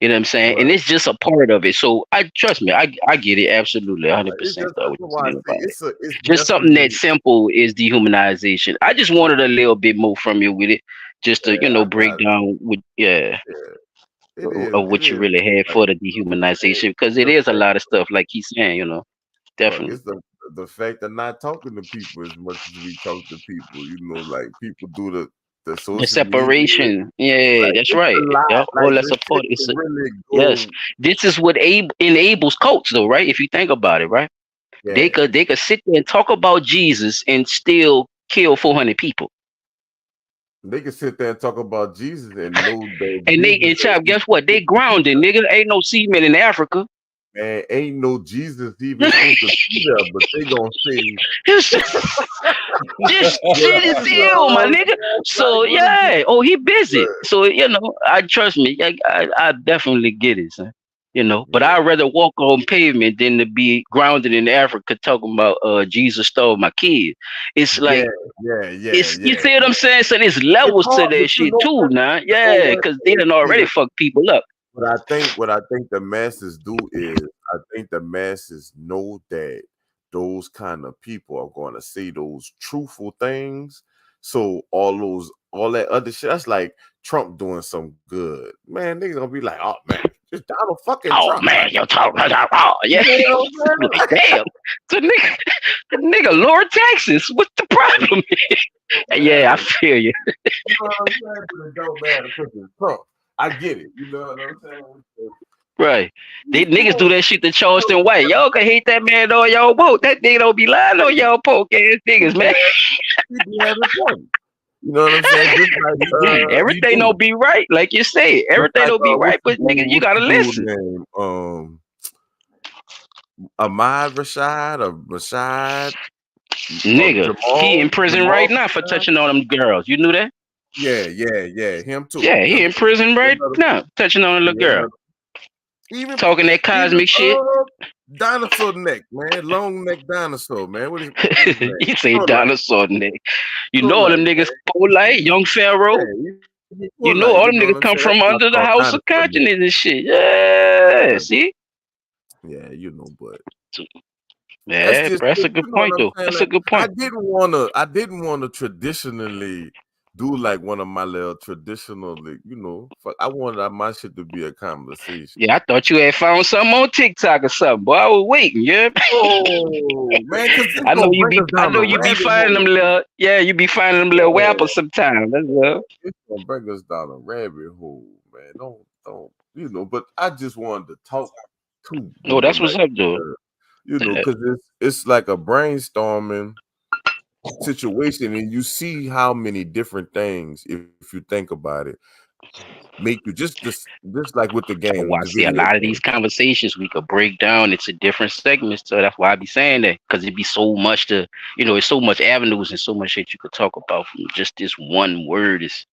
You know what I'm saying? And Right. it's just a part of it. So I trust me, I get it absolutely, It's 100%. just Though that's what why you're I saying say about it, it's just something that definitely simple is dehumanization. I just wanted a little bit more from you with it, just to yeah. I break got it. down with Yeah, it is. of It what you is. really had Like for the hey, dehumanization, because it the is a fact, lot of stuff, like he's saying, look, definitely it's the fact of not talking to people as much as we talk to people. Like people do the the social media. separation. Yeah, Like that's it's a right. lot. Yeah, all Like that's this a shit part. It's can really yes, go. this is what enables cults, though, right? If you think about it, right? They Yeah. could sit there and talk about Jesus and still kill 400 people. They can sit there and talk about Jesus and know that And they and Jesus chop, guess what? They grounded, nigga. Ain't no cement in Africa. man, ain't no Jesus even supposed to be there, but they gonna say This yeah, shit is you know ill, my what I'm nigga. saying? So Like what is yeah, it? oh he busy. But, So I trust me. I definitely get it, son. But yeah, I'd rather walk on pavement than to be grounded in Africa talking about Jesus stole my kid. It's yeah, like yeah, yeah, it's you yeah, see what I'm yeah. saying? So there's It's levels to hard, but that you shit know too, what? now. You know Yeah, what? because they done already fucked people up. What I think the masses do is I think the masses know that those kind of people are going to say those truthful things. So all that other shit, that's like Trump doing some good. Man, niggas gonna be like, oh man, just Donald fucking Oh Trump. man, Like, you're talking about yeah. you know what I'm Like damn, the nigga lower taxes. What's the problem? saying? Yeah, I Matter. feel you. You know what I'm saying? But it don't matter because it's Trump. I get it. You know what I'm saying? Right. They He's niggas do doing that shit to Charleston White. Y'all can hate that man all y'all want. That nigga don't be lying on y'all poke ass niggas, man. he be having fun. You know what I'm saying? Just like He Everything do. don't be right, like you say. just Everything like don't be right, but nigga, you what's gotta the dude listen. name? Ahmad Rashad or Rashad or Nigga, he in prison right Jamal now for Rashad? touching on them girls. You knew that? Yeah, him too. Yeah, he in prison He right another one. now, touching on a little He girl. another even Talking that even cosmic shit. dinosaur neck, man. Long neck dinosaur, man. What's his name? You say So like, dinosaur nigga. You so know all them like, niggas man. polite, young Pharaoh. Yeah, he You full know like, all you them know what niggas I'm come saying? That's from what I under the call house of dinosaur neck. consciousness and shit. Yeah, see? Yeah, but that's Yeah, just that's a you good know what point I'm though. saying. That's a Like good point. I didn't wanna traditionally do like one of my little traditional, like, I wanted my shit to be a conversation. Yeah, I thought you had found something on TikTok or something, boy. I was waiting, yeah. Oh man, because it's gonna bring us I down know a you be rabbit finding them hole. little you be finding them little Yeah, wappers sometimes. That's all. it's gonna bring us down a rabbit hole, man. Don't but I just wanted to talk to, No, that's what's like up, dude. Yeah. because it's like a brainstorming situation, and you see how many different things, if you think about it, make you just like with the Oh, game, I the see a video lot of game. these conversations we could break down into different segments. So that's why I be saying that, because it'd be so much it's so much avenues and so much shit you could talk about from just this one word is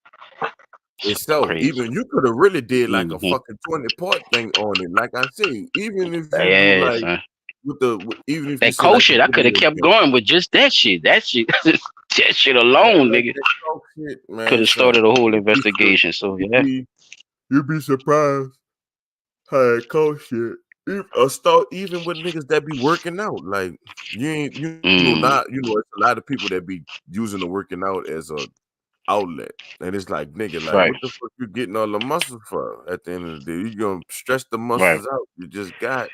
Itself, crazy. even you could have really did like a Hmm. fucking 20-part thing on it. Like I say, even if you do Yeah, like son. even if you That say like cold the shit, I could have video kept game, going with just that shit. That shit, that shit man, alone, like nigga, that talk shit, could man, have son. started a whole You be sur- investigation. So you yeah. be you be surprised how that cold shit. Start even with niggas that be working out. Like you ain't Mm, not it's a lot of people that be using the working out as a outlet. And it's like, nigga, like, right, what the fuck you getting all the muscles for? At the end of the day, you gonna stretch the right. muscles out. You just got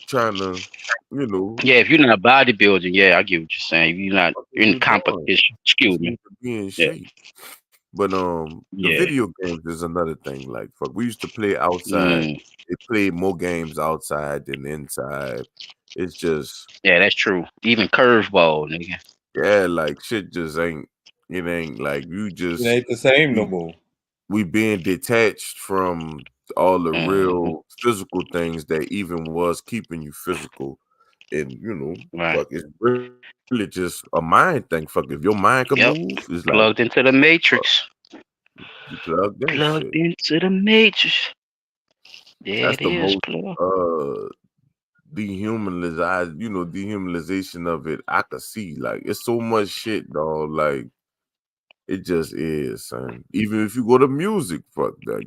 trying to, you know, Yeah, if you're not bodybuilding, yeah, I get what you're saying. If you're not what are in you doing? competition, excuse Just me. need to be in Yeah, shape. But the yeah. video games is another thing. Like, fuck, we used to play outside. Mm, They played more games outside than inside. It's just, yeah, that's true. Even curveball, nigga. yeah, like shit just ain't. It ain't like you It just ain't the same no we more. we being detached from all the Hmm. real physical things that even was keeping you physical. And Right. fuck, it's really just a mind thing. Fuck, if your mind can move, Yep. it's like Plugged into the fuck, matrix. you plug that Plugged shit. into the matrix. There That's it the is, most plug. dehumanization of it I could see. Like it's so much shit, dog. Like it just is, son. Even if you go to music, fuck that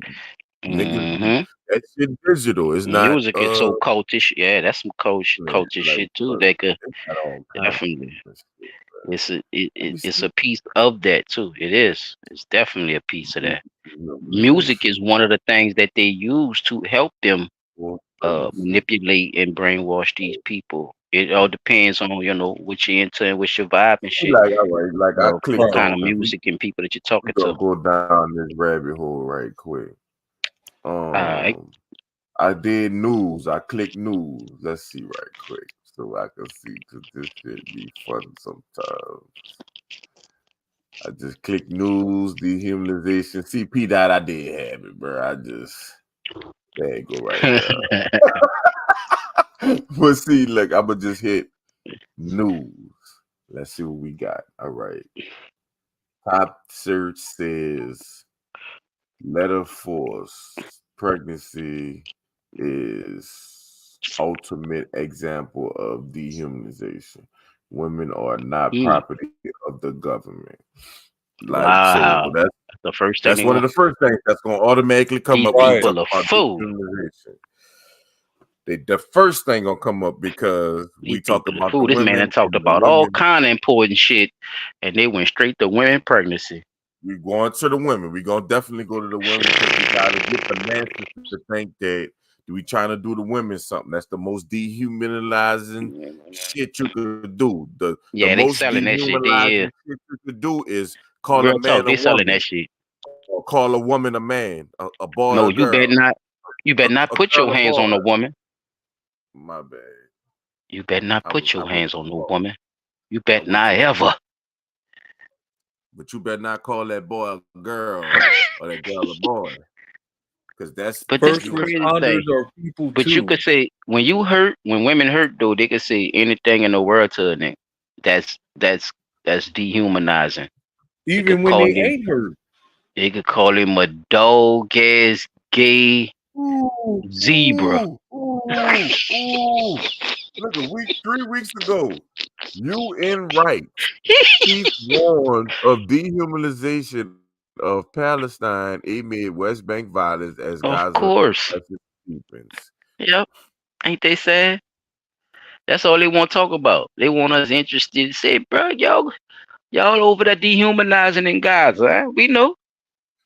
niggas be Hmm. that shit digital. It's not Music is so cultish. Yeah, that's some man, cultish like shit too. fuck, That could it's not all kinds definitely. of shit. Let me It's see. a piece of that too. It is. It's definitely a piece of that. Let me Music see. is one of the things that they use to help them Let me see. manipulate and brainwash these people. It all depends on what you're into and what's your vibe and shit. Like all right, like I What clicked kind on of it. music and people that you're We talking to. gonna go down this rabbit hole right quick. Alright. I did news. I clicked news. Let's see right quick so I can see because this shit be fun sometimes. I just click news, dehumanization. CP that I did have it, bro. There you go right there. But see, look, I'ma just hit news. Let's see what we got. All right. Top search says letter force pregnancy is ultimate example of dehumanization. Women are not property of the government. Like so Wow. The first thing that's one of the first things that's gonna automatically come these up when you people talk are about fool. dehumanization. The first thing gonna come up because These we talk people are about the fool. This man women had talked and the about all women. kind of important shit, and they went straight to women pregnancy. We going to the women. We gonna definitely go to the women because we gotta get the masses to think that we trying to do the women something. That's the most dehumanizing shit you could do. The Yeah, they most selling that shit. They dehumanizing shit you could do is call a real talk. man a They selling woman, that shit. or call a woman a man, a boy No, a you better girl, not. You better not a put girl your a hands boy. on a woman. My bad. You better not put I your went hands on too no far. woman. You I better went not too far. ever. But you better not call that boy a girl or that girl a boy. Because that's But this First the crazy responders thing. are people But you too. could say when you hurt, when women hurt though, they could say anything in the world to a nigga. That's dehumanizing. They could Even when call they him. ain't hurt. They could call him a dog ass gay Ooh, zebra. ooh. Look, 3 weeks ago, UN rights. Chief warned of dehumanization of Palestine amid West Bank violence as Of Gaza course. deepens. Yep. Ain't they sad? That's all they want to talk about. They want us interested. Say, bro, y'all over there dehumanizing in Gaza. Huh? We know.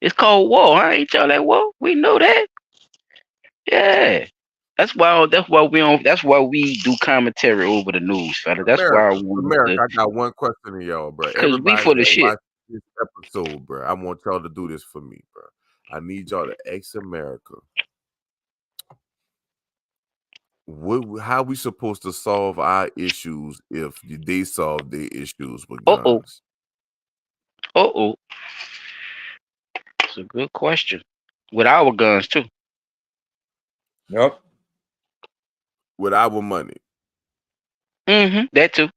It's called war. Huh? Ain't y'all at war? We know that. Yeah. That's why we do commentary over the news, fella. That's why America, we want America, to, I got one question to y'all, bro. cause we Everybody for the that shit. watches this episode, bro, I want y'all to do this for me, bro. I need y'all to ex America. How we supposed to solve our issues if they solve their issues with Uh-oh. guns? Uh-oh. It's a good question. With our guns too. Yep. With our money. Mm-hmm. That too.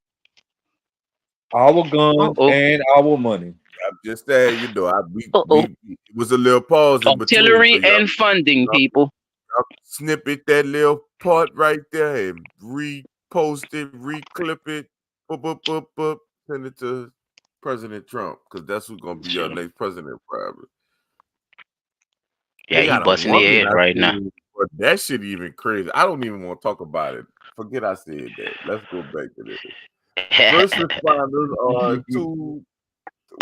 Our guns Uh-oh. and our money. I'm just saying, Uh-oh. it was a little pause in between, so Artillery and funding, people. y'all snippet that little part right there and repost it, reclip it, send it to President Trump because that's who's gonna be your next president, probably. Yeah, They he got a busting their woman head I right now. seen, but that shit even crazy. I don't even want to talk about it. Forget I said that. Let's go back to this. First responders are two.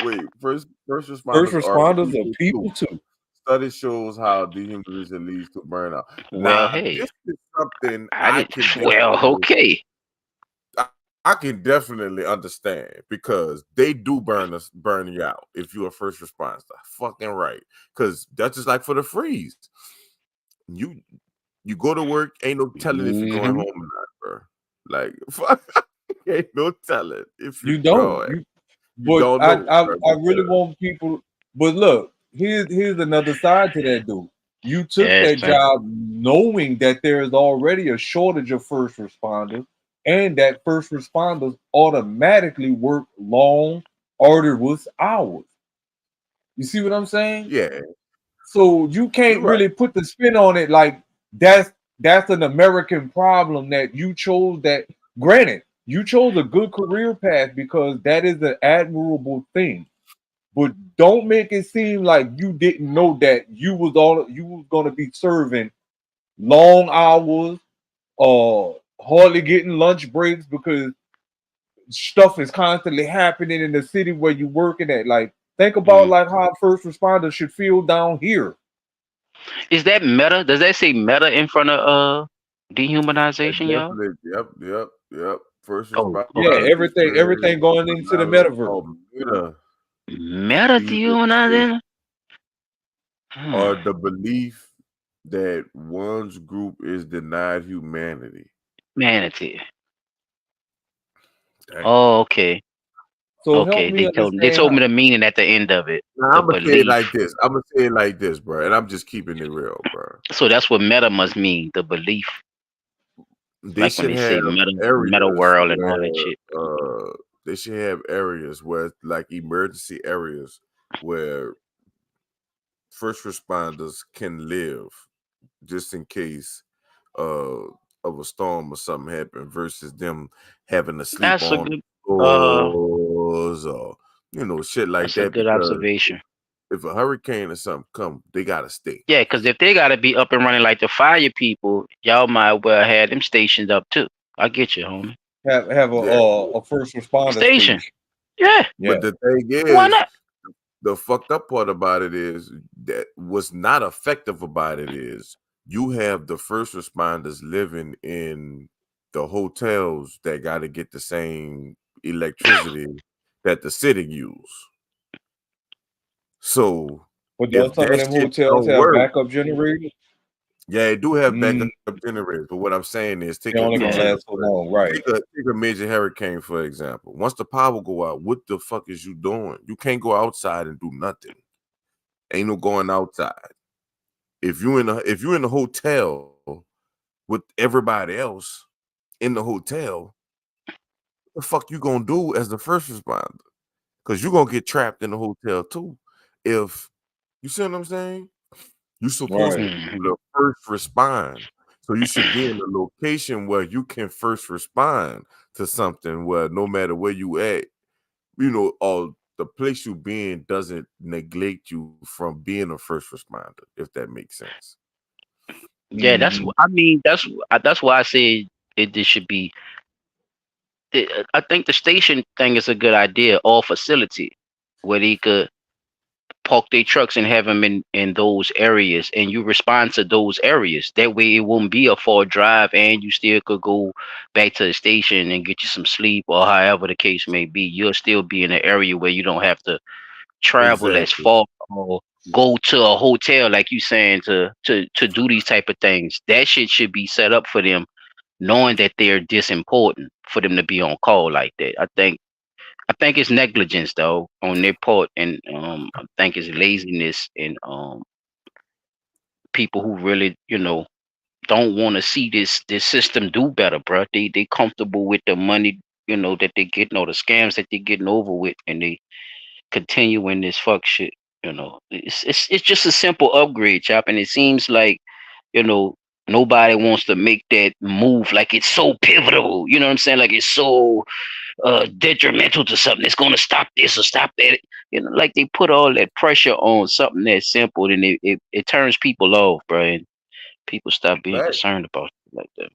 Wait, first First responders are responders are people people too. too. Study shows how dehumanization leads to burnout. Well, Now, hey, this is something I I did. can Well, definitely, okay. I can definitely understand because they do burn you out if you're a first responder. Fucking right, because that's just like for the freeze. You go to work, ain't no telling if you're going Mm-hmm. home or not, bro. Like, fuck, ain't no telling if you're You don't. going. You But don't I, know, I bro, I really because want people. But look, here's another side to that, dude. You took Yes, that man. job knowing that there is already a shortage of first responders, and that first responders automatically work long, arduous hours. You see what I'm saying? yeah, So you you're can't right. really put the spin on it like that's an American problem that you chose that. Granted, you chose a good career path because that is an admirable thing. But don't make it seem like you didn't know that you was gonna be serving long hours, hardly getting lunch breaks because stuff is constantly happening in the city where you're working at. Like, think about Mm. like how first responders should feel down here. Is that meta? Does that say meta in front of dehumanization, y'all? Definitely. Yep. First Oh, Yeah, okay. responders everything going into the metaverse. Meta dehumanizing? Hmm. or the belief that one's group is denied humanity. Manatee. Damn. Oh, okay. So help Okay, me they understand told me how. the meaning at the end of it, Now the I'm gonna say it belief. like this. I'm gonna say it like this, bro. And I'm just keeping it real, bro. So that's what meta must mean, the belief. They Like when should they have say meta areas world and all that where shit. they should have areas where like emergency areas where first responders can live just in case uh of a storm or something happen versus them having to sleep That's a on good floors or shit like that's a that good because observation. if a hurricane or something come, they gotta stay. Yeah, because if they gotta be up and running like the fire people, y'all might well have them stationed up too. I get you, homie. Have Yeah. a first responder Station. station. Yeah. Yeah. But the thing Why is, not? the fucked up part about it is that what's not effective about it is you have the first responders living in the hotels that got to get the same electricity that the city use. So But if don't some of that them shit hotels don't have work, backup generators? yeah, they do have Mm, backup generators. But what I'm saying is, they only gonna Yeah. last so long, right? take a major hurricane for example. Once the power go out, what the fuck is you doing? You can't go outside and do nothing. Ain't no going outside. If you in a hotel with everybody else in the hotel, what the fuck you gonna do as the first responder? Because you're gonna get trapped in the hotel too. If you see what I'm saying, you're supposed Right. to be the first respond. So you should be in a location where you can first respond to something where no matter where you at, or the place you be in doesn't neglect you from being a first responder, if that makes sense. Yeah, Mm-hmm. I mean that's why I say it should be. I think the station thing is a good idea, or facility where they could park their trucks and have them in those areas, and you respond to those areas. That way, it won't be a far drive, and you still could go back to the station and get you some sleep, or however the case may be. You'll still be in an area where you don't have to travel as Exactly. far or go to a hotel, like you saying, to do these type of things. That shit should be set up for them, knowing that they're this important for them to be on call like that. I think it's negligence though on their part, and I think it's laziness and people who really don't want to see this system do better, bro. They comfortable with the money that they getting or the scams that they getting over with, and they continuing this fuck shit. It's just a simple upgrade, chop, and it seems like you know nobody wants to make that move like it's so pivotal. You know what I'm saying? Like it's so detrimental to something that's going to stop this or stop that. Like they put all that pressure on something that's simple, and it turns people off, bro. And people stop being Fact. concerned about shit like that.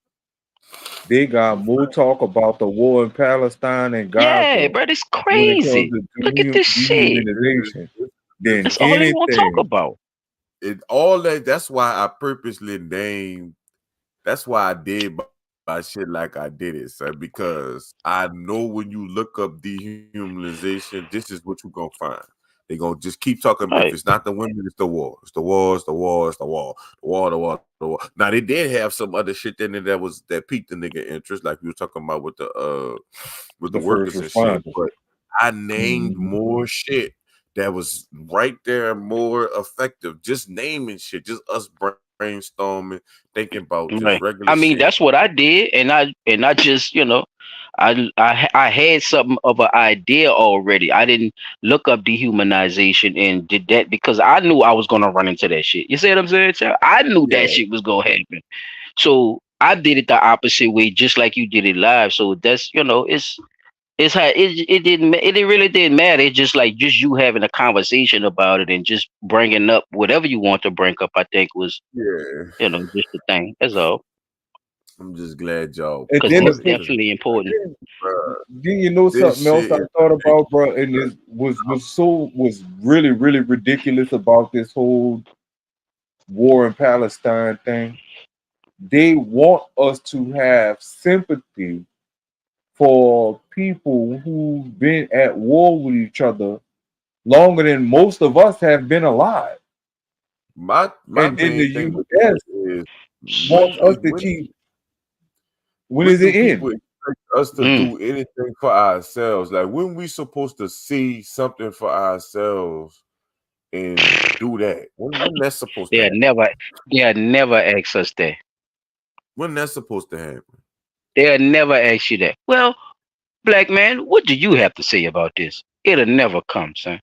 They got more talk about the war in Palestine and Yeah, Gaza bro, it's when it comes crazy. to Look at this shit. dehumanization The than That's all they want to talk anything. about. all that. That's why I purposely named. That's why I did my shit like I did it, sir. Because I know when you look up dehumanization, this is what you're gonna find. They're gonna just keep talking. If Right. it's not the women, it's the war. It's the war. It's the war. It's the war. The war. The war. The war. Now they did have some other shit in there that piqued the nigga interest, like we were talking about with the The first workers and shit. responders. But I named Mhm. more shit that was right there, more effective. Just naming shit, just us brainstorming, thinking about just Right. regular I mean, shit. that's what I did, and I just, I had something of an idea already. I didn't look up dehumanization and did that because I knew I was gonna run into that shit. You see what I'm saying, child? I knew that Yeah, shit was gonna happen. So I did it the opposite way, just like you did it live. So that's it's how it really didn't matter. It's just you having a conversation about it and just bringing up whatever you want to bring up. I think was yeah. just the thing. That's all. I'm just glad y'all And Because then it's the paused it, thing, because definitely important. then you know this something else shit I is thought about, ridiculous. bro, and it was really ridiculous about this whole war in Palestine thing. They want us to have sympathy for people who've been at war with each other longer than most of us have been alive. My And then main the thing with US that is wants us to when keep. When when is do it people end? expect us to do anything for ourselves. Like, when we supposed to see something for ourselves and do that? When that's supposed to happen? They'll never ask us that. When that's supposed to happen? They'll never ask you that. Well, black man, what do you have to say about this? It'll never come, son.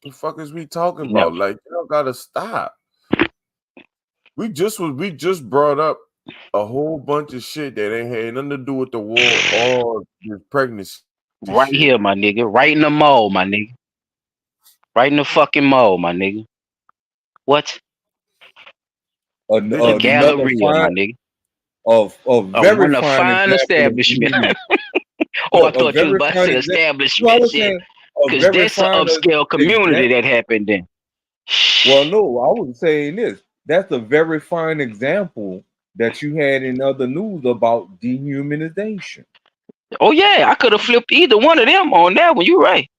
The fuck is we talking Never. about? Like, you don't gotta stop. We just brought up a whole bunch of shit that ain't had nothing to do with the war or the pregnancy. Right shit. here, my nigga. Right in the mall, my nigga. Right in the fucking mall, my nigga. What? The Galleria, my nigga. Of very fine establishment. Oh, I thought you was about to say establishment shit. Because that's an upscale community that happened then. Well, no, I was saying this. That's a very fine example that you had in other news about dehumanization. Oh yeah, I could have flipped either one of them on that one. You're right.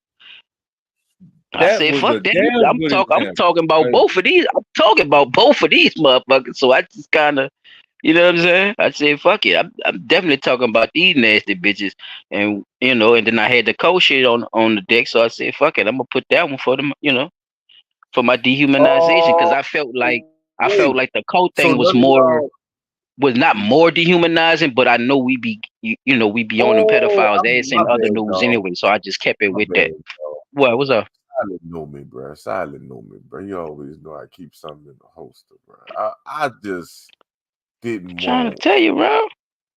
I say fuck that. I'm talking about both of these. I'm talking about both of these motherfuckers. So I just kind of, you know what I'm saying? I say fuck it. I'm definitely talking about these nasty bitches, and you know, and then I had the cold shit on the deck. So I said fuck it. I'm gonna put that one for them. You know, for my dehumanization because I felt like the cold thing was not more dehumanizing, but I know we be we be on them pedophiles ass in other news anyway. So I just kept it with that. What? What's up? Silent know me, bro. Silent know me, bro. You always know I keep something in the holster, bro. I just didn't trying to tell you, bro.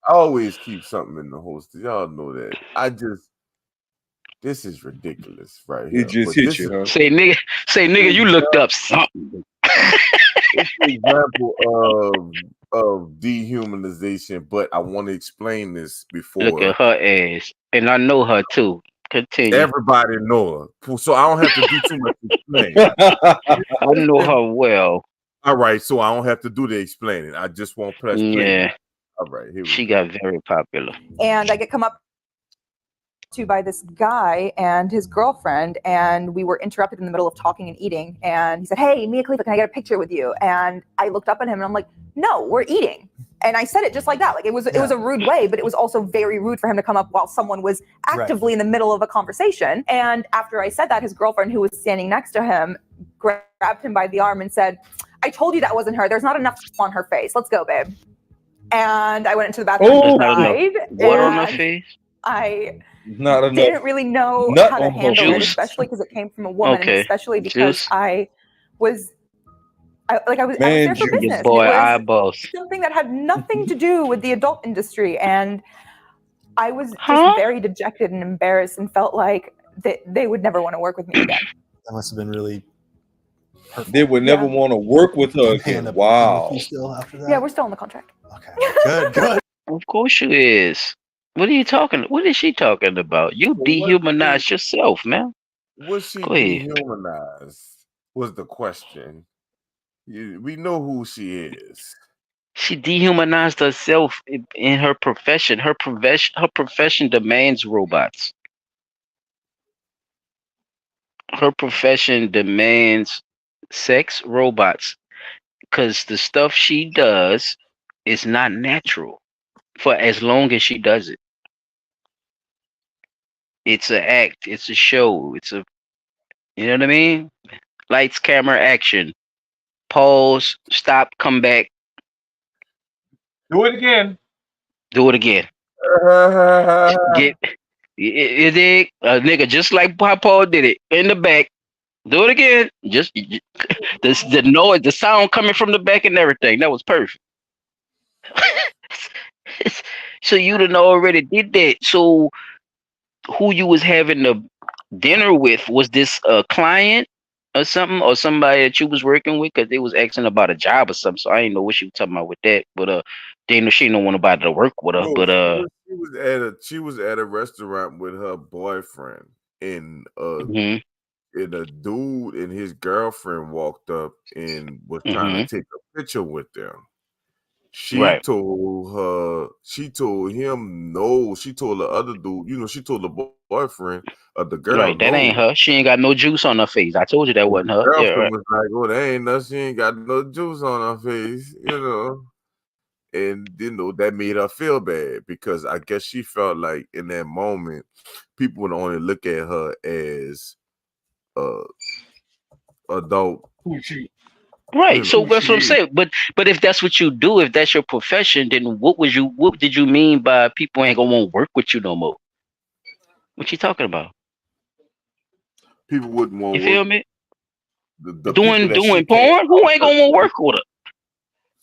I always keep something in the holster. Y'all know that. This is ridiculous right here. It just hit you, huh? Say nigga, you looked up something. It's an example of dehumanization, but I want to explain this before. Look at her ass, and I know her too. Continue. Everybody know her, so I don't have to do too much explaining. I know her well. All right, so I don't have to do the explaining. I just won't press play. Yeah. All right, here we She got very popular. And I get come up to by this guy and his girlfriend, and we were interrupted in the middle of talking and eating, and he said, "Hey, Mia Khalifa, can I get a picture with you?" And I looked up at him and I'm like, "No, we're eating." And I said it just like that. Like it was a rude way, but it was also very rude for him to come up while someone was actively in the middle of a conversation. And after I said that, his girlfriend, who was standing next to him, grabbed him by the arm and said, "I told you that wasn't her. There's not enough on her face. Let's go, babe." And I went into the bathroom and cried. What on her face? I didn't really know how to handle it, especially because it came from a woman, and especially because I was there for business. Boy, eyeballs. Something that had nothing to do with the adult industry, and I was just very dejected and embarrassed, and felt like they would never want to work with me again. That must have been really hurtful. They would never want to work with her again. Wow. Still after that? Yeah, we're still on the contract. Okay, good. Of course you is. What are you talking? What is she talking about? You dehumanized yourself, man. Was she dehumanized? Was the question. We know who she is. She dehumanized herself in her profession. Her profession demands robots. Her profession demands sex robots because the stuff she does is not natural for as long as she does it. It's an act. It's a show. You know what I mean? Lights, camera, action. Pause, stop, come back. Do it again. Do it again. Nigga, just like Paul did it in the back. Do it again. Just the noise, the sound coming from the back and everything. That was perfect. So you done already did that. So who you was having the dinner with, was this a client or something, or somebody that you was working with? Because they was asking about a job or something. So I didn't know what she was talking about with that. But they know she don't want nobody to work with her. No, but she was at a restaurant with her boyfriend, and a dude and his girlfriend walked up and was trying to take a picture with them. She told him no. She told the other dude, she told the boyfriend of the girl. Right, that ain't her. She ain't got no juice on her face. I told you that wasn't her. Girlfriend was like, "Oh, that ain't nothing. She ain't got no juice on her face," And that made her feel bad because I guess she felt like in that moment people would only look at her as adult. Right. So that's what I'm saying. But if that's what you do, if that's your profession, then what did you mean by people ain't gonna want to work with you no more? What you talking about? People wouldn't want You to work. feel me? The doing people that she porn? Who ain't gonna want to work with her?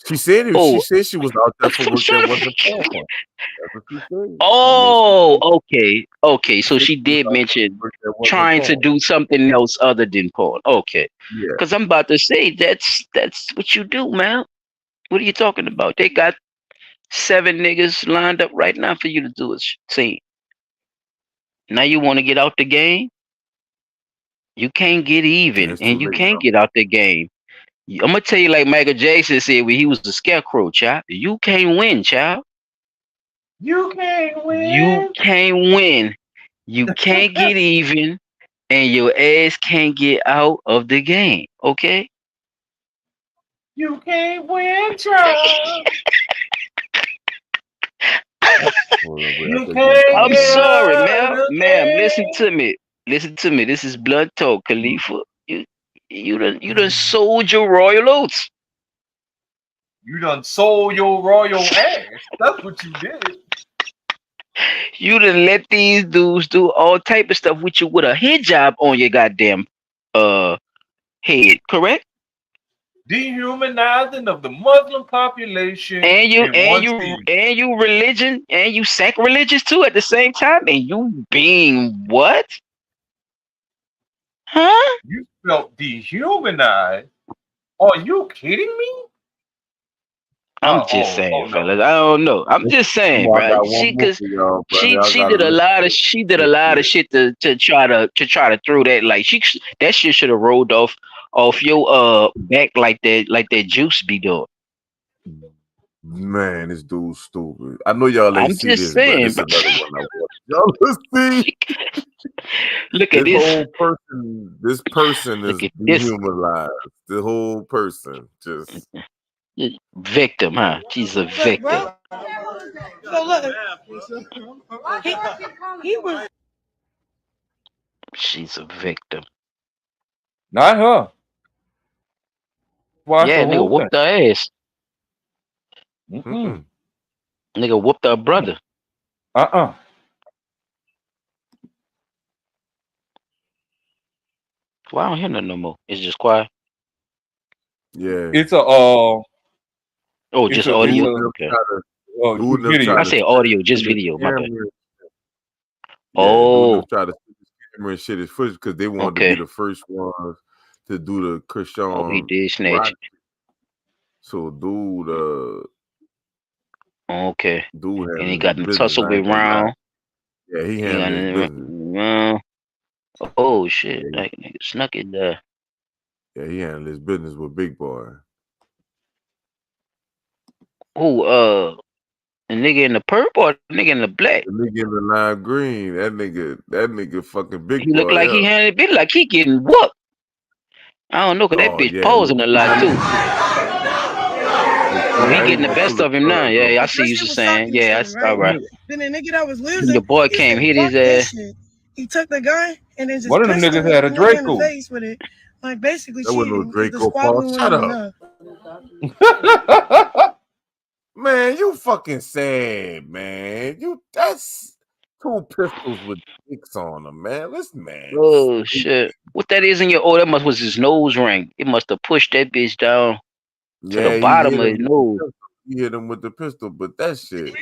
She said it. Oh. She said she was out there for work that wasn't porn. That's what she said. Oh, okay. So she did mention trying to do something else other than porn. Okay. Yeah. Because I'm about to say that's what you do, man. What are you talking about? They got 7 niggas lined up right now for you to do a scene. Now you want to get out the game? You can't get even, and you can't get out the game. I'm gonna tell you like Michael Jackson said when he was a scarecrow, child. You can't win, child. You can't win. You can't win. You can't get even, and your ass can't get out of the game. Okay? You can't win, child. I'm sorry, ma'am. Listen to me. Listen to me. This is blood talk, Khalifa. You done sold your royal oats. You done sold your royal ass. That's what you did. You done let these dudes do all type of stuff with you with a hijab on your goddamn head, correct? Dehumanizing of the Muslim population. And you religion and you sacrilegious too at the same time, and you being what? Huh? You felt dehumanized? Are you kidding me? I'm just saying, fellas. I don't know. I'm just saying, bro. She did a lot of shit to try to throw that. Like that shit should have rolled off your back like that juice be doing. Man, this dude's stupid. I know y'all ain't see this, saying, but this is another one I watched. Y'all see? Look at this. Whole person. This person is dehumanized. The whole person just victim, huh? She's a victim. So look, he was. She's a victim. Not her. Watch nigga whooped her ass. Nigga whooped her brother. Yeah. Well, I don't hear nothing no more. It's just quiet. It's a just audio. Okay. I say audio, just video. My bad. Yeah, try to see this camera and shit his footage because they wanted to be the first ones to do the Christian. Oh, he did snatch. So, dude. Okay. Dude, and he got the tussle with round. Yeah, he handled his business. Oh shit! That nigga snuck it there. Yeah, he handled his business with Big Boy. Who? The nigga in the purple or the nigga in the black? The nigga in the lime green. That nigga fucking Big Boy. He look like he handled it like he getting whooped. I don't know, cause that bitch posing a lot too. Oh, he getting the best of him now. Yeah, I see you saying. Yeah, that's all right. Then the nigga that was losing, your boy came hit his ass. He took the gun and then just one of them niggas had a Draco. In the face with it. Like basically, that wasn't no Draco. Shut up. Man, you fucking sad, man. That's 2 pistols with dicks on them, man. Listen, man. Oh shit! What that is in your that was his nose ring. It must have pushed that bitch down to the bottom of his nose. He hit him with the pistol, but that shit.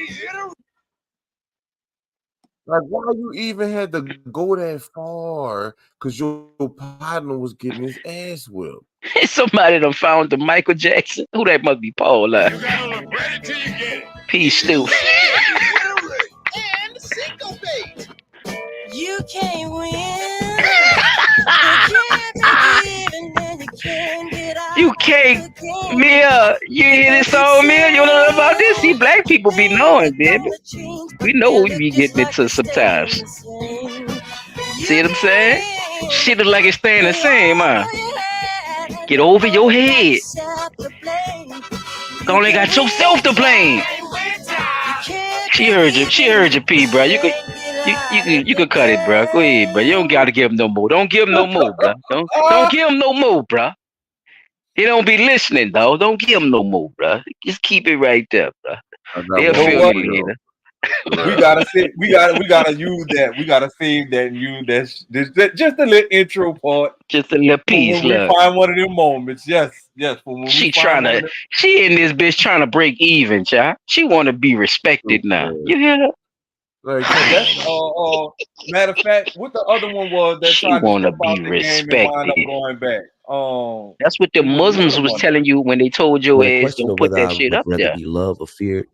Like, why you even had to go that far? Because your partner was getting his ass whipped. Somebody done found the Michael Jackson. Who that must be Paul? P. Stu. You can't win. You can't, Mia. You hear this song, Mia? You don't know about this? See, black people be knowing, baby. We know what we be getting into sometimes. See what I'm saying? Shit is like it's staying the same, huh? Get over your head. only got yourself to blame. She heard you. She heard you, P, bro. You could cut it, bro. Go ahead, bro. You don't gotta give him no more. Don't give him no more, bro. Don't give him no more, bro. He don't be listening, dog. Don't give him no more, bro. Just keep it right there, bro. They'll feel you later. We gotta say, we gotta use that. We gotta save that and use that. Just a little intro part. Just a little piece, when we look. find one of them moments. Yes. For when She we find one of them. she in this bitch trying to break even, child. She want to be respected now. You hear that? Like that's matter of fact, what the other one was that She tried to wanna step out be the game and wind up respected. going back. That's what the Muslims was telling you when they told your Well, the ass question don't of put whether I that shit would up rather there. be loved or feared,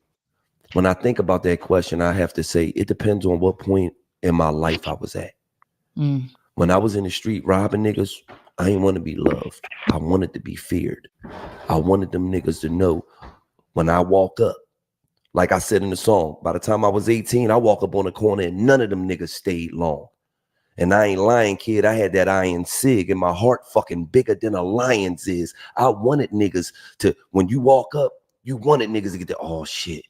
when I think about that question, I have to say it depends on what point in my life I was at. When I was in the street robbing niggas, I ain't want to be loved. I wanted to be feared. I wanted them niggas to know when I walk up, like I said in the song, by the time I was 18, I walk up on the corner and none of them niggas stayed long. And I ain't lying, kid. I had that iron sig and my heart fucking bigger than a lion's is. I wanted niggas to, when you walk up, you wanted niggas to get the, oh shit.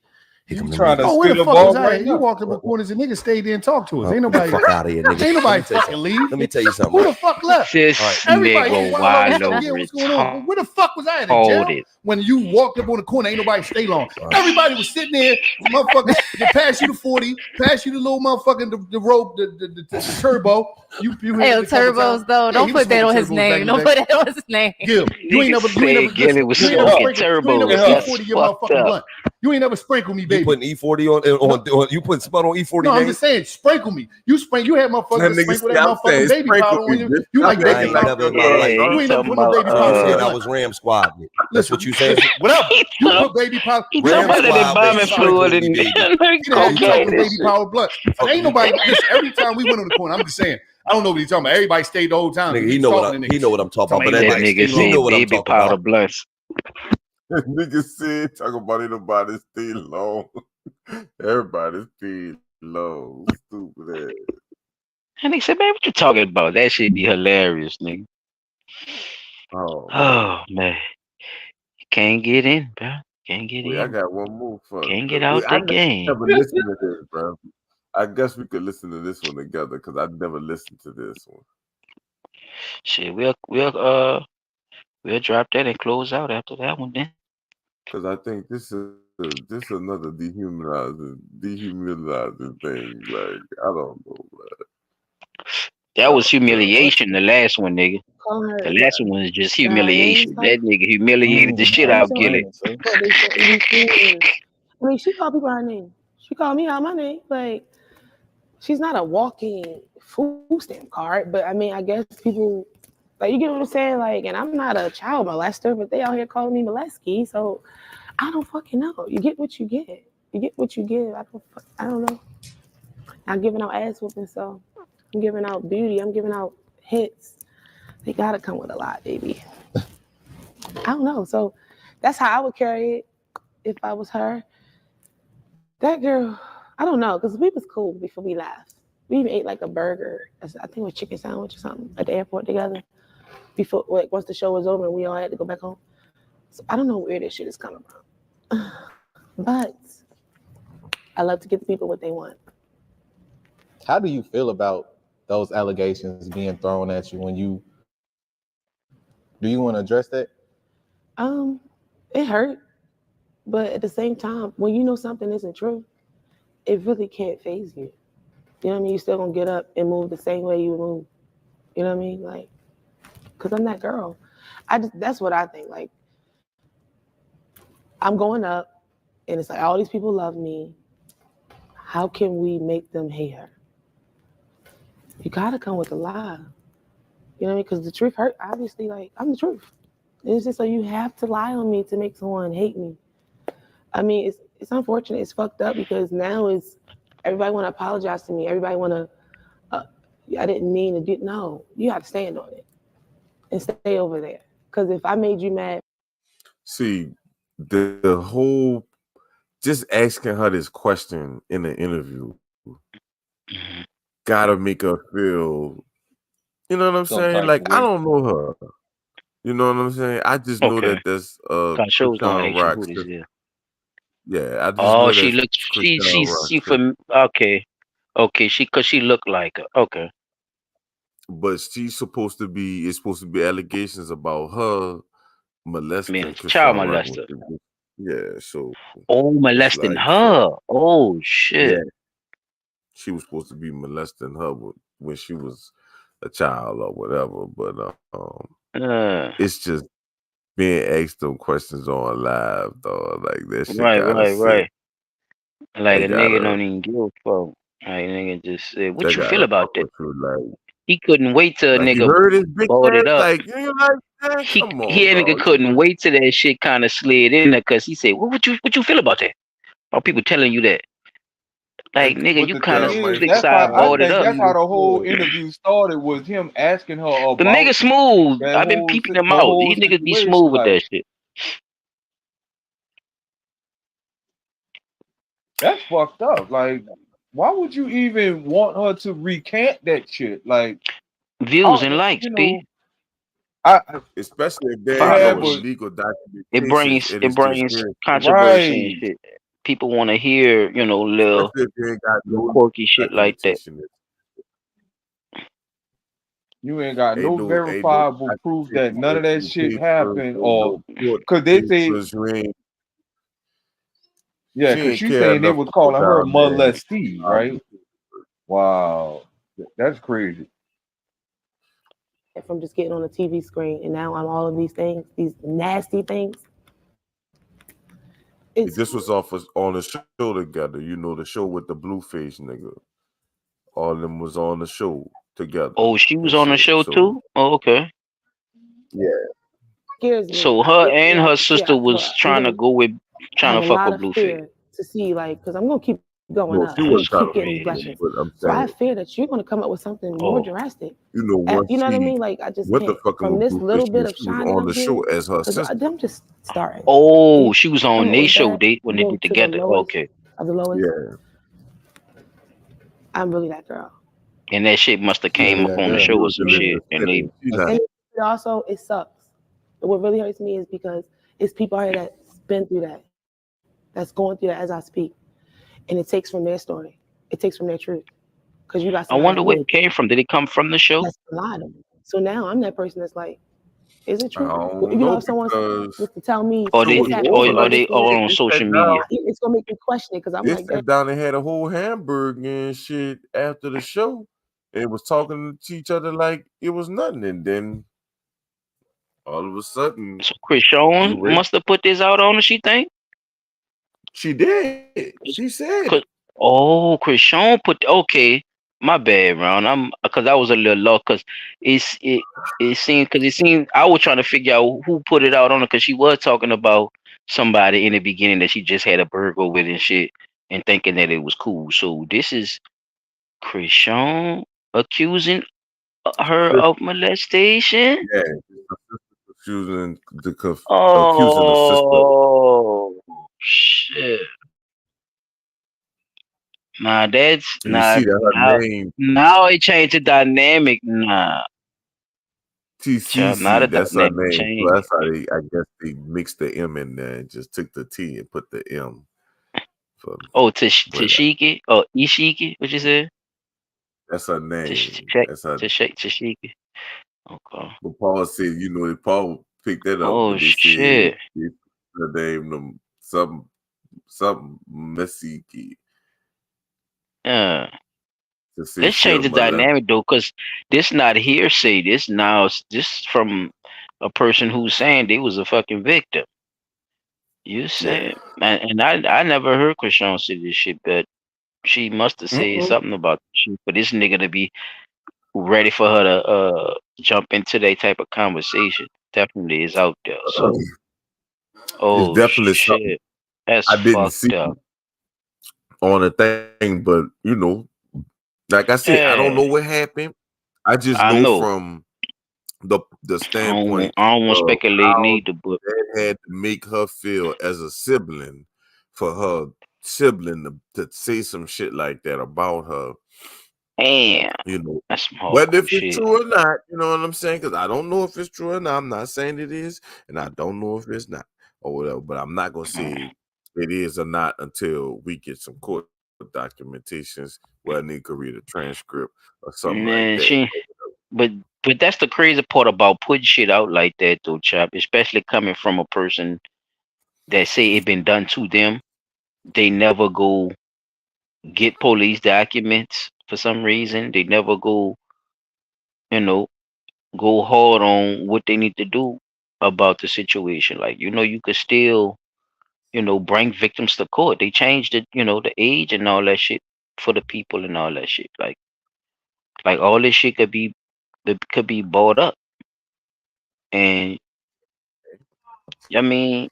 Here come the trying to niggas. spit Where the a fuck ball was I right at? You now. walked up the corners and niggas stayed there and talked to us. Ain't Get the nobody fuck out of here, nigga. Ain't nobody Let me tell you fucking leave. Let me tell you something. Who Right? the fuck left? This Everybody nigga wild wild on over yeah, what's going it. on? Where the fuck was I at? In Hold jail? it. When you walked up on the corner, ain't nobody stay long. Everybody was sitting there, motherfuckers. They pass you the 40, pass you the little motherfucking the rope, the turbo. You Hey, hit it a couple turbos times. though. Yeah, Don't he was put that on smoking his turbos back name. in Don't the put day. that on his name. Gil, you ain't never, Gilly was you ain't never smoking sprinkled, you ain't never turbos. That's E40 your fucked motherfucking up. blunt. You ain't never sprinkled me, You baby. putting E40 on you putting spot on E40 No, I'm name? just saying, sprinkle me. You had motherfuckers That that nigga sprinkle say, that I'm saying motherfucking baby sprinkle powder on me, you. bitch. You like I baby ain't powder. never in my life. You ain't never put no baby You powder on saying your I blunt. was Ram Squad. That's Listen, what you saying? whatever. You put baby powder. He talking about that embalming fluid in He done had you cocaine talking and baby shit. powder blunts. But ain't nobody, listen, every time we went on the corner, I'm just saying, I don't know what he's talking about. Everybody stayed the whole time. Nigga, he know what I'm talking about. But Ain't that That nobody nigga stayed he know said what I'm baby talking powder about. blunts. Nigga said talk about anybody stay long. Everybody stay long. Stupid ass. And they said, man, what you talking about? That shit be hilarious, nigga. Oh man. Can't get in, bro. Can't get wait, I in. got one more for Can't get out I the game. never listened to this, bro. I guess we could listen to this one together because I never listened to this one. Shit, we'll drop that and close out after that one then. Because I think this is another dehumanizing thing. Like I don't know, That was humiliation, the last one, nigga. Call her The last one was just her names, humiliation. like That nigga humiliated the shit out of Gilly. what they said. I mean, she called people her name. She called me out my name. Like, she's not a walking food stamp card, but I mean, I guess people, like, you get what I'm saying? Like, and I'm not a child molester, but they out here calling me molesky, so I don't fucking know. You get what you get. You get what you give. I don't know. I'm giving out ass whooping, so I'm giving out beauty. I'm giving out hits. They gotta come with a lot, baby. I don't know. So that's how I would carry it if I was her. That girl, I don't know, because we was cool before we left. We even ate like a burger. I think it was chicken sandwich or something at the airport together. Before, like, once the show was over and we all had to go back home. So I don't know where this shit is coming from. But I love to give the people what they want. How do you feel about those allegations being thrown at you do you want to address that? It hurt. But at the same time, when you know something isn't true, it really can't faze you. You know what I mean? You're still gonna get up and move the same way you move. You know what I mean? Like, cause I'm that girl. That's what I think. Like, I'm going up and it's like all these people love me. How can we make them hate her? You gotta come with a lie. You know what I mean? Because the truth hurt, obviously, like, I'm the truth. It's just like you have to lie on me to make someone hate me. I mean, it's unfortunate. It's fucked up because now it's everybody want to apologize to me. Everybody want to. I didn't mean to do. No, you have to stand on it and stay over there. Because if I made you mad, see the whole just asking her this question in an interview gotta make her feel. You know what I'm saying? Like I don't know her. You know what I'm saying? I just know Okay. that that's Cause shows gonna Krishan ask you who Rock's this sister. is. Yeah, I just Oh, know she that's looks. Krishan Rock's She sister. from. Okay. Okay. Cause she looked like her. Okay. But she's supposed to be. It's supposed to be allegations about her Man, molesting child Krishan Rock. molester. Yeah, so Oh, it's molesting like shit. her. Oh Yeah, shit. she was supposed to be molesting her when she was a child or whatever. But Uh, it's just being asked them questions on live, though. Like that shit right, gotta right, sit. right. Like They a nigga gotta don't even give a fuck. Like nigga just said, they "What you feel gotta about fuck that?" with you. He couldn't wait till a Like you nigga heard his big brought ass. it up. Like you like, man, come He on, a nigga dog. couldn't wait till that shit kind of slid in there because he said, what you feel about that?" Or people telling you that, like nigga, But you the kind thing of Tell is, Mike slick that's side how I brought it think up. that's he how was the whole good. interview started was him asking her The about nigga smooth. that I've been peeping them the out. whole These niggas be situation. smooth with Like that shit. that's fucked up. Like, why would you even want her to recant that shit? Like, Views and likes, you P. know, I Especially if they ain't yeah, no Followers. but illegal It documentations brings and it it's just brings hearsay. controversy and right. shit. People want to hear, Especially if they ain't got little no quirky shit like that. documentation. You ain't got Ain't no no verifiable proof that documentation, none of ain't that no shit papers, happened, ain't or no court because they say, papers. yeah, She because ain't she's care saying they enough was to go calling her down there and molestee, right? Wow, that's crazy. From just getting on a TV screen, and now I'm all of these things, these nasty things. This was on the show together. You know, the show with the blue face nigga. All of them was on the show together Oh, she was and on the shit. show So too. Oh, okay. yeah, Scares me. So I her get and yeah, her yeah. sister So was trying to I have a fuck lot with of Blueface. fear to see, like, because I'm gonna keep going no, up. she I'm wasn't gonna trying keep to getting these fuck with him, blessings. but I'm So I have saying, fear that you're gonna come up with something more Oh, drastic. you know, once You know what I she mean? Like I just went to can't fucking from with this Bluefish little bit when of she was shine that on I'm the show getting, as her because sister. I'm just starting. oh, she was on I'm they with show that. date when I'm they going did to the together. lowest Okay, of the lowest. Yeah, I'm really that girl. and that shit must have she came ain't up got on the no show or real some religious shit, and they feeling. She not. And also, it sucks. But what really hurts me is because it's people out here that's been through that, that's going through that as I speak. And it takes from their story. It takes from their truth. Because you got I somebody wonder that where lived it came from. Did it come from the show? that's lied on. So now I'm that person that's like, is it I true? don't You know, know if someone because was to tell me, Or it oh, they this was happened, more this or like happened, they this all happened, on they social sat down. media? it's gonna make me question it because I'm They like, sat down and had a whole hamburger and shit after the show. They was talking to each other like it was nothing, and then all of a sudden, So Chris you Sean ready? must have put this out on her. She think. She did. She said it. Cause Chris Sean put okay. My bad, Ron. I'm because I was a little lost because it seemed I was trying to figure out who put it out on her because she was talking about somebody in the beginning that she just had a burger with and shit and thinking that it was cool. So this is Chris Sean accusing her of molestation. Yeah, accusing accusing the sister. Oh shit! Nah, that's And you see that her name now it changed the dynamic. Nah, child, now the TCC. That's her dynamic name. So changed. that's how I guess they mixed the M in there and just took the T and put the M for Oh, whatever. Tashiki or Ishiki? What you said? That's her name. That's her. Tashiki. Okay. But Paul said, you know, Paul picked that up, Oh but they said shit! they put her name something Mesiki Yeah. to say Let's she a change the molester. dynamic though, cause this not hearsay. This from a person who's saying they was a fucking victim. You Yeah. said, and I never heard Krishan say this shit, but she must have said Mm-mm. something about shit for this nigga to be ready for her to jump into that type of conversation. Definitely is out there. So, It's oh definitely something shit, that's I didn't see fucked up. on the thing, but you know, like I said, I don't Yeah, know what happened. I just I know know. from the standpoint I don't want to of speculate how neither, but that had to make her feel as a sibling for her sibling to say some shit like that about her. Damn, You know, that's some whether hardcore if it's shit. true or not, you know what I'm saying? Because I don't know if it's true or not. I'm not saying it is, and I don't know if it's not or whatever. But I'm not gonna say it is or not until we get some court documentations where I need to read a transcript or something like Man, that. but that's the crazy part about putting shit out like that, though, chap. Especially coming from a person that say it been done to them. They never go get police documents for some reason. They never go, you know, go hard on what they need to do about the situation. Like, you could still, bring victims to court. They changed it, the age and all that shit for the people and all that shit. Like all this shit could be bought up. And I mean,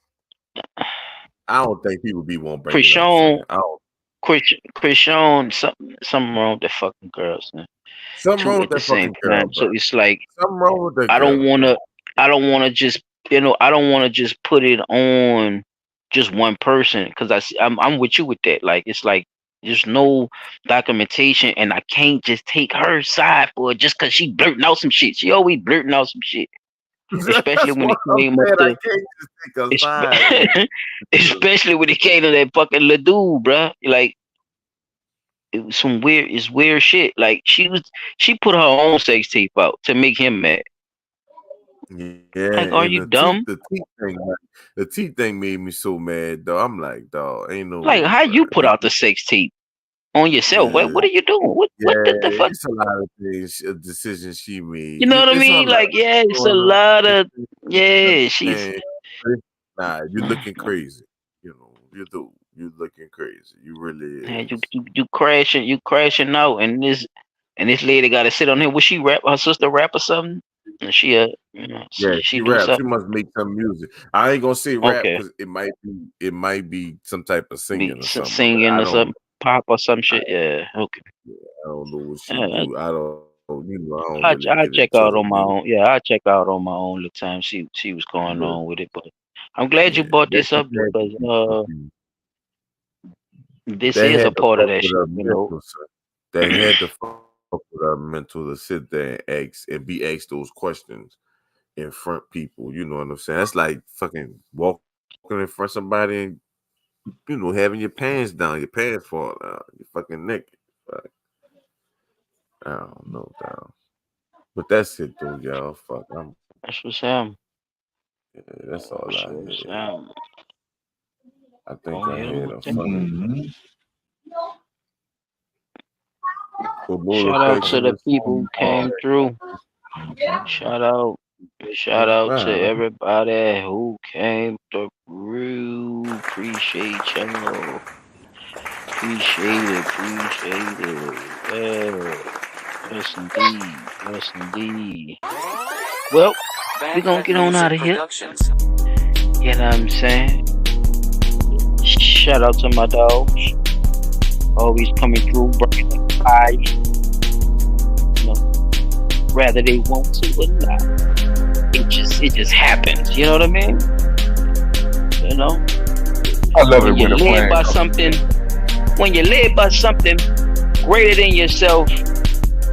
I don't think people won't bring it up, Krishan, son. I don't. Krishan, something wrong with the fucking girls, man. Something Two wrong at with the that same fucking time. girl, So bro. it's like Something wrong with that I don't girl, wanna bro. I don't wanna just I don't wanna just put it on just one person because I'm with you with that. Like it's like there's no documentation and I can't just take her side for it just cause she blurting out some shit. She always blurting out some shit. Especially That's when what it I'm came up saying. I to can't just take a side. especially when it came to that fucking little dude, bruh. Like it was it's weird shit. Like she put her own sex tape out to make him mad. Yeah, Like, are and you dumb? the teeth thing made me so mad, though. I'm like, dog, ain't no Like, way, how bro. you put out the sex tape on yourself? What are you doing? What the fuck? It's a lot of things, decisions she You made. know what I It's a mean? lot Like, yeah, it's a going on. lot of she's And nah, you're looking crazy. You know, you're looking crazy. You really man, is. you crashing out, and this lady got to sit on here. Was she rap? Her sister rap or something? And she Yeah, she she do raps. She something. must make some music. I ain't gonna say rap Okay, because it might be some type of be singing or something, but singing I or don't something, pop or some I, shit. Yeah, okay. I don't know what she Yeah, do. I don't I don't really I get check into out the on my music. own. Yeah, I check out on my own the time. See what's going But on with it. But I'm glad you yeah, brought that this just up had to because be fucking this that is a had to part of fuck that with shit. her mental, son. That had to fuck with her mental to sit there and ask and be asked those questions in front people. You know what I'm saying? That's like fucking walking in front of somebody and having your pants down, your pants fall down, you fucking naked. Fuck. I don't know, dog. But that's it though, y'all. Fuck, That's what's happening. that's all That's I what's had. happening. I think Go I ahead had on. a funny Shout out to the Texas. people who came through. Shout out. Shout out to Wow. everybody who came through. Appreciate y'all. Appreciate it. Appreciate it. Yeah. Yes indeed. Yes indeed. Well, we're gonna Bandhead get on out Music of here. Productions. You know what I'm saying? Shout out to my dogs. Always coming through, bringing the fire. Whether they want to or not. It just happens. You know what I mean? You know? I love it When you're when a led plan by comes something, together. when you're led by something greater than yourself,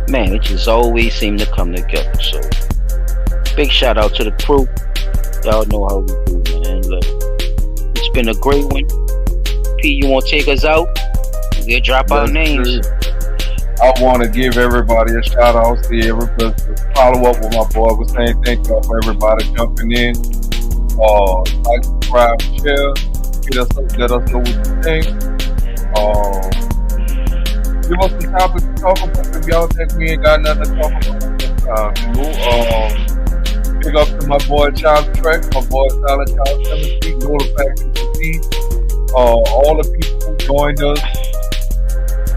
man, it just always seems to come together. So big shout out to the crew. Y'all know how we do, man. Look, it's been a great one. P, you want to take us out? We'll drop our Yes, names. sir. I want to give everybody a shout out. See everybody to follow up with my boy was saying thank y'all for everybody jumping in. Like, subscribe, share, hit us up, let us know what you think. Give us some topics to talk about if y'all think we ain't got nothing to talk about. Big up to my boy Child Trek, my boy Silent Child 17, Nola Package all the people who joined us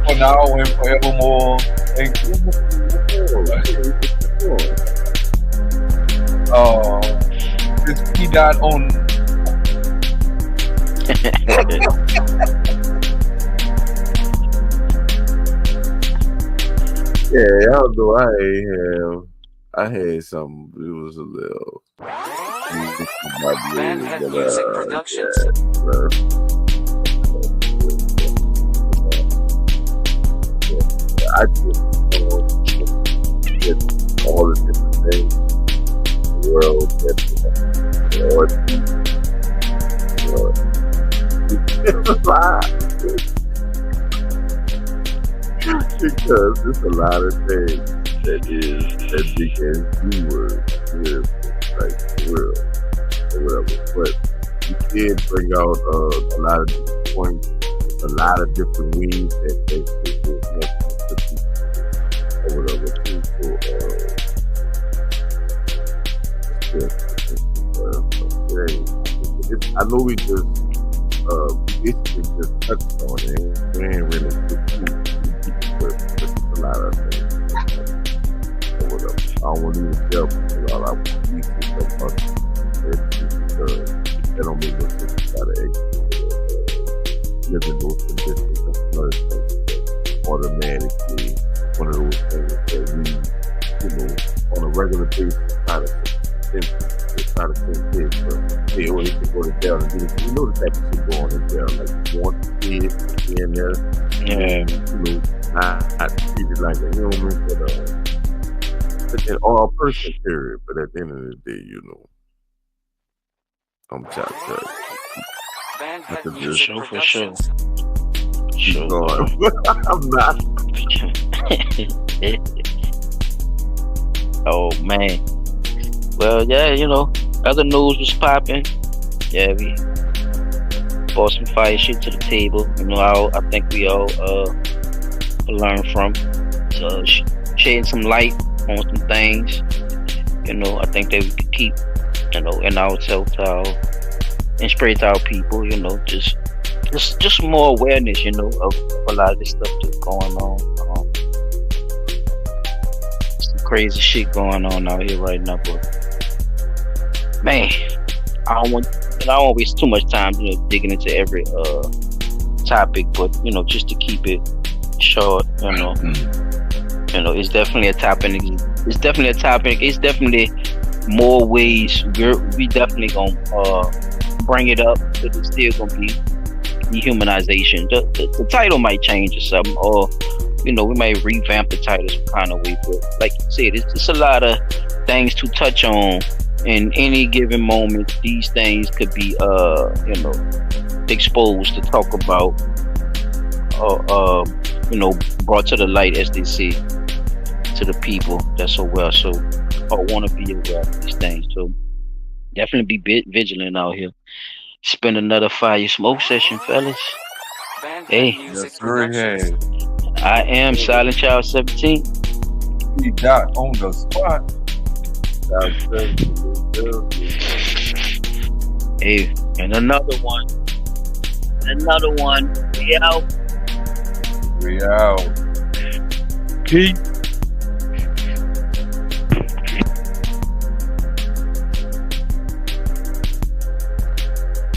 for now and forevermore. Thank you. This P dot on. Yeah, y'all know I had some. It was a little. Bandhead Music Productions. I just all the different things in the world that because there's a lot of things that begin keywords here, like the world or whatever. But you did bring out a lot of different points, a lot of different ways that they could or whatever too. I know we just basically just touched on it. We ain't really too but just a lot of things or whatever. I don't want to even tell people all I want to use stuff about it because that don't make no sense. You gotta live in those conditions. That's another thing. Automatically, one of those things that we, on a regular basis, try to think kids, but hey, or they can go to jail and do this. You know the type of shit going in jail, like you want kids in there, not treated like a human, or a person, period. But at the end of the day, I'm chopped. For sure. I'm not. Oh man. Well, yeah, other news was popping. Yeah, we brought some fire shit to the table. I think we all learn from. So shedding some light on some things. I think that we could keep, in ourselves, and spread to our people. Just more awareness, of a lot of this stuff that's going on. Some crazy shit going on out here right now, but man, I don't want to waste too much time, digging into every topic, but just to keep it short, it's definitely a topic. It's definitely more ways. We definitely gonna bring it up, but it's still gonna be dehumanization. The title might change or something, or we might revamp the title some kind of way. But like you said, it's just a lot of things to touch on. In any given moment, these things could be exposed to talk about, brought to the light, as they say, to the people that so well want to be aware of these things. So definitely be vigilant out here. Spend another fire smoke session, fellas. Hey, yes, sir. I am Silent Child 17. We got on the spot. Hey, and another one. We out. Keep